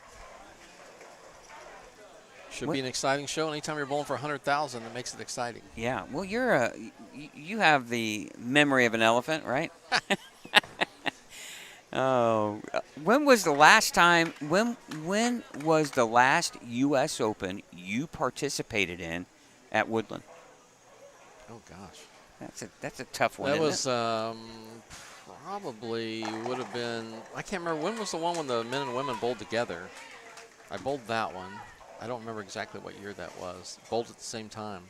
Should be an exciting show. Anytime you're bowling for 100,000, it makes it exciting. Yeah, well, you have the memory of an elephant, right? Oh, when was the last time? When was the last U.S. Open you participated in at Woodland? Oh gosh, that's a tough one. that isn't was it? probably would have been. I can't remember when was the one when the men and women bowled together. I bowled that one. I don't remember exactly what year that was. Bowled at the same time.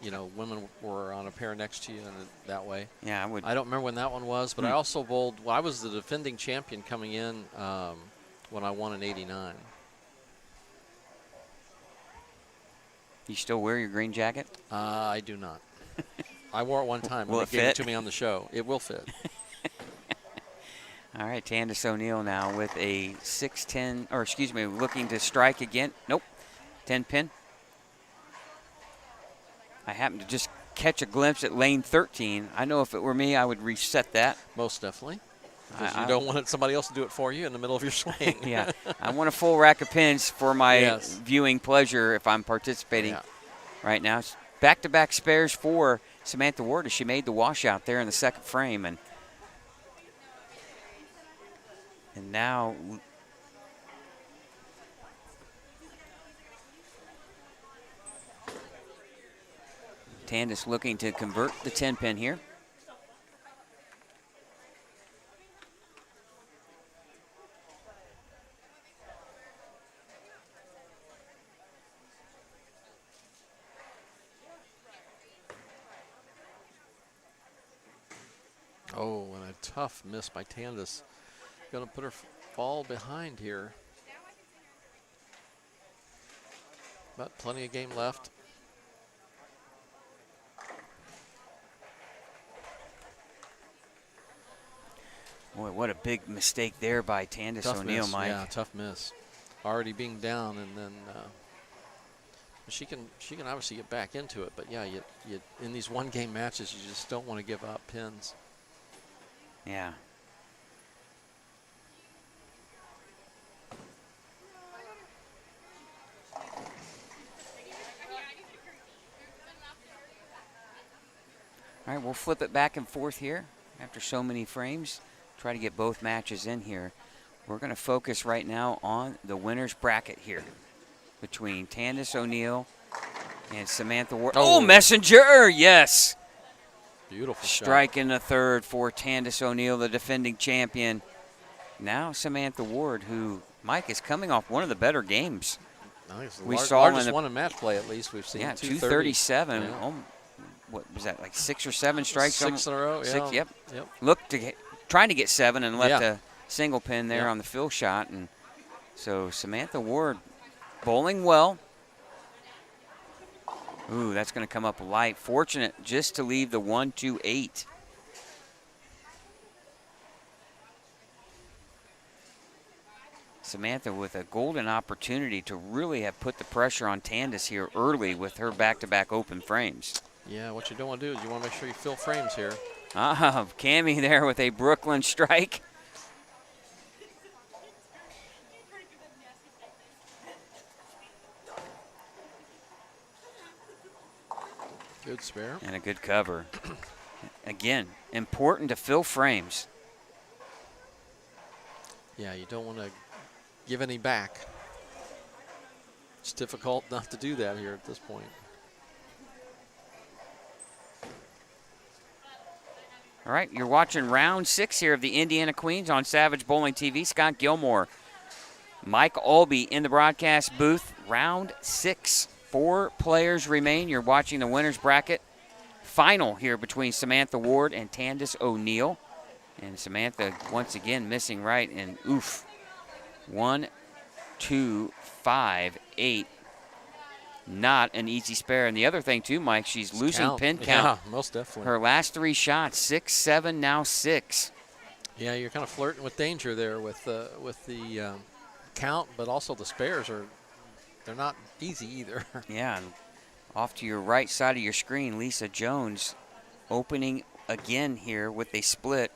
You know, women were on a pair next to you and that way. Yeah, I would. I don't remember when that one was, but I also bowled. Well, I was the defending champion coming in when I won in '89. You still wear your green jacket? I do not. I wore it one time. Will When it they gave it fit? to me on the show. It will fit. All right, Tandis O'Neal now with a 6-10, or excuse me, looking to strike again. Nope, 10 pin. I happened to just catch a glimpse at lane 13. I know if it were me, I would reset that. Most definitely. Because I- you don't want somebody else to do it for you in the middle of your swing. Yeah, I want a full rack of pins for my Yes. viewing pleasure if I'm participating Yeah. right now. Back-to-back spares for Samantha Ward as she made the washout there in the second frame. And now Tandis looking to convert the 10 pin here. Oh, and a tough miss by Tandis. Going to put her fall behind here. But plenty of game left. Boy, what a big mistake there by Tandis Tough O'Neal, miss. Mike. Yeah, tough miss. Already being down, and then she can obviously get back into it. But yeah, you in these one-game matches, you just don't want to give up pins. Yeah. All right, we'll flip it back and forth here after so many frames. Try to get both matches in here. We're going to focus right now on the winner's bracket here between Tandis O'Neal and Samantha Ward. Oh, Messenger, yes. Beautiful Strike in the third for Tandis O'Neal, the defending champion. Now Samantha Ward, who, Mike, is coming off one of the better games. Nice. We saw largest one in match play, at least we've seen. Yeah, 230. 237. Yeah. Oh, what was that, like 6 or 7 strikes? 6 in a row, yeah. Yep. Yep. Looked to trying to get 7 and left Yeah. a single pin there Yeah. on the fill shot. And so Samantha Ward bowling well. Ooh, that's going to come up light. Fortunate just to leave the 1-2-8. Samantha with a golden opportunity to really have put the pressure on Tandis here early with her back-to-back open frames. Yeah, what you don't want to do is you want to make sure you fill frames here. Cammie there with a Brooklyn strike. Good spare. And a good cover. Again, important to fill frames. Yeah, you don't want to give any back. It's difficult not to do that here at this point. All right, you're watching round 6 here of the Indiana Queens on Savage Bowling TV. Scott Gilmore, Mike Albee in the broadcast booth. Round 6, 4 players remain. You're watching the winner's bracket final here between Samantha Ward and Tandis O'Neal. And Samantha once again missing right, and oof. 1, 2, 5, 8. Not an easy spare. And the other thing too, Mike, she's losing pin count. Yeah, most definitely. Her last 3 shots, 6, 7, now 6. Yeah, you're kind of flirting with danger there with the count, but also the spares they're not easy either. Yeah, and off to your right side of your screen, Lisa Jones opening again here with a split.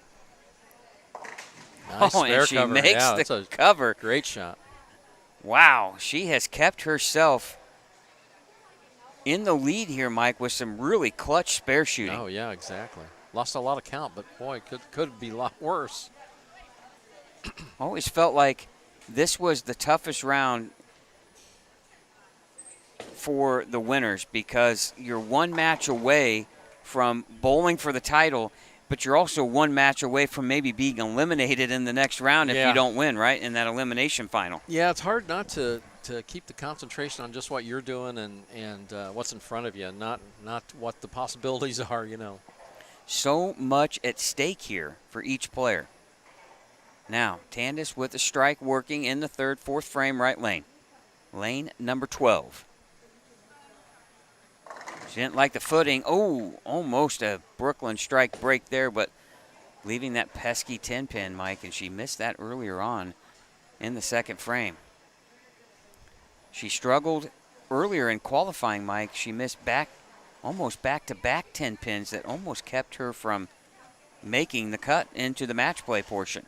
Nice spare and she cover. makes Yeah, the that's a cover. great shot. Wow, she has kept herself in the lead here, Mike, with some really clutch spare shooting. Oh yeah, exactly. Lost a lot of count, but boy, could be a lot worse. Always felt like this was the toughest round for the winners because you're 1 match away from bowling for the title, but you're also 1 match away from maybe being eliminated in the next round if you don't win, right, in that elimination final. Yeah, it's hard not to keep the concentration on just what you're doing and what's in front of you, not what the possibilities are, you know. So much at stake here for each player. Now, Tandis with a strike working in the 3rd, 4th frame right lane. Lane number 12. She didn't like the footing. Oh, almost a Brooklyn strike break there, but leaving that pesky 10 pin, Mike, and she missed that earlier on in the 2nd frame. She struggled earlier in qualifying, Mike. She missed almost back-to-back 10 pins that almost kept her from making the cut into the match play portion.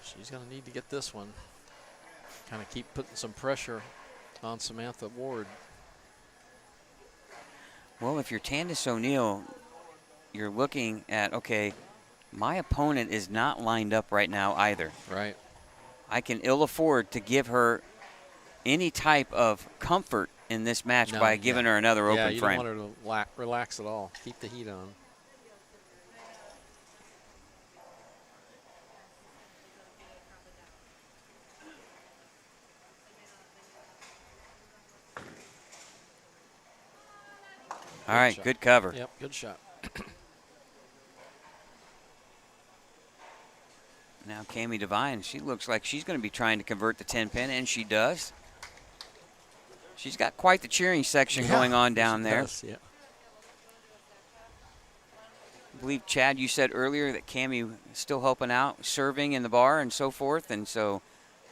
She's going to need to get this one. Kind of keep putting some pressure on Samantha Ward. Well, if you're Tandis O'Neal, you're looking at, okay, my opponent is not lined up right now either. Right. I can ill afford to give her any type of comfort in this match by giving her another open frame. Yeah, you don't want her to relax at all. Keep the heat on. All right, good cover. Yep, good shot. Now Cammie Devine, she looks like she's going to be trying to convert the 10 pin, and she does. She's got quite the cheering section going on down there. Does, yeah. I believe, Chad, you said earlier that Cammie is still helping out, serving in the bar and so forth, and so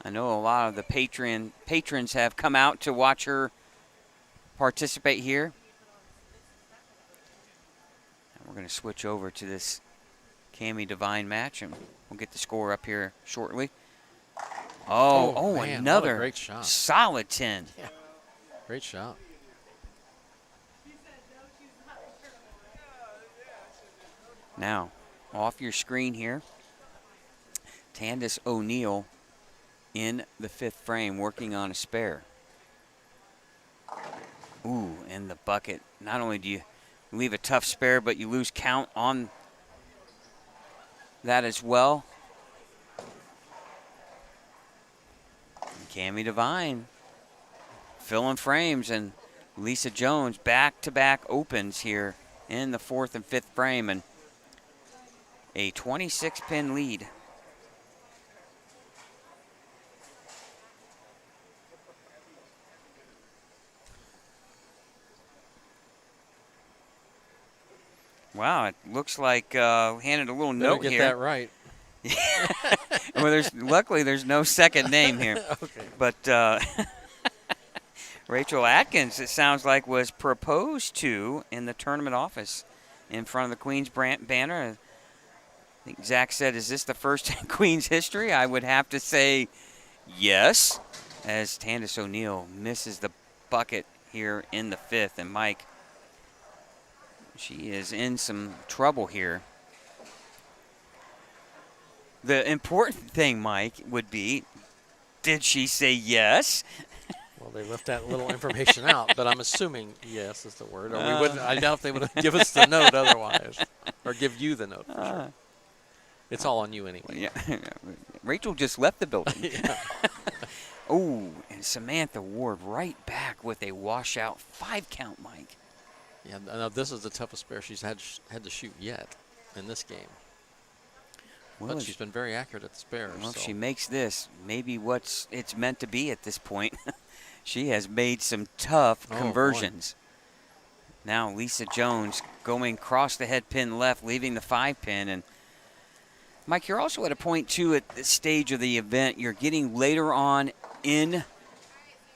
I know a lot of the patrons have come out to watch her participate here. We're going to switch over to this Cammie Devine match, and we'll get the score up here shortly. Oh, man, another what a great shot. Solid 10. Yeah, great shot. Now, off your screen here, Tandis O'Neill in the 5th frame working on a spare. Ooh, and the bucket. Not only do you leave a tough spare, but you lose count on that as well. And Cammie Devine filling frames, and Lisa Jones back-to-back opens here in the 4th and 5th frame, and a 26-pin lead. Wow, it looks like handed a little note get here. that right. Well, luckily there's no second name here. Okay. But Rachel Atkins, it sounds like, was proposed to in the tournament office in front of the Queen's banner. I think Zach said, "Is this the first in Queen's history?" I would have to say yes, as Tandis O'Neill misses the bucket here in the 5th. And Mike, she is in some trouble here. The important thing, Mike, would be, did she say yes? Well, they left that little information out, but I'm assuming yes is the word. Or we wouldn't. I doubt if they would give us the note otherwise, or give you the note for sure. It's all on you anyway. Yeah. Rachel just left the building. Oh, and Samantha Ward right back with a washout 5 count, Mike. Yeah, now this is the toughest spare she's had to shoot yet in this game. Well, But she's been very accurate at the spares. Well, if so. she makes this, maybe it's meant to be at this point. She has made some tough conversions. Now Lisa Jones going across the head pin left, leaving the 5 pin. And Mike, you're also at a point, too, at this stage of the event. You're getting later on in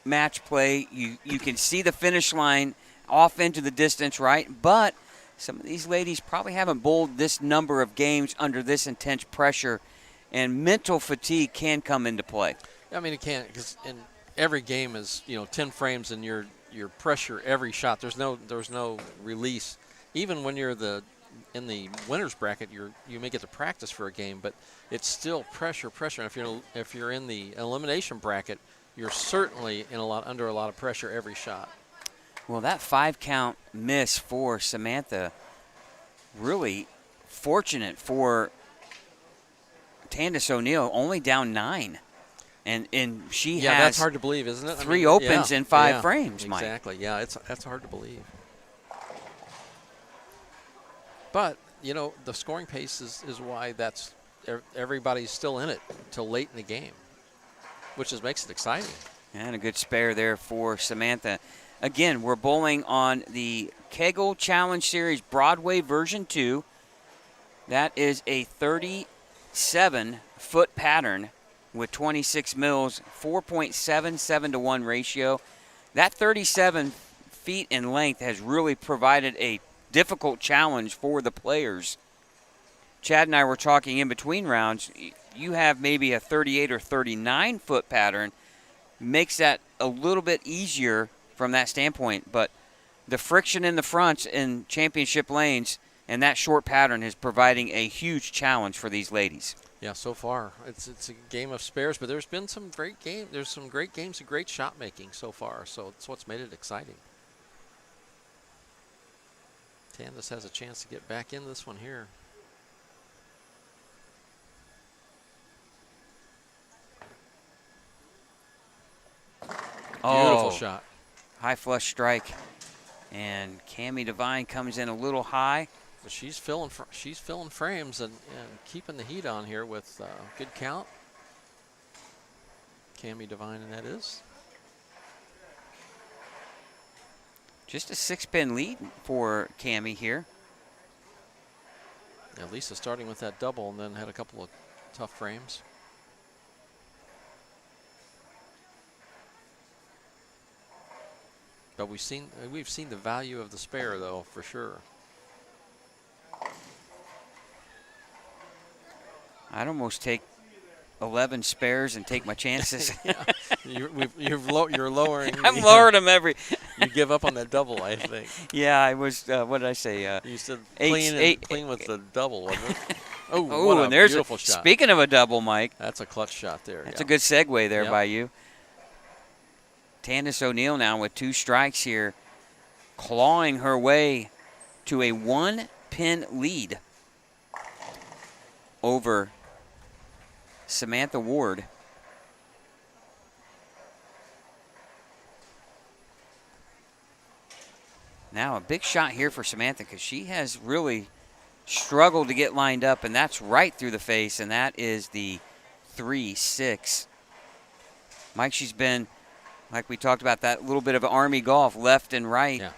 match play. You can see the finish line off into the distance, right? But some of these ladies probably haven't bowled this number of games under this intense pressure, and mental fatigue can come into play. I mean, it can, because in every game is 10 frames, and your pressure every shot. There's no release. Even when you're in the winners bracket, you may get to practice for a game, but it's still pressure. And if you're in the elimination bracket, you're certainly under a lot of pressure every shot. Well, that 5 count miss for Samantha, really fortunate for Tandis O'Neill, only down 9. And she has that's hard to believe, isn't it? 3 opens in 5 frames, Mike. Exactly. Yeah, that's hard to believe. But the scoring pace is why everybody's still in it till late in the game, which makes it exciting. And a good spare there for Samantha. Again, we're bowling on the Kegel Challenge Series Broadway version 2. That is a 37-foot pattern with 26 mils, 4.77 to 1 ratio. That 37 feet in length has really provided a difficult challenge for the players. Chad and I were talking in between rounds. You have maybe a 38 or 39 foot pattern, makes that a little bit easier from that standpoint, but the friction in the fronts in championship lanes and that short pattern is providing a huge challenge for these ladies. Yeah, so far it's a game of spares, but there's been some great games. There's some great games and great shot making so far, so it's what's made it exciting. Tandis has a chance to get back in this one here. Beautiful shot. High flush strike, and Cammie Devine comes in a little high. But she's filling frames and keeping the heat on here with good count. Cammie Devine, and that is. Just a 6-pin lead for Cammie here. Yeah, Lisa starting with that double and then had a couple of tough frames. But we've seen the value of the spare, though, for sure. I'd almost take 11 spares and take my chances. You're lowering. I'm lowering them every. You give up on that double, I think. Yeah, I was. What did I say? You said Eight- clean with the double, wasn't it? Oh, Oh, what a and there's beautiful shot. Speaking of a double, Mike, That's a clutch shot there. that's yeah. a good segue there Yep. by you. Tandis O'Neal now with 2 strikes here, clawing her way to a 1-pin lead over Samantha Ward. Now a big shot here for Samantha because she has really struggled to get lined up, and that's right through the face, and that is the 3-6. Mike, she's been, like we talked about, that little bit of Army golf, left and right. Yeah.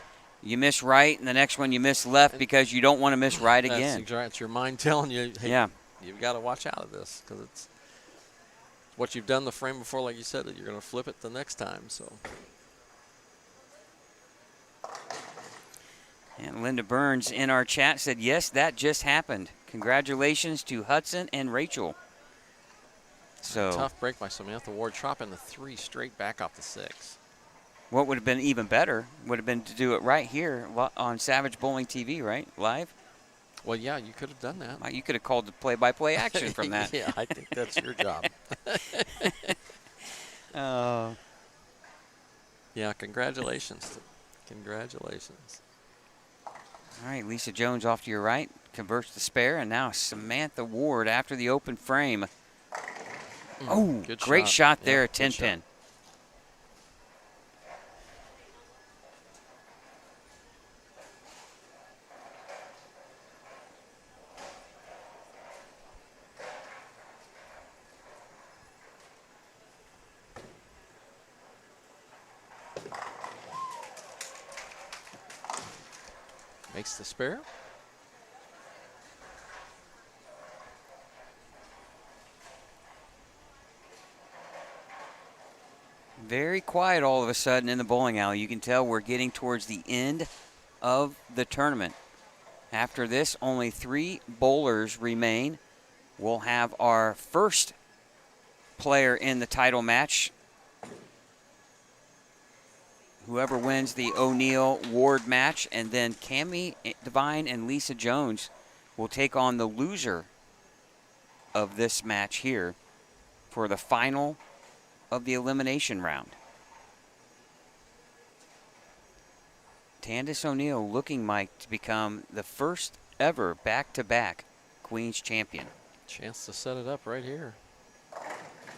You miss right, and the next one you miss left because you don't want to miss right That's again. exactly. It's your mind telling you, hey, Yeah. you've got to watch out of this because it's what you've done the frame before, like you said, that you're going to flip it the next time. So. And Linda Burns in our chat said, yes, that just happened. Congratulations to Hudson and Rachel. So Tough break by Samantha Ward, chopping the 3 straight back off the 6. what would have been even better would have been to do it right here on Savage Bowling TV, right? Live? Well, yeah, you could have done that. Mike, you could have called the play-by-play action from that. Yeah, I think that's your job. Yeah, congratulations. Congratulations. All right, Lisa Jones off to your right, converts the spare, and now Samantha Ward after the open frame. Oh, Good great shot Yeah, there, good 10 shot. pin. Makes the spare. Very quiet all of a sudden in the bowling alley. You can tell we're getting towards the end of the tournament. After this, only 3 bowlers remain. We'll have our first player in the title match. Whoever wins the O'Neal-Ward match, and then Cammie Devine and Lisa Jones will take on the loser of this match here for the final of the elimination round. Tandis O'Neal looking, Mike, to become the first ever back-to-back Queen's champion. Chance to set it up right here.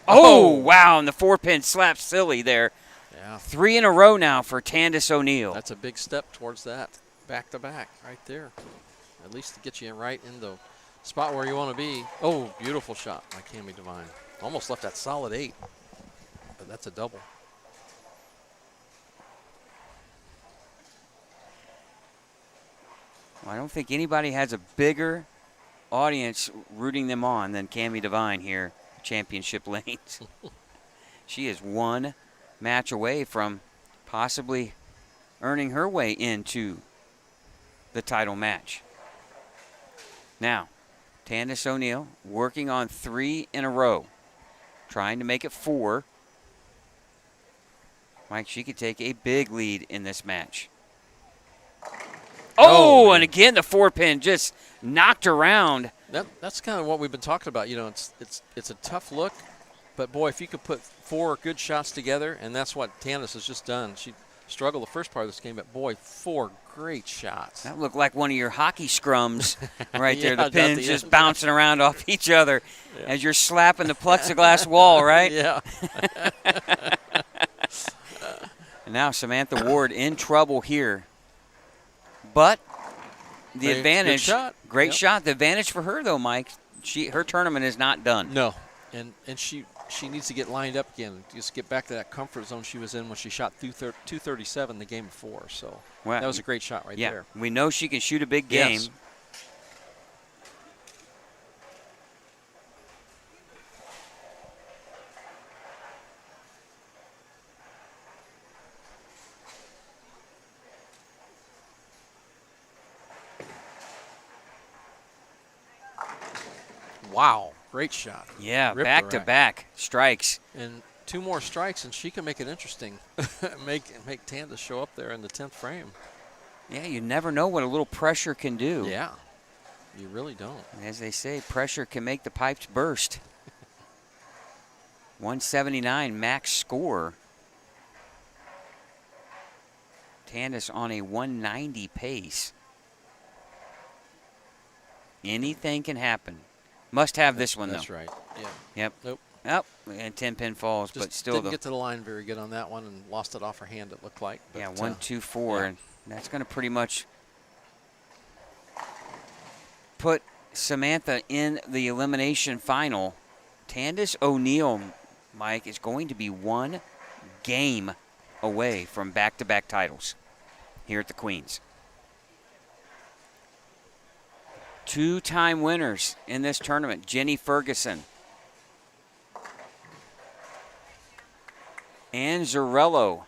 Oh, wow, and the 4-pin slap silly there. Yeah, 3 in a row now for Tandis O'Neal. that's a big step towards that back-to-back right there. At least to get you right in the spot where you want to be. Oh, beautiful shot by Cammie Devine. Almost left that solid 8, but that's a double. Well, I don't think anybody has a bigger audience rooting them on than Cammie Devine here, Championship Lanes. She is 1 match away from possibly earning her way into the title match. Now, Tandis O'Neal working on 3 in a row, trying to make it 4. Mike, she could take a big lead in this match. Oh, and again the 4-pin just knocked around. That's kind of what we've been talking about. You know, it's a tough look, but boy, if you could put 4 good shots together, and that's what Tandis has just done. She struggled the first part of this game, but boy, 4 great shots. That looked like one of your hockey scrums right there. Yeah, The pins at the just end. bouncing around off each other as you're slapping the plexiglass wall, right? Yeah. And now Samantha Ward in trouble here. But the Good advantage, shot. great Yep. shot. The advantage for her, though, Mike, her tournament is not done. No, and she needs to get lined up again. Just get back to that comfort zone she was in when she shot 237 the game before. So Well, that was a great shot right yeah, there. we know she can shoot a big game. Yes. Wow, great shot. Yeah, Ripped the rack. back-to-back strikes. And 2 more strikes, and she can make it interesting. make Tandis show up there in the 10th frame. Yeah, you never know what a little pressure can do. Yeah, you really don't. As they say, pressure can make the pipes burst. 179 max score. Tandis on a 190 pace. Anything can happen. Must have this one, though. That's right. Yeah. Yep. Nope. Oh, and 10 pin falls, Just but still didn't get to the line very good on that one and lost it off her hand, it looked like. But, yeah, 1, 2, 4. yeah. And that's going to pretty much put Samantha in the elimination final. Tandis O'Neal, Mike, is going to be 1 game away from back-to-back titles here at the Queens. 2-time winners in this tournament, Jenny Ferguson. Ann Zarello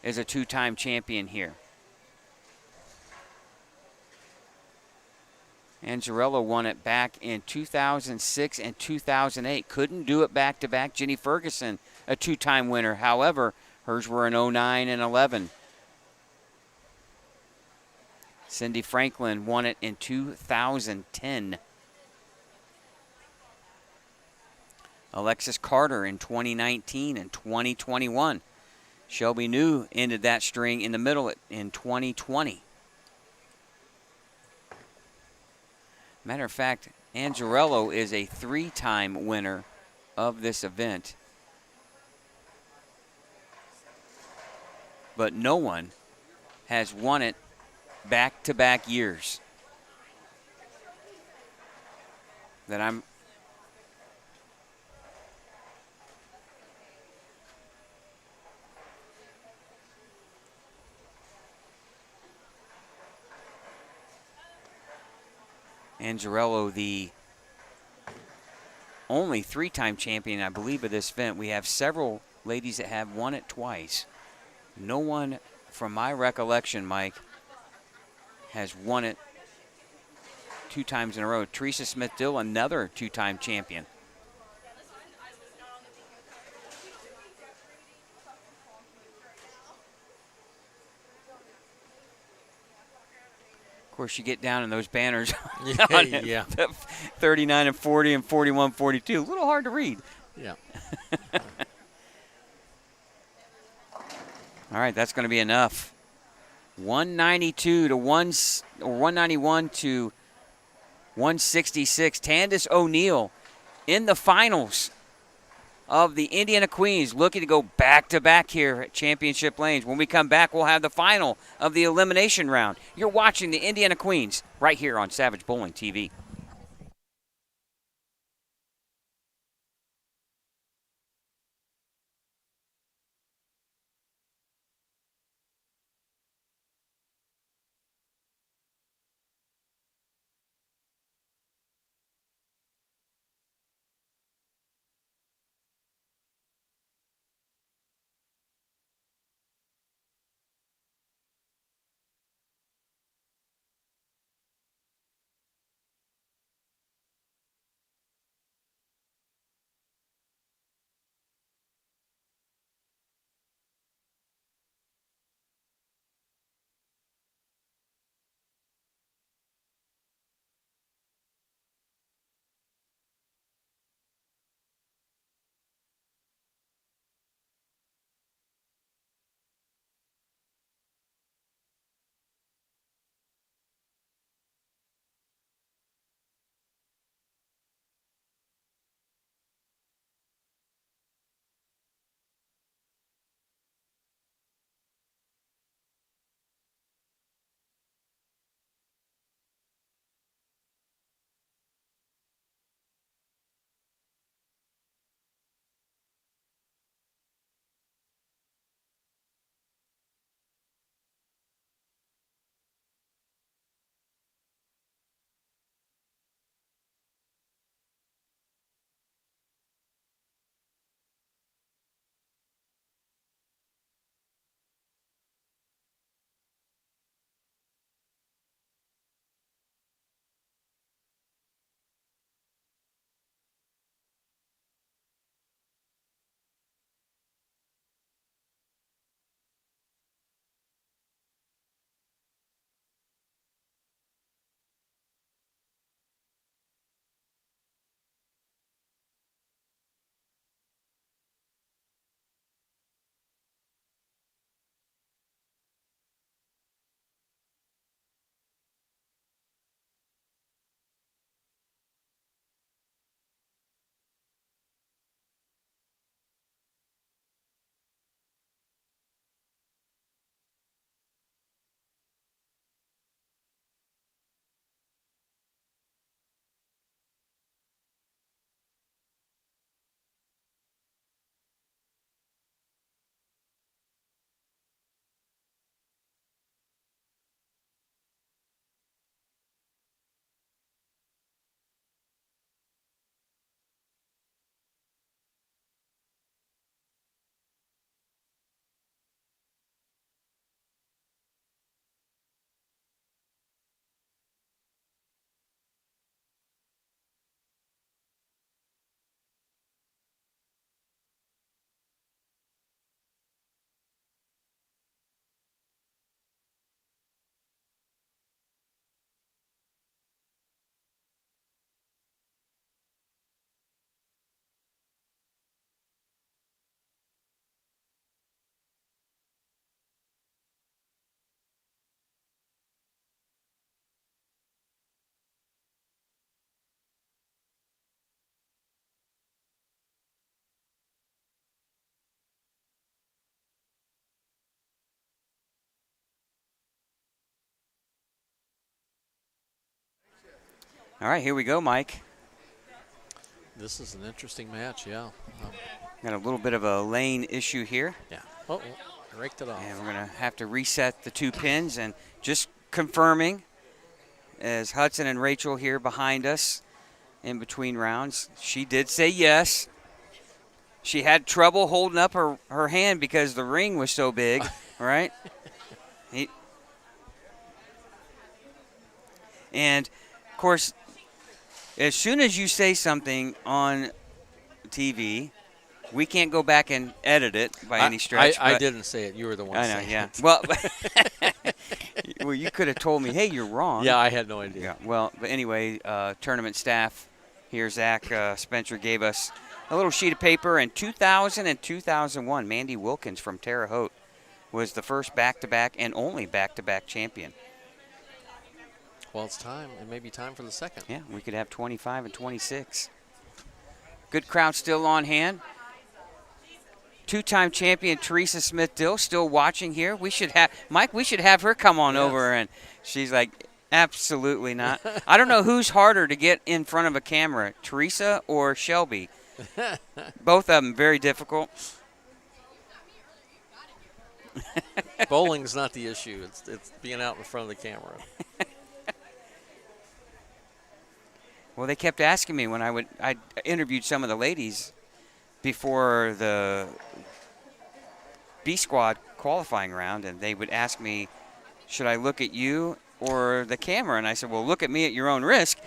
is a 2-time champion here. Ann Zarello won it back in 2006 and 2008. Couldn't do it back-to-back. Jenny Ferguson, a 2-time winner. However, hers were in 09 and 11. Cindy Franklin won it in 2010. Alexis Carter in 2019 and 2021. Shelby New ended that string in the middle in 2020. Matter of fact, Ann Zarello is a 3-time winner of this event. But no one has won it back-to-back years that I'm Ann Zarello, the only 3-time champion, I believe, of this event. We have several ladies that have won it twice. No one, from my recollection, Mike, has won it 2 times in a row. Teresa Smith-Dill, another 2-time champion. Of course, you get down in those banners on Yeah. 39 and 40 and 41, 42. A little hard to read. Yeah. All right, that's going to be enough. 192 to 191 to 166. Tandis O'Neal in the finals of the Indiana Queens, looking to go back-to-back here at Championship Lanes. When we come back, we'll have the final of the elimination round. You're watching the Indiana Queens right here on Savage Bowling TV. All right, here we go, Mike. This is an interesting match, yeah. Got a little bit of a lane issue here. Yeah. Oh, I raked it off. And we're going to have to reset the 2 pins. And just confirming, as Hudson and Rachel here behind us in between rounds, she did say yes. She had trouble holding up her hand because the ring was so big, right? And, of course, as soon as you say something on TV, we can't go back and edit it by any stretch. I didn't say it. You were the one I know, saying yeah. it. Well, well, you could have told me, hey, you're wrong. Yeah, I had no idea. Yeah. Well, but anyway, tournament staff here, Zach Spencer, gave us a little sheet of paper. In 2000 and 2001, Mandy Wilkins from Terre Haute was the first back-to-back and only back-to-back champion. Well, it's time. It may be time for the second. Yeah, we could have 25 and 26. Good crowd still on hand. 2-time champion Teresa Smith-Dill still watching here. We should have Mike. We should have her come on over, and she's like, absolutely not. I don't know who's harder to get in front of a camera, Teresa or Shelby. Both of them very difficult. Bowling's not the issue. It's being out in front of the camera. Well, they kept asking me when I interviewed some of the ladies before the B squad qualifying round, and they would ask me, should I look at you or the camera? And I said, well, look at me at your own risk.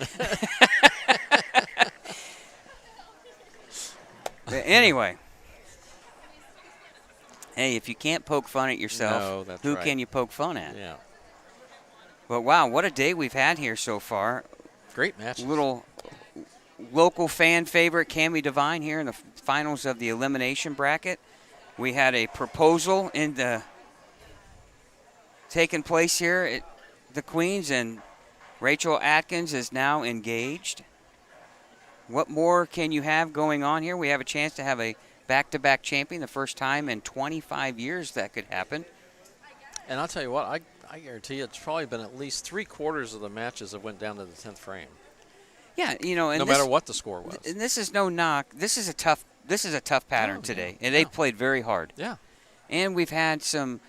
But anyway, hey, if you can't poke fun at yourself, who can you poke fun at? Yeah. But wow, what a day we've had here so far. Great matches. Little local fan favorite, Cammie Devine, here in the finals of the elimination bracket. We had a proposal taking place here at the Queens, and Rachel Atkins is now engaged. What more can you have going on here? We have a chance to have a back-to-back champion, the first time in 25 years that could happen. And I'll tell you what, I guarantee you it's probably been at least 3/4 of the matches that went down to the 10th frame. Yeah, you know, and no matter what the score was. And this is no knock. This is a tough pattern today, and they played very hard. Yeah. And we've had some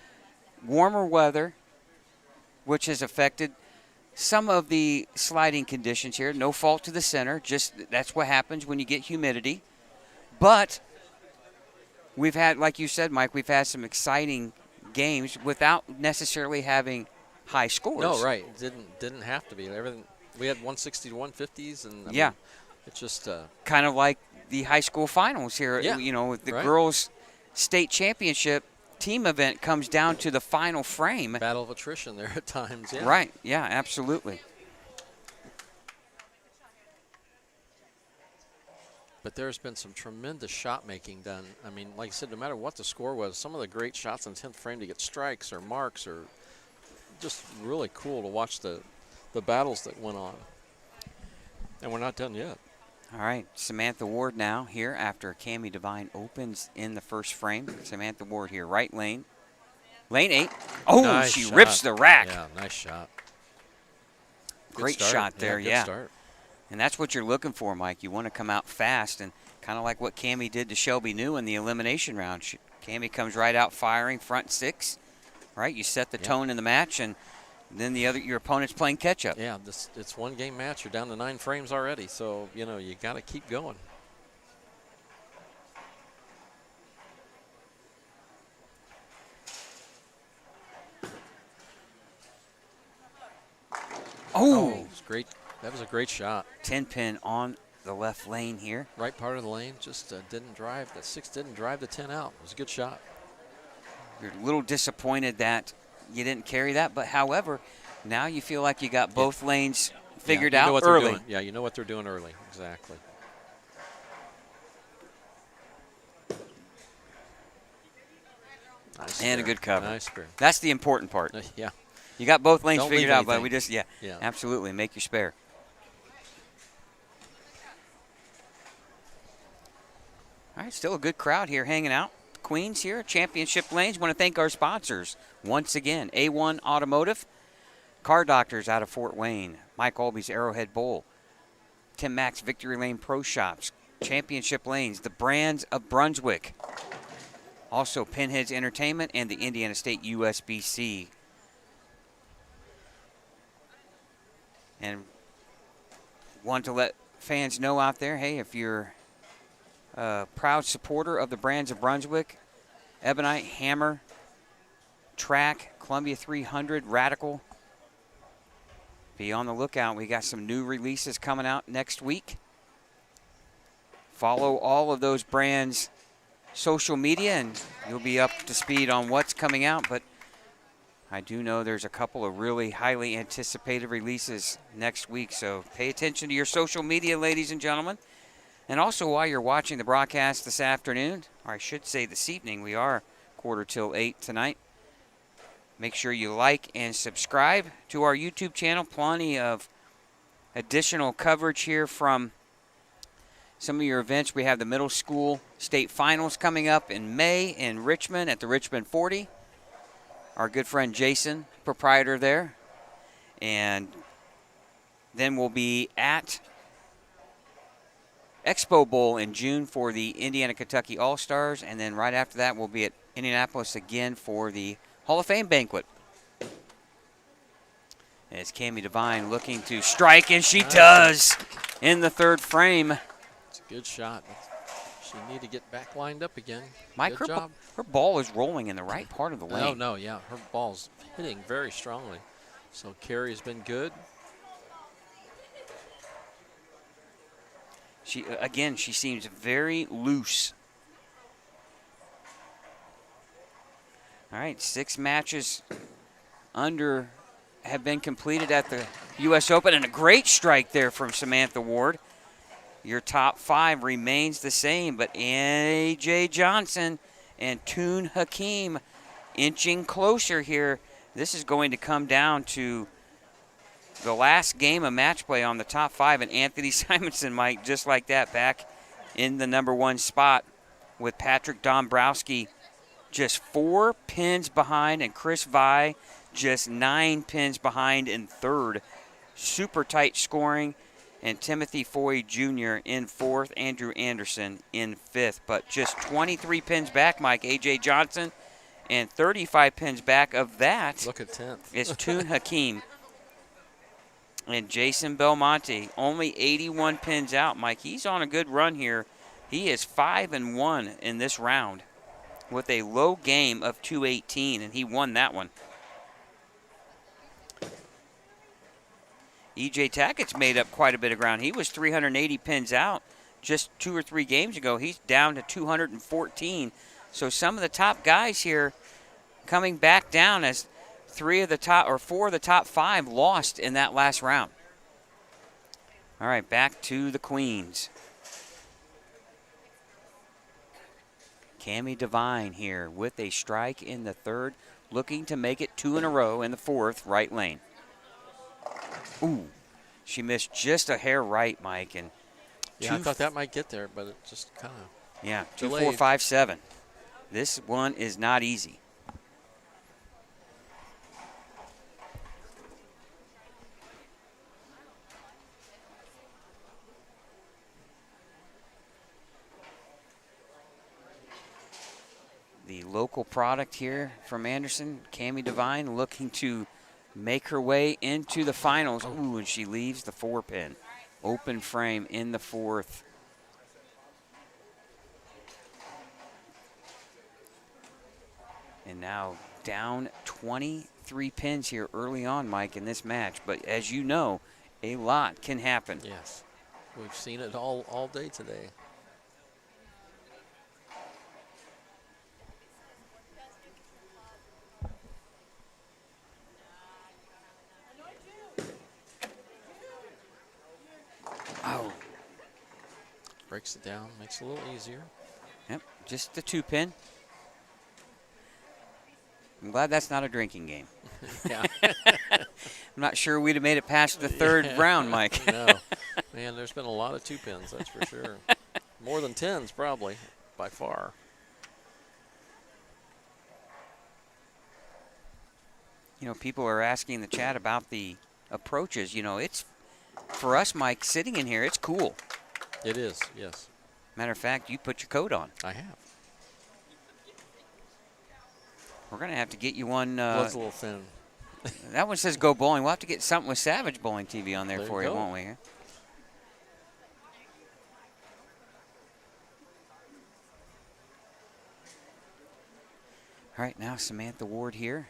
warmer weather, which has affected some of the sliding conditions here. No fault to the center. Just that's what happens when you get humidity. But we've had, like you said, Mike, we've had some exciting games without necessarily having high scores. No, right. It didn't have to be. Everything. We had 160 to 150s, and I mean, it's just kind of like the high school finals here. Yeah, you know, the girls' state championship team event comes down to the final frame. Battle of attrition there at times. Yeah. Right. Yeah. Absolutely. But there's been some tremendous shot making done. I mean, like I said, no matter what the score was, some of the great shots in 10th frame to get strikes or marks are just really cool to watch the battles that went on. And we're not done yet. All right, Samantha Ward now here after Cammie Devine opens in the first frame. Samantha Ward here, right lane. Lane 8. Oh, nice she shot. rips the rack. Yeah, nice shot. Great shot there, Good yeah. start. And that's what you're looking for, Mike. You want to come out fast, and kind of like what Cammie did to Shelby New in the elimination round. Cammie comes right out firing, front 6. Right, you set the tone in the match, and then your opponent's playing catch up. Yeah, it's one game match. You're down to 9 frames already, so you know you got to keep going. Oh, it was great. That was a great shot. 10-pin on the left lane here. Right part of the lane, just didn't drive. The 6 didn't drive the 10 out. It was a good shot. You're a little disappointed that you didn't carry that, but however, now you feel like you got both lanes figured out what early. They're doing. Yeah, you know what they're doing early. Exactly. Nice And a good cover. Nice spare. That's the important part. Yeah. You got both lanes Don't figured leave out, but anything. we just, Yeah. absolutely, make your spare. All right, still a good crowd here hanging out. Queens here, championship lanes. Want to thank our sponsors once again. A1 Automotive, Car Doctors out of Fort Wayne, Mike Alby's Arrowhead Bowl, Tim Mack's Victory Lane Pro Shops, Championship Lanes, the Brands of Brunswick, also Pinheads Entertainment, and the Indiana State USBC. And want to let fans know out there, hey, if you're a proud supporter of the Brands of Brunswick, Ebonite, Hammer, Track, Columbia 300, Radical, be on the lookout. We got some new releases coming out next week. Follow all of those brands' social media, and you'll be up to speed on what's coming out. But I do know there's a couple of really highly anticipated releases next week, so pay attention to your social media, ladies and gentlemen. And also, while you're watching the broadcast this afternoon, or I should say this evening, we are 7:45 tonight. Make sure you like and subscribe to our YouTube channel. Plenty of additional coverage here from some of your events. We have the middle school state finals coming up in May in Richmond at the Richmond 40. Our good friend Jason, proprietor there. And then we'll be at Expo Bowl in June for the Indiana-Kentucky All-Stars. And then right after that, we'll be at Indianapolis again for the Hall of Fame banquet. As Cami Devine looking to strike, and she does in the third frame. It's a good shot. She need to get back lined up again. Mike, good job. her ball is rolling in the right part of the lane. No, yeah. Her ball's hitting very strongly. So carry's been good. She seems very loose. All right, 6 matches have been completed at the U.S. Open, and a great strike there from Samantha Ward. Your top 5 remains the same, but A.J. Johnson and Toon Hakeem inching closer here. This is going to come down to the last game of match play on the top 5, and Anthony Simonson, Mike, just like that, back in the number 1 spot with Patrick Dombrowski just 4 pins behind, and Chris Vi just 9 pins behind in third. Super tight scoring, and Timothy Foy Jr. in 4th, Andrew Anderson in 5th. But just 23 pins back, Mike, A.J. Johnson, and 35 pins back of that. Look at 10th. Is Toon Hakeem. And Jason Belmonte, only 81 pins out, Mike. He's on a good run here. He is 5-1 in this round, with a low game of 218, and he won that one. E.J. Tackett's made up quite a bit of ground. He was 380 pins out just 2 or 3 games ago. He's down to 214. So some of the top guys here coming back down, as 4 of the top 5 lost in that last round. All right, back to the Queens. Cami Devine here with a strike in the third, looking to make it 2 in a row in the fourth, right lane. Ooh, she missed just a hair right, Mike. And yeah, I thought that might get there, but it just kind of yeah, 2, delayed. 4, 5, 7. This one is not easy. The local product here from Anderson, Cami Devine, looking to make her way into the finals. Ooh, and she leaves the 4-pin. Open frame in the fourth. And now down 23 pins here early on, Mike, in this match. But as you know, a lot can happen. Yes, we've seen it all day today. Oh. Breaks it down, makes it a little easier. Yep, just the 2-pin. I'm glad that's not a drinking game. Yeah. I'm not sure we'd have made it past the third round, Mike. No. Man, there's been a lot of 2-pins, that's for sure. More than 10s, probably, by far. You know, people are asking in the chat about the approaches. You know, it's for us, Mike, sitting in here, it's cool. It is, yes. Matter of fact, you put your coat on. I have. We're going to have to get you one. Blood's a little thin. That one says Go Bowling. We'll have to get something with Savage Bowling TV on there There for you you, go. won't we? All right, now Samantha Ward here.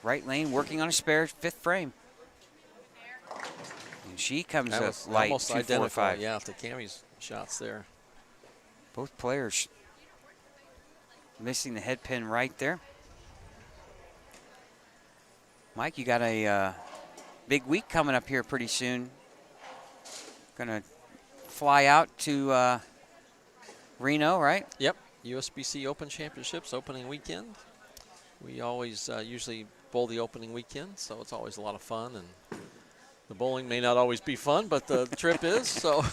Right lane, working on a spare, 5th frame. And she comes That up was light, almost 2, 4, identical, 5. yeah, to Cammie's shots there. Both players missing the head pin right there. Mike, you got a big week coming up here pretty soon. Gonna fly out to Reno, right? Yep, USBC Open Championships opening weekend. We always usually bowl the opening weekend, so it's always a lot of fun. And the bowling may not always be fun, but the trip is, so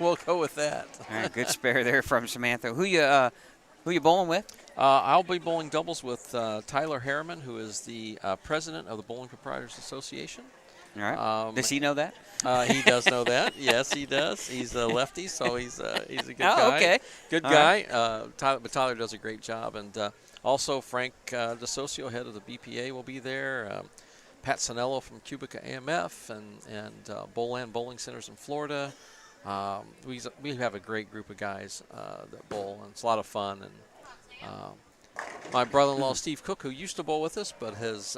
we'll go with that. All right, good spare there from Samantha. Who you bowling with? I'll be bowling doubles with Tyler Harriman, who is the president of the Bowling Proprietors Association. All right. Does he know that? He does know that. Yes, he does. He's a lefty, so he's a good guy. Oh, okay. Good All guy. Tyler does a great job. And also Frank DeSocio, head of the BPA, will be there. Pat Sanello from Cubica AMF and Bowland Bowling Centers in Florida. We have a great group of guys that bowl, and it's a lot of fun. And my brother-in-law, Steve Cook, who used to bowl with us but has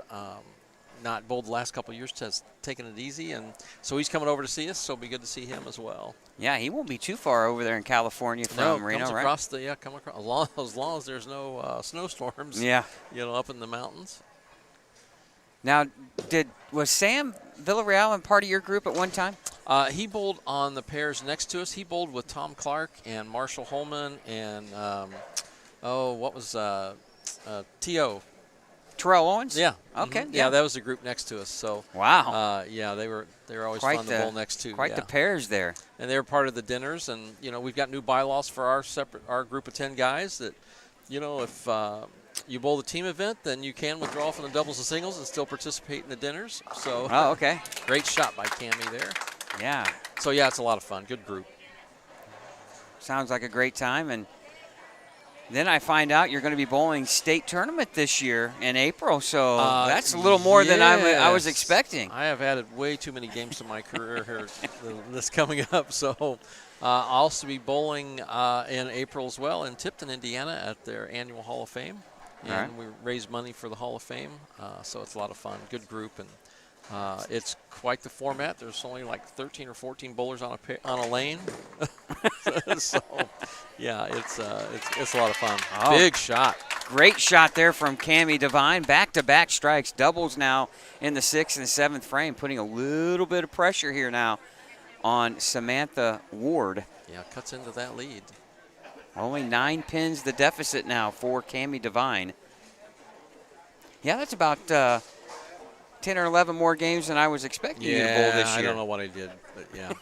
not bowled the last couple of years, has taken it easy, and so he's coming over to see us, so it'll be good to see him as well. Yeah, he won't be too far over there in California from Reno, comes right? across as long as there's no snowstorms. Yeah. Up in the mountains. Now, was Sam Villarreal in part of your grouut at one time? He bowled on the pairs next to us. He bowled with Tom Clark and Marshall Holman and what was T.O. Terrell Owens? Yeah. Okay. Mhm. Yeah, that was the group next to us. So. Wow. Yeah, they were always Quite fun to bowl next to. Quite yeah. the pairs there. And they were part of the dinners, and we've got new bylaws for our group of 10 guys that, if you bowl the team event, then you can withdraw from the doubles and singles and still participate in the dinners. So. Oh, okay. Great shot by Cammie there. Yeah. So yeah, it's a lot of fun. Good group. Sounds like a great time. And then I find out you're going to be bowling state tournament this year in April. So that's a little more than I was expecting. I have added way too many games to my career here this coming up. So I'll also be bowling in April as well in Tipton, Indiana at their annual Hall of Fame. And we raise money for the Hall of Fame. So it's a lot of fun. Good group. And it's quite the format. There's only like 13 or 14 bowlers on a lane. So, yeah, it's a lot of fun. Oh. Big shot. Great shot there from Cammie Devine. Back-to-back strikes. Doubles now in the 6th and 7th frame, putting a little bit of pressure here now on Samantha Ward. Yeah, cuts into that lead. Only 9 pins the deficit now for Cammie Devine. Yeah, that's about 10 or 11 more games than I was expecting you to bowl this year. I don't know what I did, but yeah.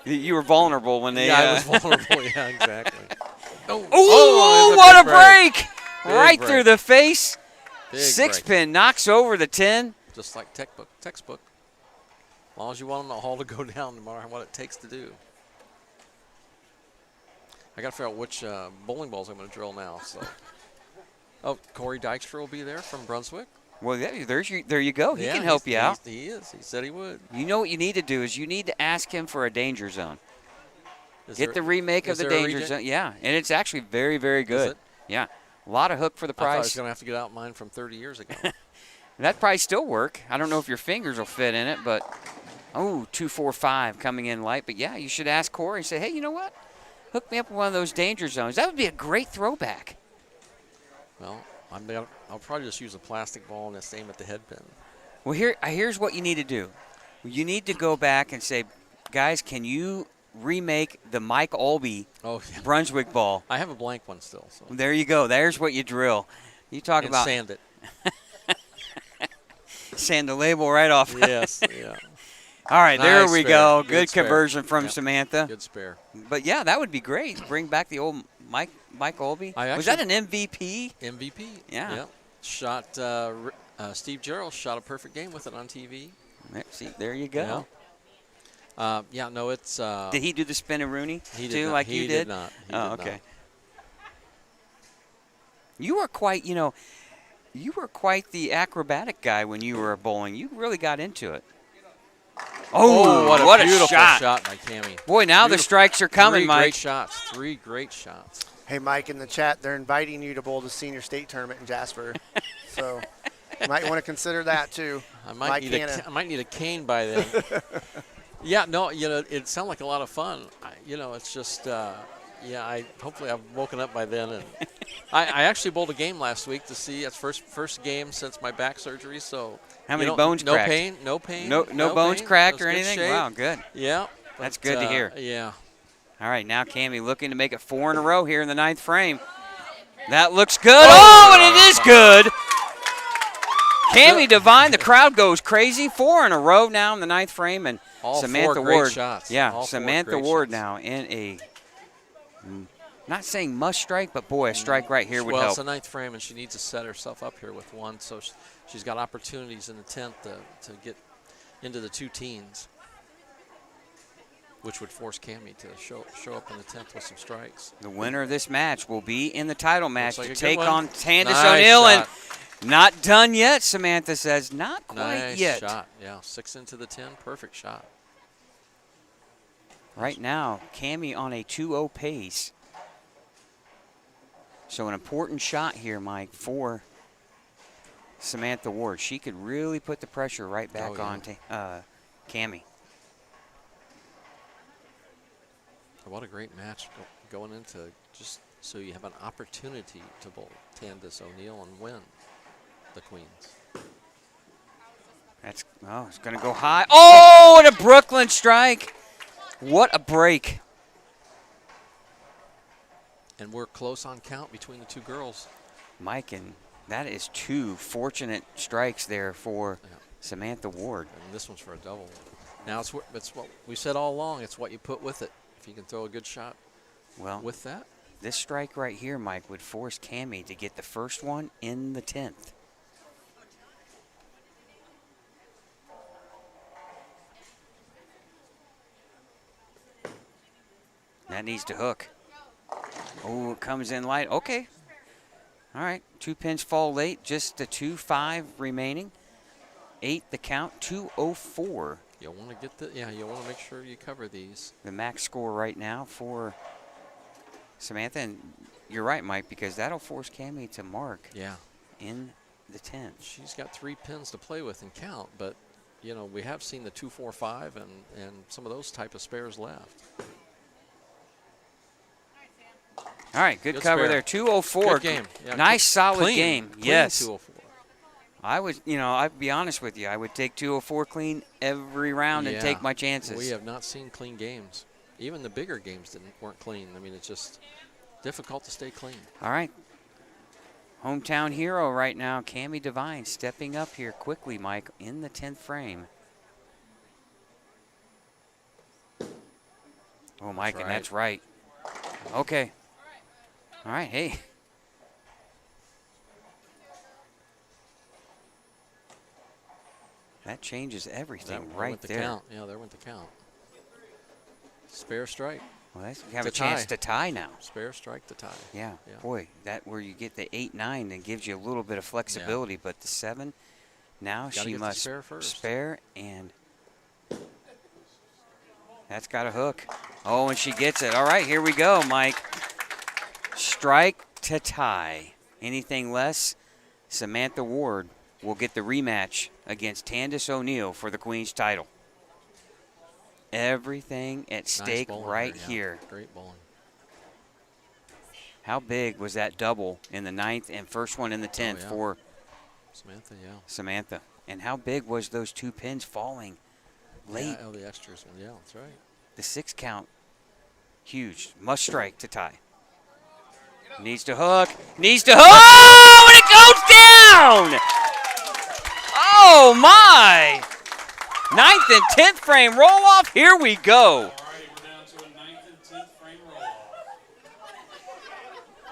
You were vulnerable when they. Yeah, I was vulnerable. Yeah, exactly. Oh, there's what a big break! Big Right break. through the face. Big 6 break. pin knocks over the 10. Just like textbook. As long as you want them the hole to go down, no matter what it takes to do. I got to figure out which bowling balls I'm going to drill now. So, Corey Dykstra will be there from Brunswick. Well, there you go. He Yeah, can help you out. He is. He said he would. You know what you need to do is you need to ask him for a danger zone. Is Get the there- remake of is the there a danger regen- zone. Yeah, and it's actually very, very good. it? Yeah, a lot of hook for the I thought I was price. going to have to get out mine from 30 years ago. That'd probably still work. I don't know if your fingers will fit in it, but 245 coming in light. But yeah, you should ask Corey and say, hey, you know what? Hook me up with one of those danger zones. That would be a great throwback. Well, I'll probably just use a plastic ball and just aim at the head pin. Well, here's what you need to do. You need to go back and say, guys, can you remake the Mike Albee Oh, yeah. Brunswick ball? I have a blank one still. So. There you go. There's what you drill. You talk And about sand it. sand the label right off. Yes, yeah. All right, there Nice we spare. go. Good Good spare. conversion from Yep. Samantha. Good spare. But yeah, that would be great. Bring back the old Mike Albee. Was that an MVP? MVP. Yeah. Yep. Shot Steve Gerald shot a perfect game with it on TV. See, there you go. Yeah. No, it's. Did he do the spin-a-rooney He too, did not. like He you did not. He Oh, did okay. not. You were quite, you were quite the acrobatic guy when you were bowling. You really got into it. Oh, what a beautiful shot. by Cammie. Boy, now the Beautiful. strikes are coming, Three Mike. great shots. 3 great shots. Hey, Mike, in the chat, they're inviting you to bowl the senior state tournament in Jasper. So you might want to consider that, too. I Mike Hanna. might need a cane by then. Yeah, no, it sounded like a lot of fun. It's just, hopefully I've woken up by then. And I actually bowled a game last week to see it's first game since my back surgery. So How many bones no cracked? pain, no pain, No bones pain. cracked It or was good anything? shape. Wow, good. Yeah, That's but, good to hear. Yeah. All right, now Cammie looking to make it 4 in a row here in the 9th frame. That looks good. Oh, and it is good. Cammie Devine, the crowd goes crazy. 4 in a row now in the 9th frame, and All Samantha 4 great Ward. shots. Yeah, All 4 Samantha great Ward shots. now in a, not saying must strike, but boy, a strike right here would Well, help. it's the 9th frame, and she needs to set herself up here with 1. So she's got opportunities in the 10th to get into the 2 teens, which would force Cammie to show up in the 10th with some strikes. The winner of this match will be in the title match like to a good take one. on Candace Nice O'Neill. shot. And not done yet, Samantha says. Not quite Nice yet. shot. Yeah, 6 into the 10. Perfect shot. Right now, Cammie on a 2-0 pace. So an important shot here, Mike, for Samantha Ward. She could really put the pressure right back yeah. on to Cammie. What a great match going into just so you have an opportunity to bowl Candace O'Neill and win the Queens. It's going to go high. Oh, and a Brooklyn strike. What a break. And we're close on count between the 2 girls. Mike, and that is 2 fortunate strikes there for Yeah. Samantha Ward. And this one's for a double. Now it's what we said all along. It's what you put with it. If you can throw a good shot Well, with that. this strike right here, Mike, would force Cammie to get the first one in the 10th. That needs to hook. Oh, it comes in light. Okay. All right. 2 pins fall late. Just the 2-5 remaining. 8 the count. 2:04. You'll want to get you want to make sure you cover these. The max score right now for Samantha. And you're right, Mike, because that'll force Cammie to mark Yeah. in the 10th. She's got 3 pins to play with and count, but we have seen the 2, 4, 5 and some of those type of spares left. All right, good cover spare. there. 2:04. Good game. Yeah, Nice, solid clean, game. Clean Yes. 204. I would, I'd be honest with you. I would take 204 clean every round and Yeah. take my chances. We have not seen clean games. Even the bigger games weren't clean. I mean, it's just difficult to stay clean. All right. Hometown hero right now, Cammie Devine, stepping up here quickly, Mike, in the 10th frame. Oh, Mike, and that's right. Okay. All right, hey. That changes everything right went the there. Count. Yeah, there went the count. Spare strike. Well, that's, you have a To chance tie. to tie now. Spare strike to tie. Yeah, Yeah. boy, that where you get the 8-9 that gives you a little bit of flexibility, but the 7, now Gotta she get the must spare first. spare, and that's got a hook. Oh, and she gets it. All right, here we go, Mike. Strike to tie. Anything less, Samantha Ward will get the rematch against Candace O'Neill for the Queen's title. Everything at stake bowling right yeah. here. Great bowling. How big was that double in the 9th and first one in the 10th yeah. for Samantha, yeah. Samantha? And how big was those 2 pins falling late? Yeah, the extras. Yeah, that's right. The 6 count, huge. Must strike to tie. Needs to hook. Needs to hook. Oh, and it goes down! Oh, my! 9th and 10th frame roll off. Here we go. All right, we're down to a 9th and 10th frame roll-off.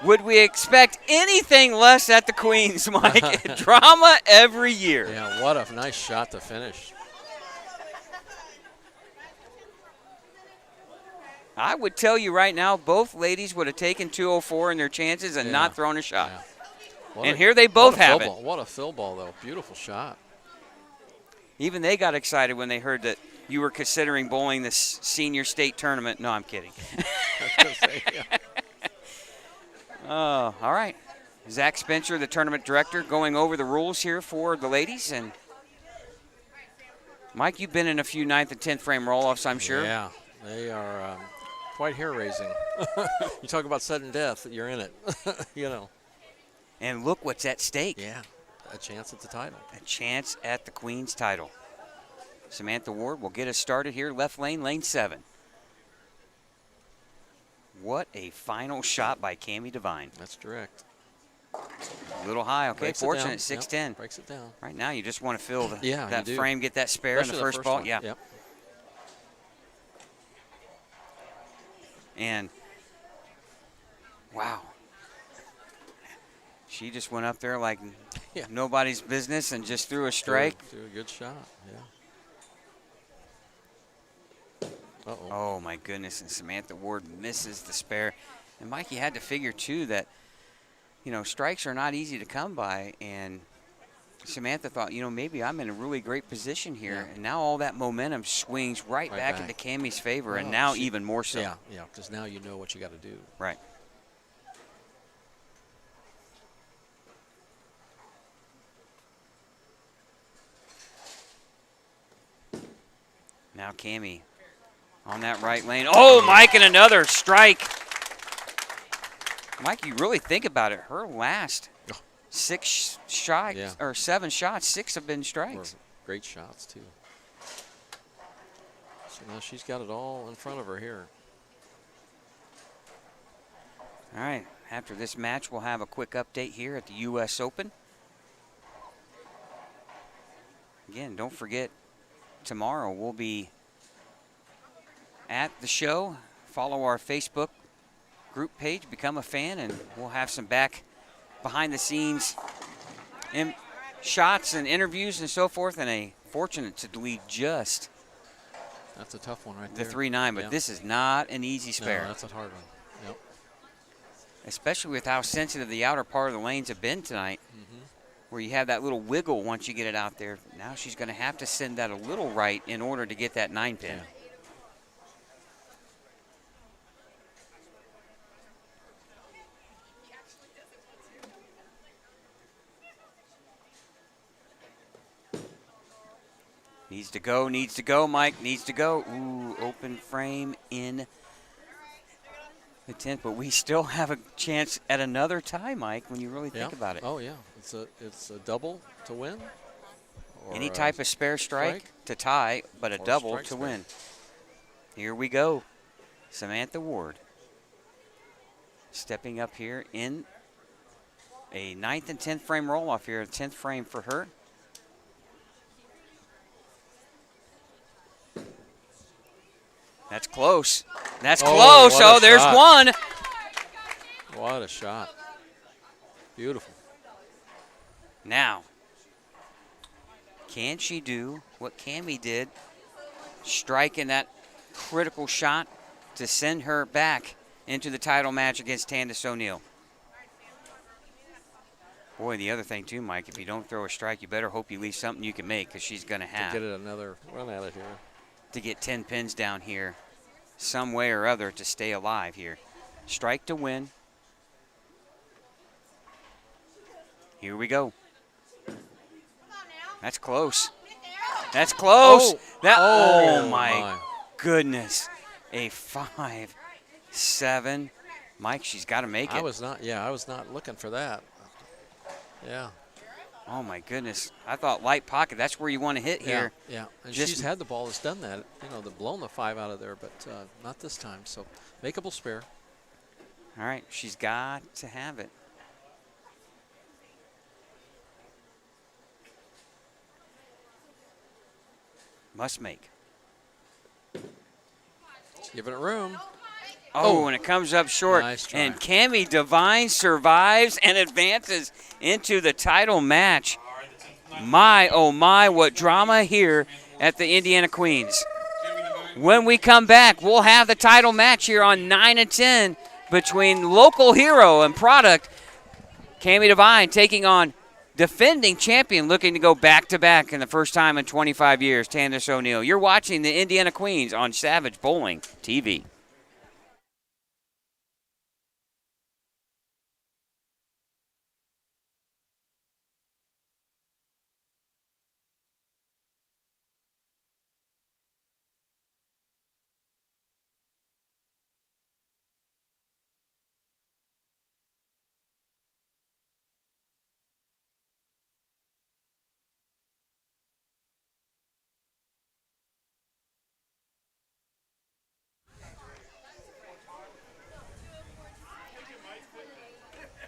Would we expect anything less at the Queens, Mike? Drama every year. Yeah, what a nice shot to finish. I would tell you right now, both ladies would have taken 204 in their chances and not thrown a shot. Yeah. And here they both have it. What a fill ball, though. Beautiful shot. Even they got excited when they heard that you were considering bowling this senior state tournament. No, I'm kidding. I was gonna say, yeah. Oh, all right. Zach Spencer, the tournament director, going over the rules here for the ladies. And Mike, you've been in a few 9th and 10th frame roll-offs, I'm sure. Yeah, they are quite hair-raising. You talk about sudden death, you're in it, you know. And look what's at stake. Yeah, a chance at the title. A chance at the Queen's title. Samantha Ward will get us started here, left lane, lane 7. What a final shot by Cammie Devine. That's direct. A little high, okay, Breaks it fortunate, down. 610. Yep, breaks it down. Right now, you just want to feel the, Yeah, that you do. frame, get that spare in the Especially first ball. one. Yeah. Yep. And, wow. She just went up there like nobody's business and just threw a strike. Threw a good shot, yeah. Uh-oh. Oh, my goodness, and Samantha Ward misses the spare. And Mikey had to figure, too, that, you know, strikes are not easy to come by, and Samantha thought, you know, maybe I'm in a really great position here, Yeah. and now all that momentum swings right back into Cammie's favor, and now even more so. Yeah, because now you know what you got to do. Right. Now Cammie on that right lane. Oh, Mike, and another strike. Mike, you really think about it. Her last 6 shots or 7 shots, 6 have been strikes. Great shots, too. So now she's got it all in front of her here. All right. After this match, we'll have a quick update here at the U.S. Open. Again, don't forget, tomorrow we'll be at the show. Follow our Facebook group page, become a fan, and we'll have some behind the scenes shots and interviews and so forth. And a fortunate to lead just That's a tough one right the there. 3-9, but this is not an easy spare. No, that's a hard one. Yep. Especially with how sensitive the outer part of the lanes have been tonight, where you have that little wiggle once you get it out there. Now she's going to have to send that a little right in order to get that 9-pin. Yeah. Needs to go, Mike, needs to go. Ooh, open frame in the 10th, but we still have a chance at another tie, Mike, when you really think about it. Oh, yeah. It's a double to win. Any type of spare strike to tie, but a double to win. Here we go. Samantha Ward stepping up here in a 9th and 10th frame roll-off here, 10th frame for her. That's close. That's close. Oh, there's one. What a shot. Beautiful. Now, can she do what Cammie did, striking that critical shot to send her back into the title match against Tandis O'Neal? Boy, the other thing too, Mike, if you don't throw a strike, you better hope you leave something you can make, because she's going to have to get it another run at it here. To get 10 pins down here some way or other to stay alive here. Strike to win. Here we go. That's close. That's close. Oh my goodness. A 5-7. Mike, she's got to make it. I was not looking for that. Yeah. Oh my goodness. I thought light pocket. That's where you want to hit here. Yeah. And she's had the ball that's done that. You know, blown the 5 out of there, but not this time. So makeable spare. All right. She's got to have it. Must make. Just giving it room. Oh, and it comes up short. Nice try. And Cammie Devine survives and advances into the title match. My, oh my, what drama here at the Indiana Queens. When we come back, we'll have the title match here on 9 and 10 between local hero and product, Cami Devine, taking on defending champion looking to go back-to-back in the first time in 25 years, Tandis O'Neal. You're watching the Indiana Queens on Savage Bowling TV.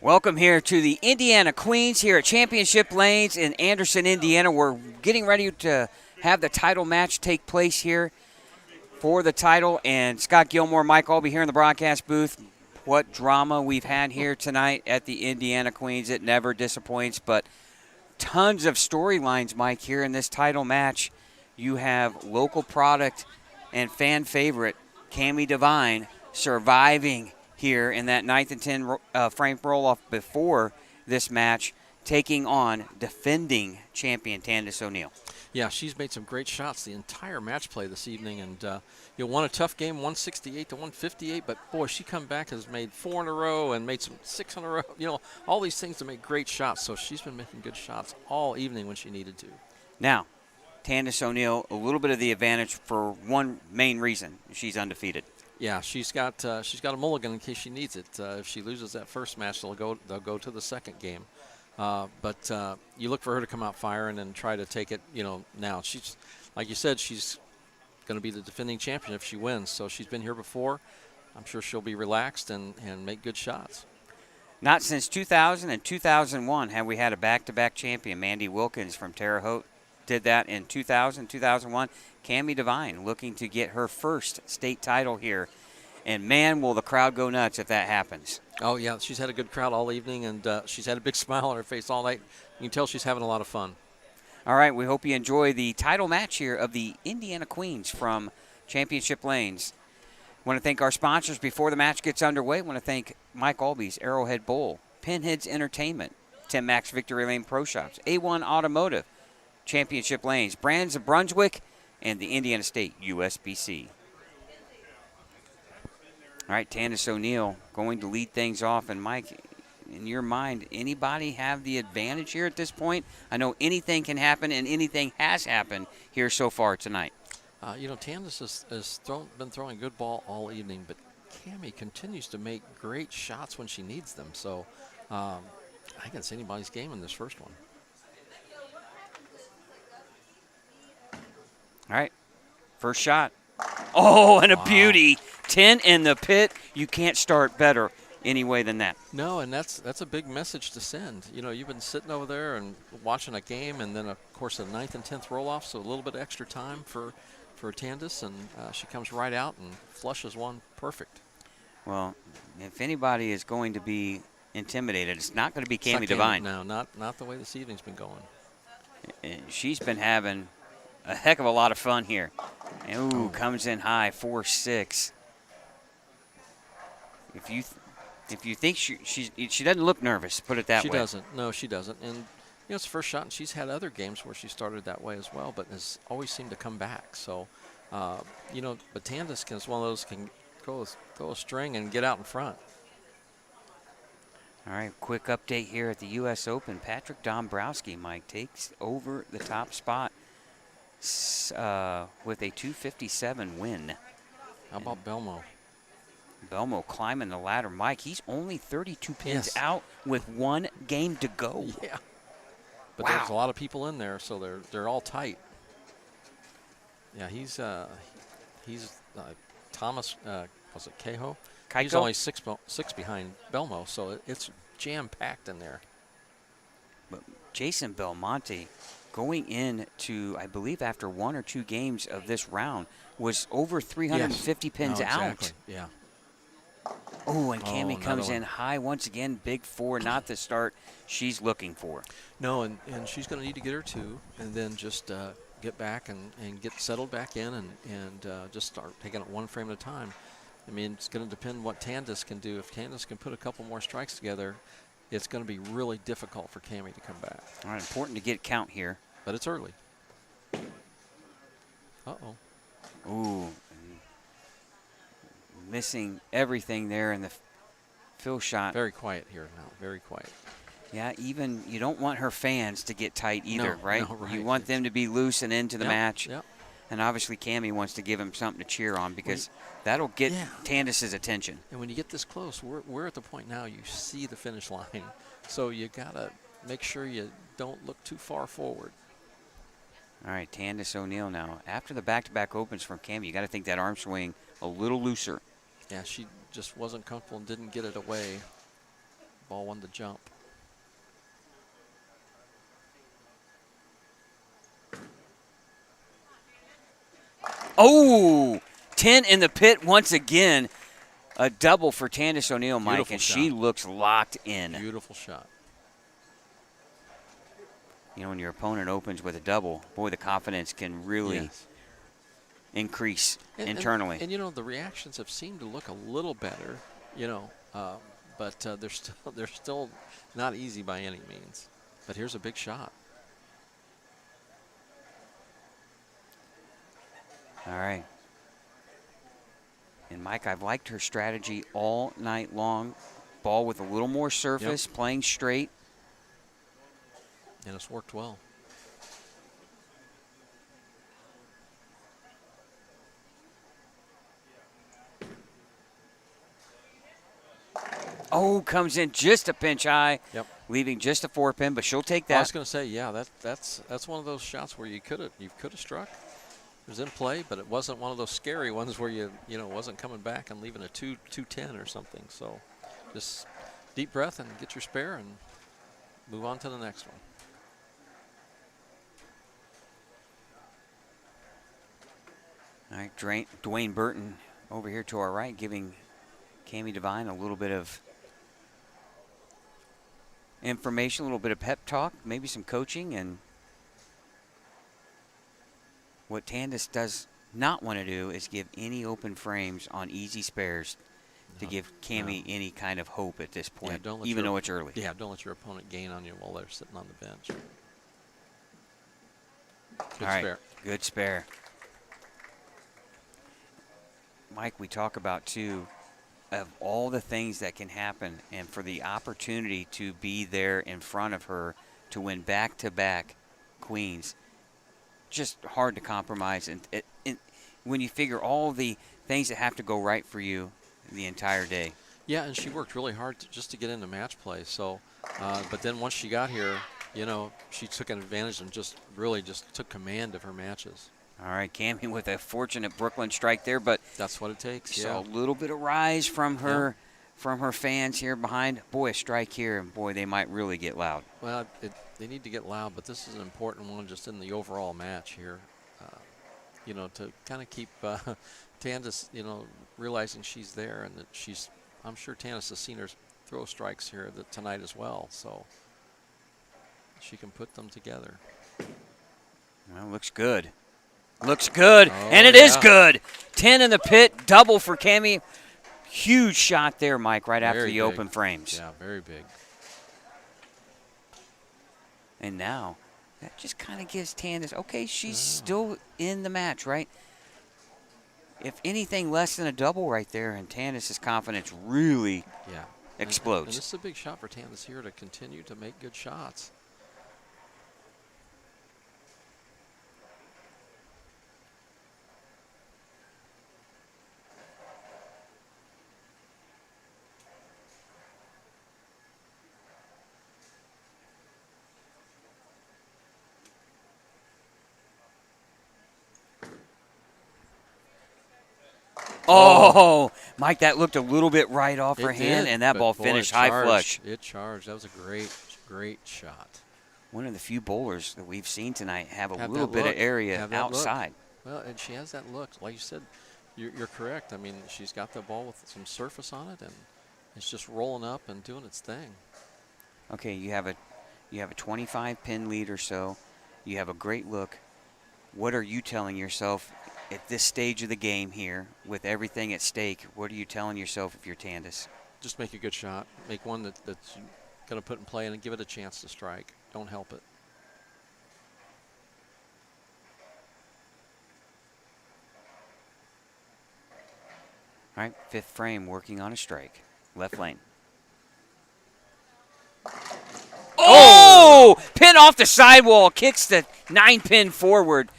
Welcome here to the Indiana Queens here at Championship Lanes in Anderson, Indiana. We're getting ready to have the title match take place here for the title. And Scott Gilmore, Mike Albee here in the broadcast booth. What drama we've had here tonight at the Indiana Queens. It never disappoints, but tons of storylines, Mike, here in this title match. You have local product and fan favorite Cami Devine surviving here in that 9th and 10 frame roll-off before this match, taking on defending champion Tandis O'Neal. Yeah, she's made some great shots the entire match play this evening, and won a tough game, 168 to 158. But boy, she come back, has made 4 in a row and made some 6 in a row. All these things to make great shots. So she's been making good shots all evening when she needed to. Now, Tandis O'Neal, a little bit of the advantage for one main reason: she's undefeated. Yeah, she's got a mulligan in case she needs it. If she loses that first match, they'll go to the second game. But you look for her to come out firing and try to take it. Now she's, like you said, she's going to be the defending champion if she wins. So she's been here before. I'm sure she'll be relaxed and make good shots. Not since 2000 and 2001 have we had a back-to-back champion. Mandy Wilkins from Terre Haute did that in 2000, 2001. Cami Devine looking to get her first state title here. And, man, will the crowd go nuts if that happens. Oh, yeah, she's had a good crowd all evening, and she's had a big smile on her face all night. You can tell she's having a lot of fun. All right, we hope you enjoy the title match here of the Indiana Queens from Championship Lanes. Want to thank our sponsors before the match gets underway. Want to thank Mike Albee's Arrowhead Bowl, Pinheads Entertainment, Tim Max Victory Lane Pro Shops, A1 Automotive, Championship Lanes, Brands of Brunswick, and the Indiana State USBC. All right, Tandis O'Neal going to lead things off. And, Mike, in your mind, anybody have the advantage here at this point? I know anything can happen, and anything has happened here so far tonight. Tandis has been throwing a good ball all evening, but Cami continues to make great shots when she needs them. So I think it's anybody's game in this first one. All right, first shot. Oh, and a Wow. beauty. 10 in the pit. You can't start better any way than that. No, and that's a big message to send. You've been sitting over there and watching a game, and then, of course, a 9th and 10th roll-off, so a little bit extra time for Tandis, and she comes right out and flushes one perfect. Well, if anybody is going to be intimidated, it's not going to be It's not Cami Devine. No, not the way this evening's been going. And she's been having a heck of a lot of fun here. And, ooh, comes in high, 4-6. If you think she doesn't look nervous, put it that way. She doesn't. No, she doesn't. And it's the first shot, and she's had other games where she started that way as well, but has always seemed to come back. So, but Tandis is one of those can go a string and get out in front. All right, quick update here at the U.S. Open. Patrick Dombrowski, Mike, takes over the top spot with a 257 win. How about Belmo? Belmo climbing the ladder. Mike, he's only 32 pins Yes. out with one game to go. Yeah. But Wow. there's a lot of people in there, so they're all tight. Yeah, he's Thomas. Was it Cahill? He's Keiko? only six behind Belmo, so it's jam packed in there. But Jason Belmonte going into, I believe, after one or two games of this round, was over 350 pins No, out. exactly. Yeah. Oh, and Cami another comes one. in high once again. Big four, not the start she's looking for. No, and she's going to need to get her two, and then just get back and get settled back in and just start taking it one frame at a time. I mean, it's going to depend what Tandis can do. If Tandis can put a couple more strikes together, it's going to be really difficult for Cammie to come back. All right, important to get count here. But it's early. Uh-oh. Ooh. Missing everything there in the fill shot. Very quiet here now. Very quiet. Yeah, even you don't want her fans to get tight either, No, right? no, right. You want them to be loose and into the match. Yep. And obviously Cammie wants to give him something to cheer on because that'll get Yeah. Tandis's attention. And when you get this close, we're at the point now you see the finish line. So you got to make sure you don't look too far forward. All right, Tandis O'Neal now. After the back-to-back opens from Cammie, you got to think that arm swing a little looser. Yeah, she just wasn't comfortable and didn't get it away. Ball wanted to jump. Oh, 10 in the pit once again. A double for Tandis O'Neal, Mike, Beautiful and shot. she looks locked in. Beautiful shot. You know, when your opponent opens with a double, boy, the confidence can really Yes. increase And- internally. And, you know, the reactions have seemed to look a little better, you know, but they're still not easy by any means. But here's a big shot. All right. And, Mike, I've liked her strategy all night long. Ball with a little more surface, playing straight. And it's worked well. Oh, comes in just a pinch high, Yep. leaving just a 4-pin, but she'll take I was that. going to say, yeah, that's one of those shots where you could have struck. It was in play, but it wasn't one of those scary ones where you wasn't coming back and leaving a 210 or something. So just deep breath and get your spare and move on to the next one. All right, Dwayne Burton over here to our right, giving Cammie Devine a little bit of information, a little bit of pep talk, maybe some coaching. And what Tandis does not want to do is give any open frames on easy spares to give Cammie any kind of hope at this point, don't let even your- though it's early. Yeah, don't let your opponent gain on you while they're sitting on the bench. Good All right, spare. good spare. Mike, we talk about, too, of all the things that can happen and for the opportunity to be there in front of her to win back-to-back queens, just hard to compromise. And when you figure all the things that have to go right for you the entire day. Yeah, and she worked really hard just to get into match play. So, but then once she got here, she took advantage and just took command of her matches. All right, Cammie with a fortunate Brooklyn strike there, but That's what it takes. saw Yeah. a little bit of rise from her fans here behind. Boy, a strike here, and boy, they might really get loud. Well, they need to get loud, but this is an important one just in the overall match here. To kind of keep Tandis, realizing she's there and that I'm sure Tandis has seen her throw strikes here tonight as well, so she can put them together. Well, looks good. Looks good, Oh, and it is yeah. good. 10 in the pit, double for Cammie. Huge shot there, Mike, right after Very the big. open frames. Yeah, very big. And now, that just kind of gives Tandis, okay, she's still in the match, right? If anything less than a double right there, and Tandis's confidence really Yeah. explodes. And this is a big shot for Tandis here to continue to make good shots. Oh, Mike, that looked a little bit right off her It hand, did, and that but ball boy, finished it high charged. flush. It charged. That was a great shot. One of the few bowlers that we've seen tonight have a Have little that bit look. of area Have that look. outside. Well, and she has that look. Like you said, you're correct. I mean, she's got the ball with some surface on it, and it's just rolling up and doing its thing. Okay, you have a 25 pin lead or so. You have a great look. What are you telling yourself at this stage of the game here with everything at stake? What are you telling yourself if you're Tandis? Just make a good shot. Make one that's going to put in play and give it a chance to strike. Don't help it. All right, 5th frame, working on a strike. Left lane. Oh! Pin off the sidewall, kicks the 9-pin forward.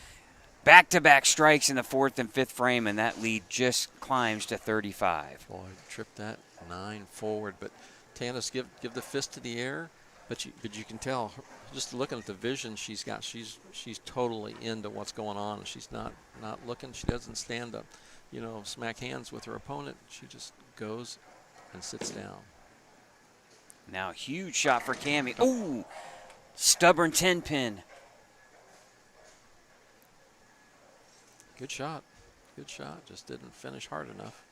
Back-to-back strikes in the 4th and 5th frame, and that lead just climbs to 35. Boy, tripped that 9 forward, but Tandis give the fist to the air, but you can tell just looking at the vision she's got. She's totally into what's going on. She's not looking. She doesn't stand up, smack hands with her opponent. She just goes and sits down. Now, huge shot for Cammie. Ooh, stubborn 10-pin. Good shot. Good shot. Just didn't finish hard enough.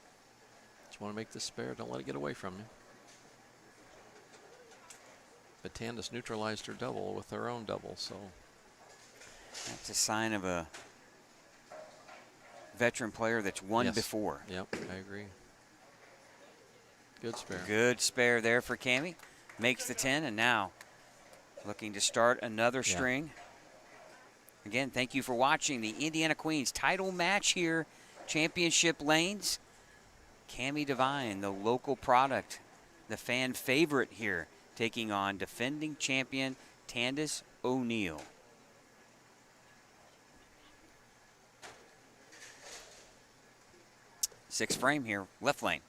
Just want to make this spare. Don't let it get away from you. But Tandis neutralized her double with her own double, so. That's a sign of a veteran player that's won Yes. before. Yep, I agree. Good spare. Good spare there for Cammie. Makes the 10, and now looking to start another string. Again, thank you for watching the Indiana Queens title match here, Championship Lanes. Cammie Devine, the local product, the fan favorite here, taking on defending champion Tandis O'Neal. Sixth frame here, left lane.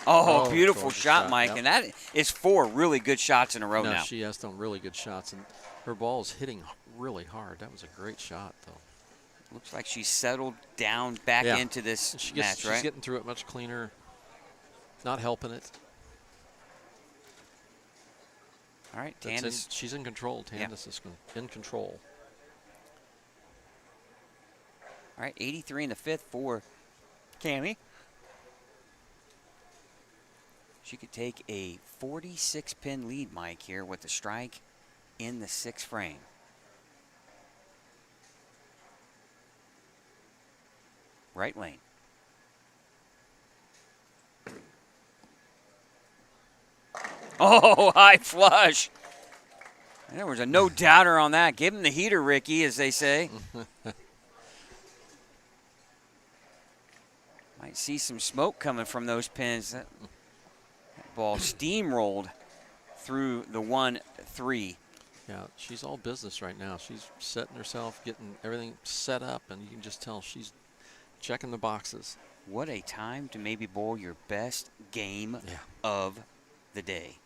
Oh, beautiful gorgeous shot, Mike. Yep. And that is 4 really good shots in a row No, now. she has done really good shots, and her ball is hitting really hard. That was a great shot, though. Looks like she's settled down back Yeah. into this She's match, right? getting through it much cleaner. Not helping it. All right, That's Tandis. she's in control. Tandis is in control. All right, 83 in the 5th for Cammie. She could take a 46-pin lead, Mike, here with the strike in the 6th frame. Right lane. Oh, high flush. And there was a no-doubter on that. Give him the heater, Ricky, as they say. Might see some smoke coming from those pins. That ball steamrolled through the 1-3. Yeah, she's all business right now. She's setting herself, getting everything set up, and you can just tell she's checking the boxes. What a time to maybe bowl your best game Yeah. of the day.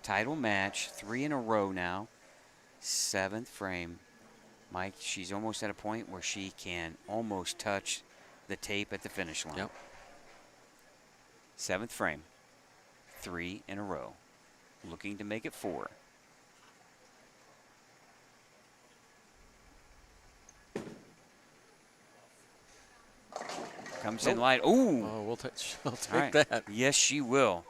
Title match, 3 in a row now. 7th frame. Mike, she's almost at a point where she can almost touch the tape at the finish line. Yep. 7th frame. 3 in a row. Looking to make it 4. Comes in light. Ooh. Oh, she'll take All right. that. Yes, she will.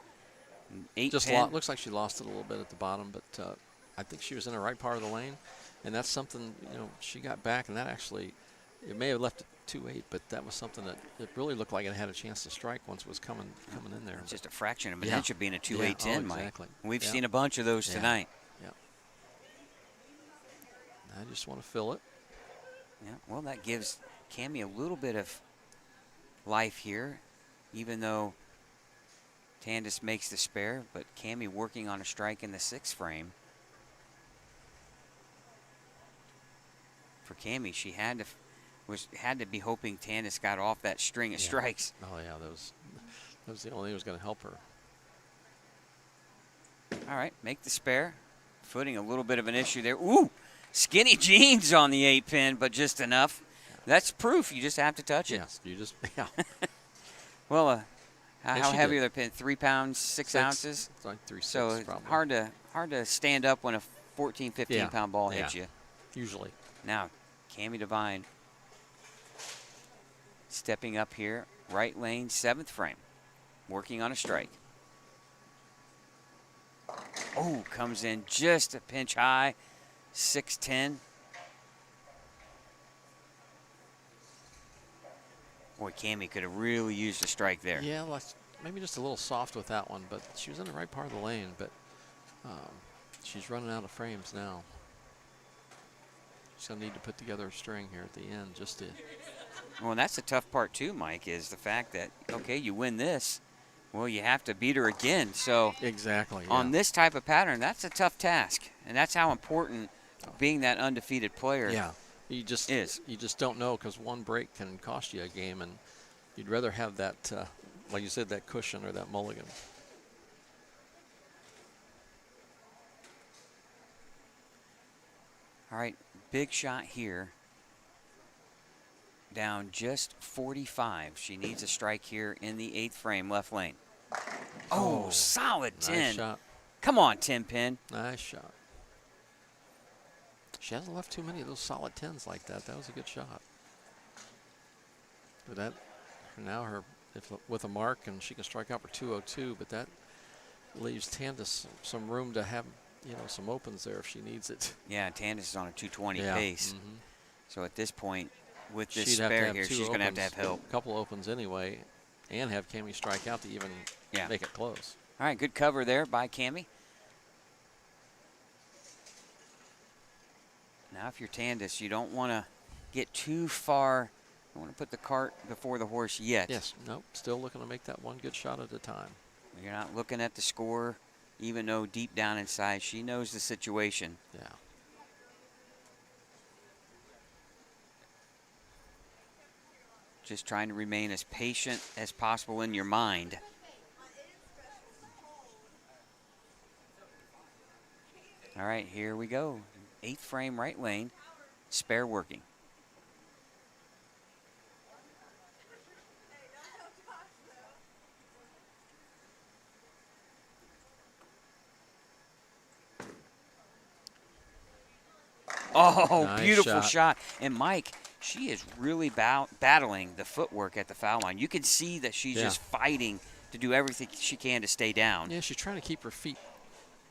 8 Just pin. looks like she lost it a little bit at the bottom, but I think she was in the right part of the lane, and that's something she got back, and that actually it may have left it 2-8, but that was something that it really looked like it had a chance to strike once it was coming in there. It's just a fraction of an Yeah. inch of being a 2-8 Yeah. 10, Oh, Mike. exactly. We've Yeah. seen a bunch of those Yeah. tonight. Yeah. I just want to fill it. Yeah, well, that gives Cammie a little bit of life here, even though Tandis makes the spare, but Cammie working on a strike in the 6th frame. For Cammie, she had to be hoping Tandis got off that string of Yeah. strikes. Oh yeah, that was the only thing that was going to help her. All right, make the spare. Footing a little bit of an issue there. Ooh, skinny jeans on the 8 pin, but just enough. That's proof. You just have to touch it. Yes, you just yeah. Well, And how she heavy did. are the pins? 3 pounds, 6 ounces. It's like 3/6 So it's probably. hard to stand up when a 14, 15-pound ball hits Yeah. you. Usually. Now, Cammie Devine stepping up here, right lane, 7th frame, working on a strike. Oh, comes in just a pinch high, 6-10. Boy, Cammie could have really used a strike there. Yeah, maybe just a little soft with that one, but she was in the right part of the lane. But she's running out of frames now. She's going to need to put together a string here at the end just to. Well, and that's the tough part too, Mike, is the fact that, okay, you win this, well, you have to beat her again. So Exactly. Yeah. on this type of pattern, that's a tough task, and that's how important being that undefeated player Yeah. You just don't know, because one break can cost you a game, and you'd rather have that, like you said, that cushion or that mulligan. All right, big shot here. Down just 45. She needs a strike here in the 8th frame, left lane. Oh, solid 10. Nice shot. Come on, Tim Penn. Nice shot. She hasn't left too many of those solid 10s like that. That was a good shot. But that, now with a mark, and she can strike out for 202, but that leaves Tandis some room to have, some opens there if she needs it. Yeah, Tandis is on a 220 Yeah. pace. Mm-hmm. So at this point, with this She'd have to spare have here, two she's going to opens, have help. A couple opens anyway, and have Cammie strike out to even make it close. All right, good cover there by Cammie. Now, if you're Tandis, you don't want to get too far. You don't want to put the cart before the horse yet. Yes, nope, still looking to make that one good shot at a time. You're not looking at the score, even though deep down inside she knows the situation. Yeah. Just trying to remain as patient as possible in your mind. All right, here we go. 8th frame, right lane, spare working. Oh, Nice beautiful shot. And Mike, she is really battling the footwork at the foul line. You can see that she's just fighting to do everything she can to stay down. Yeah, she's trying to keep her feet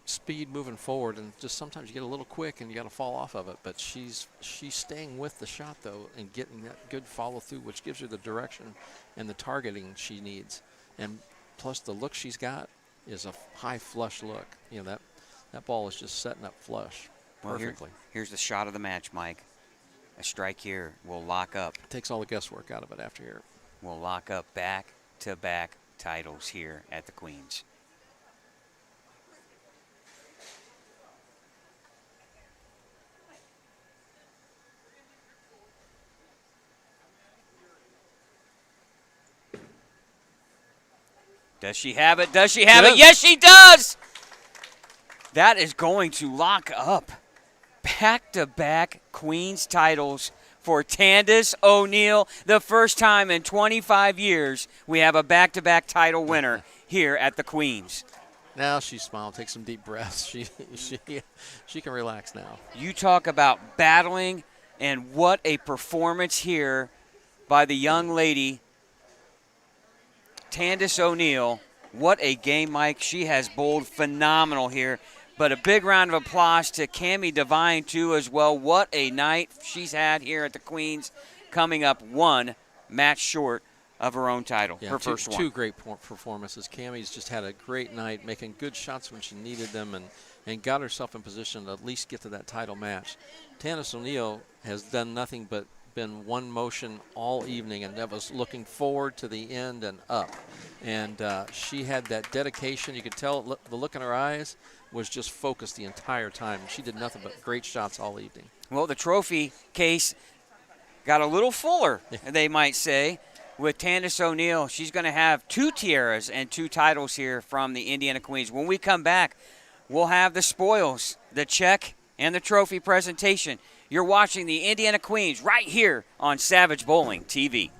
speed moving forward, and just sometimes you get a little quick and you got to fall off of it. But she's staying with the shot though, and getting that good follow through, which gives her the direction and the targeting she needs. And plus the look she's got is a high flush look. That ball is just setting up flush perfectly. Here's the shot of the match, Mike. A strike here will lock up. Takes all the guesswork out of it after here. We'll lock up back-to-back titles here at the Queens. Does she have it? Does she have it? Yes, she does! That is going to lock up back-to-back Queens titles for Tandis O'Neal. The first time in 25 years we have a back-to-back title winner here at the Queens. Now she smiled, take some deep breaths. She can relax now. You talk about battling, and what a performance here by the young lady, Tandis O'Neal. What a game, Mike. She has bowled phenomenal here. But a big round of applause to Cammie Devine, too, as well. What a night she's had here at the Queens, coming up one match short of her own title, her first one. Two great performances. Cammie's just had a great night, making good shots when she needed them, and got herself in position to at least get to that title match. Tandis O'Neal has done nothing but been one motion all evening, and that was looking forward to the end and up. And she had that dedication. You could tell the look in her eyes was just focused the entire time. She did nothing but great shots all evening. Well, the trophy case got a little fuller, they might say, with Tandis O'Neal. She's going to have 2 tiaras and 2 titles here from the Indiana Queens. When we come back, we'll have the spoils, the check, and the trophy presentation. You're watching the Indiana Queens right here on Savage Bowling TV.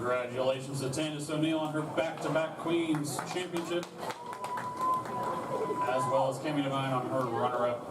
Congratulations to Tandis O'Neal on her back-to-back Queens Championship, as well as Cami Devine on her runner-up.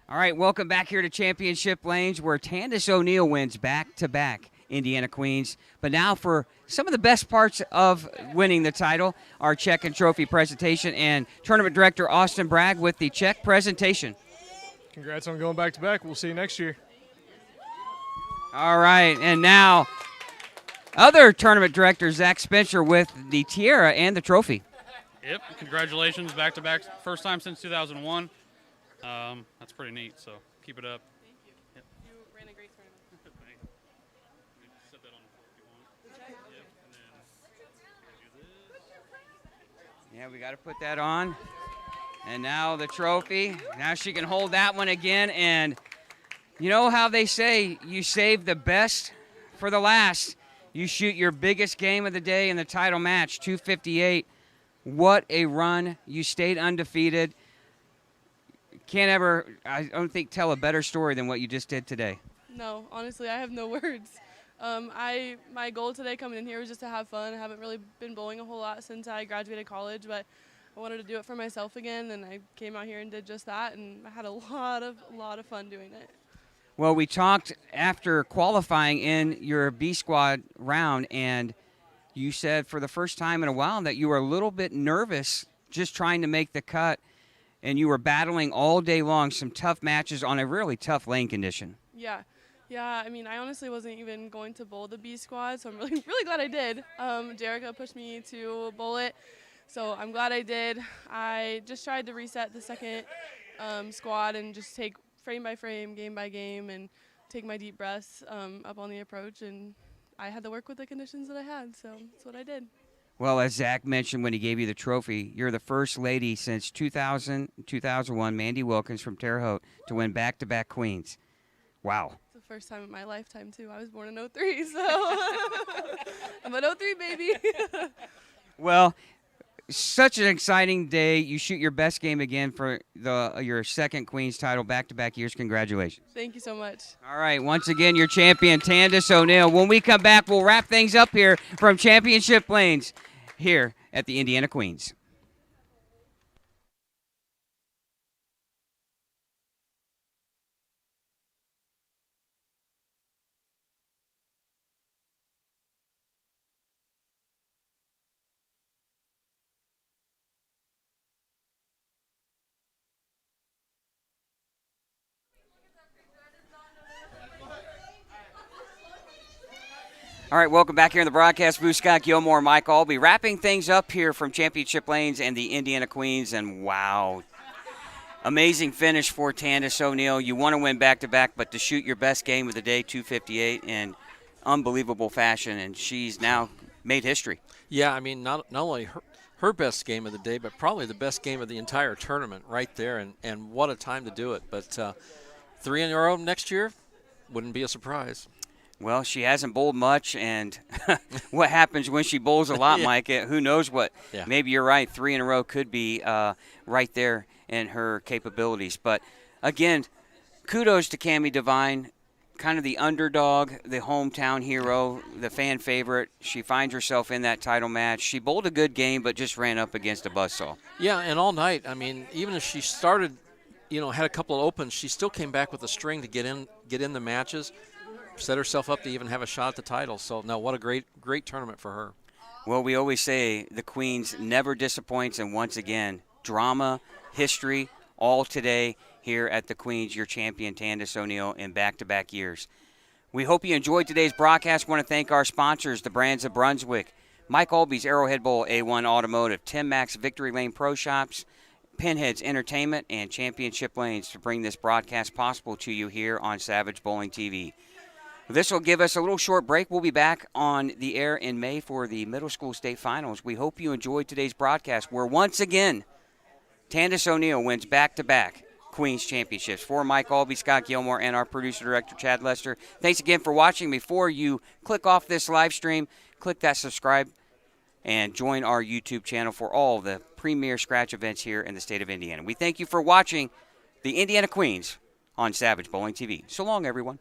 All right, welcome back here to Championship Lanes, where Tandis O'Neal wins back-to-back Indiana Queens. But now for some of the best parts of winning the title, our check and trophy presentation, and Tournament Director Austin Bragg with the check presentation. Congrats on going back-to-back. We'll see you next year. All right, and now other Tournament Director Zach Spencer with the tiara and the trophy. Yep, congratulations, back-to-back, first time since 2001. That's pretty neat, so keep it up. Thank you. Yep. You ran a great tournament. Thanks. You can set that on the floor if you want. Yep, and then do this. Yeah, we got to put that on. And now the trophy. Now she can hold that one again. And you know how they say you save the best for the last. You shoot your biggest game of the day in the title match, 258. What a run. You stayed undefeated. Can't ever, I don't think, tell a better story than what you just did today. No, honestly, I have no words. My goal today coming in here was just to have fun. I haven't really been bowling a whole lot since I graduated college, but I wanted to do it for myself again, and I came out here and did just that, and I had a lot of fun doing it. Well, we talked after qualifying in your B squad round, and you said for the first time in a while that you were a little bit nervous just trying to make the cut, and you were battling all day long some tough matches on a really tough lane condition. Yeah, Yeah, I mean, I honestly wasn't even going to bowl the B squad, so I'm really, really glad I did. Jerica pushed me to bowl it, so I'm glad I did. I just tried to reset the second squad and just take frame by frame, game by game, and take my deep breaths up on the approach, and I had to work with the conditions that I had, so that's what I did. Well, as Zach mentioned when he gave you the trophy, you're the first lady since 2000, 2001, Mandy Wilkins from Terre Haute, to win back-to-back Queens. Wow. It's the first time in my lifetime, too. I was born in '03, so I'm an '03 baby. Well, such an exciting day. You shoot your best game again for your second Queens title back-to-back years. Congratulations. Thank you so much. All right, once again, your champion, Tandis O'Neill. When we come back, we'll wrap things up here from Championship Lanes here at the Indiana Queens. All right, welcome back here in the broadcast booth. Scott Gilmore, Mike Albee, wrapping things up here from Championship Lanes and the Indiana Queens. And wow, amazing finish for Tandis O'Neill. You want to win back-to-back, but to shoot your best game of the day, 258, in unbelievable fashion, and she's now made history. Yeah, I mean, not only her best game of the day, but probably the best game of the entire tournament right there, and what a time to do it. But 3 in a row next year wouldn't be a surprise. Well, she hasn't bowled much, and what happens when she bowls a lot, Yeah. Mike? Who knows what? Yeah. Maybe you're right. 3 in a row could be right there in her capabilities. But, again, kudos to Cammie Devine, kind of the underdog, the hometown hero, the fan favorite. She finds herself in that title match. She bowled a good game, but just ran up against a buzzsaw. Yeah, and all night, I mean, even if she started, had a couple of opens, she still came back with a string to get in the matches, set herself up to even have a shot at the title. So, no, what a great tournament for her. Well, we always say the Queens never disappoints, and once again, drama, history, all today here at the Queens, your champion, Tandis O'Neill, in back-to-back years. We hope you enjoyed today's broadcast. Want to thank our sponsors, the Brands of Brunswick, Mike Albee's Arrowhead Bowl, A1 Automotive, Tim Mack's Victory Lane Pro Shops, Pinheads Entertainment, and Championship Lanes to bring this broadcast possible to you here on Savage Bowling TV. This will give us a little short break. We'll be back on the air in May for the middle school state finals. We hope you enjoyed today's broadcast, where once again, Tandis O'Neill wins back-to-back Queens Championships. For Mike Albee, Scott Gilmore, and our producer-director, Chad Lester, thanks again for watching. Before you click off this live stream, click that subscribe and join our YouTube channel for all the premier scratch events here in the state of Indiana. We thank you for watching the Indiana Queens on Savage Bowling TV. So long, everyone.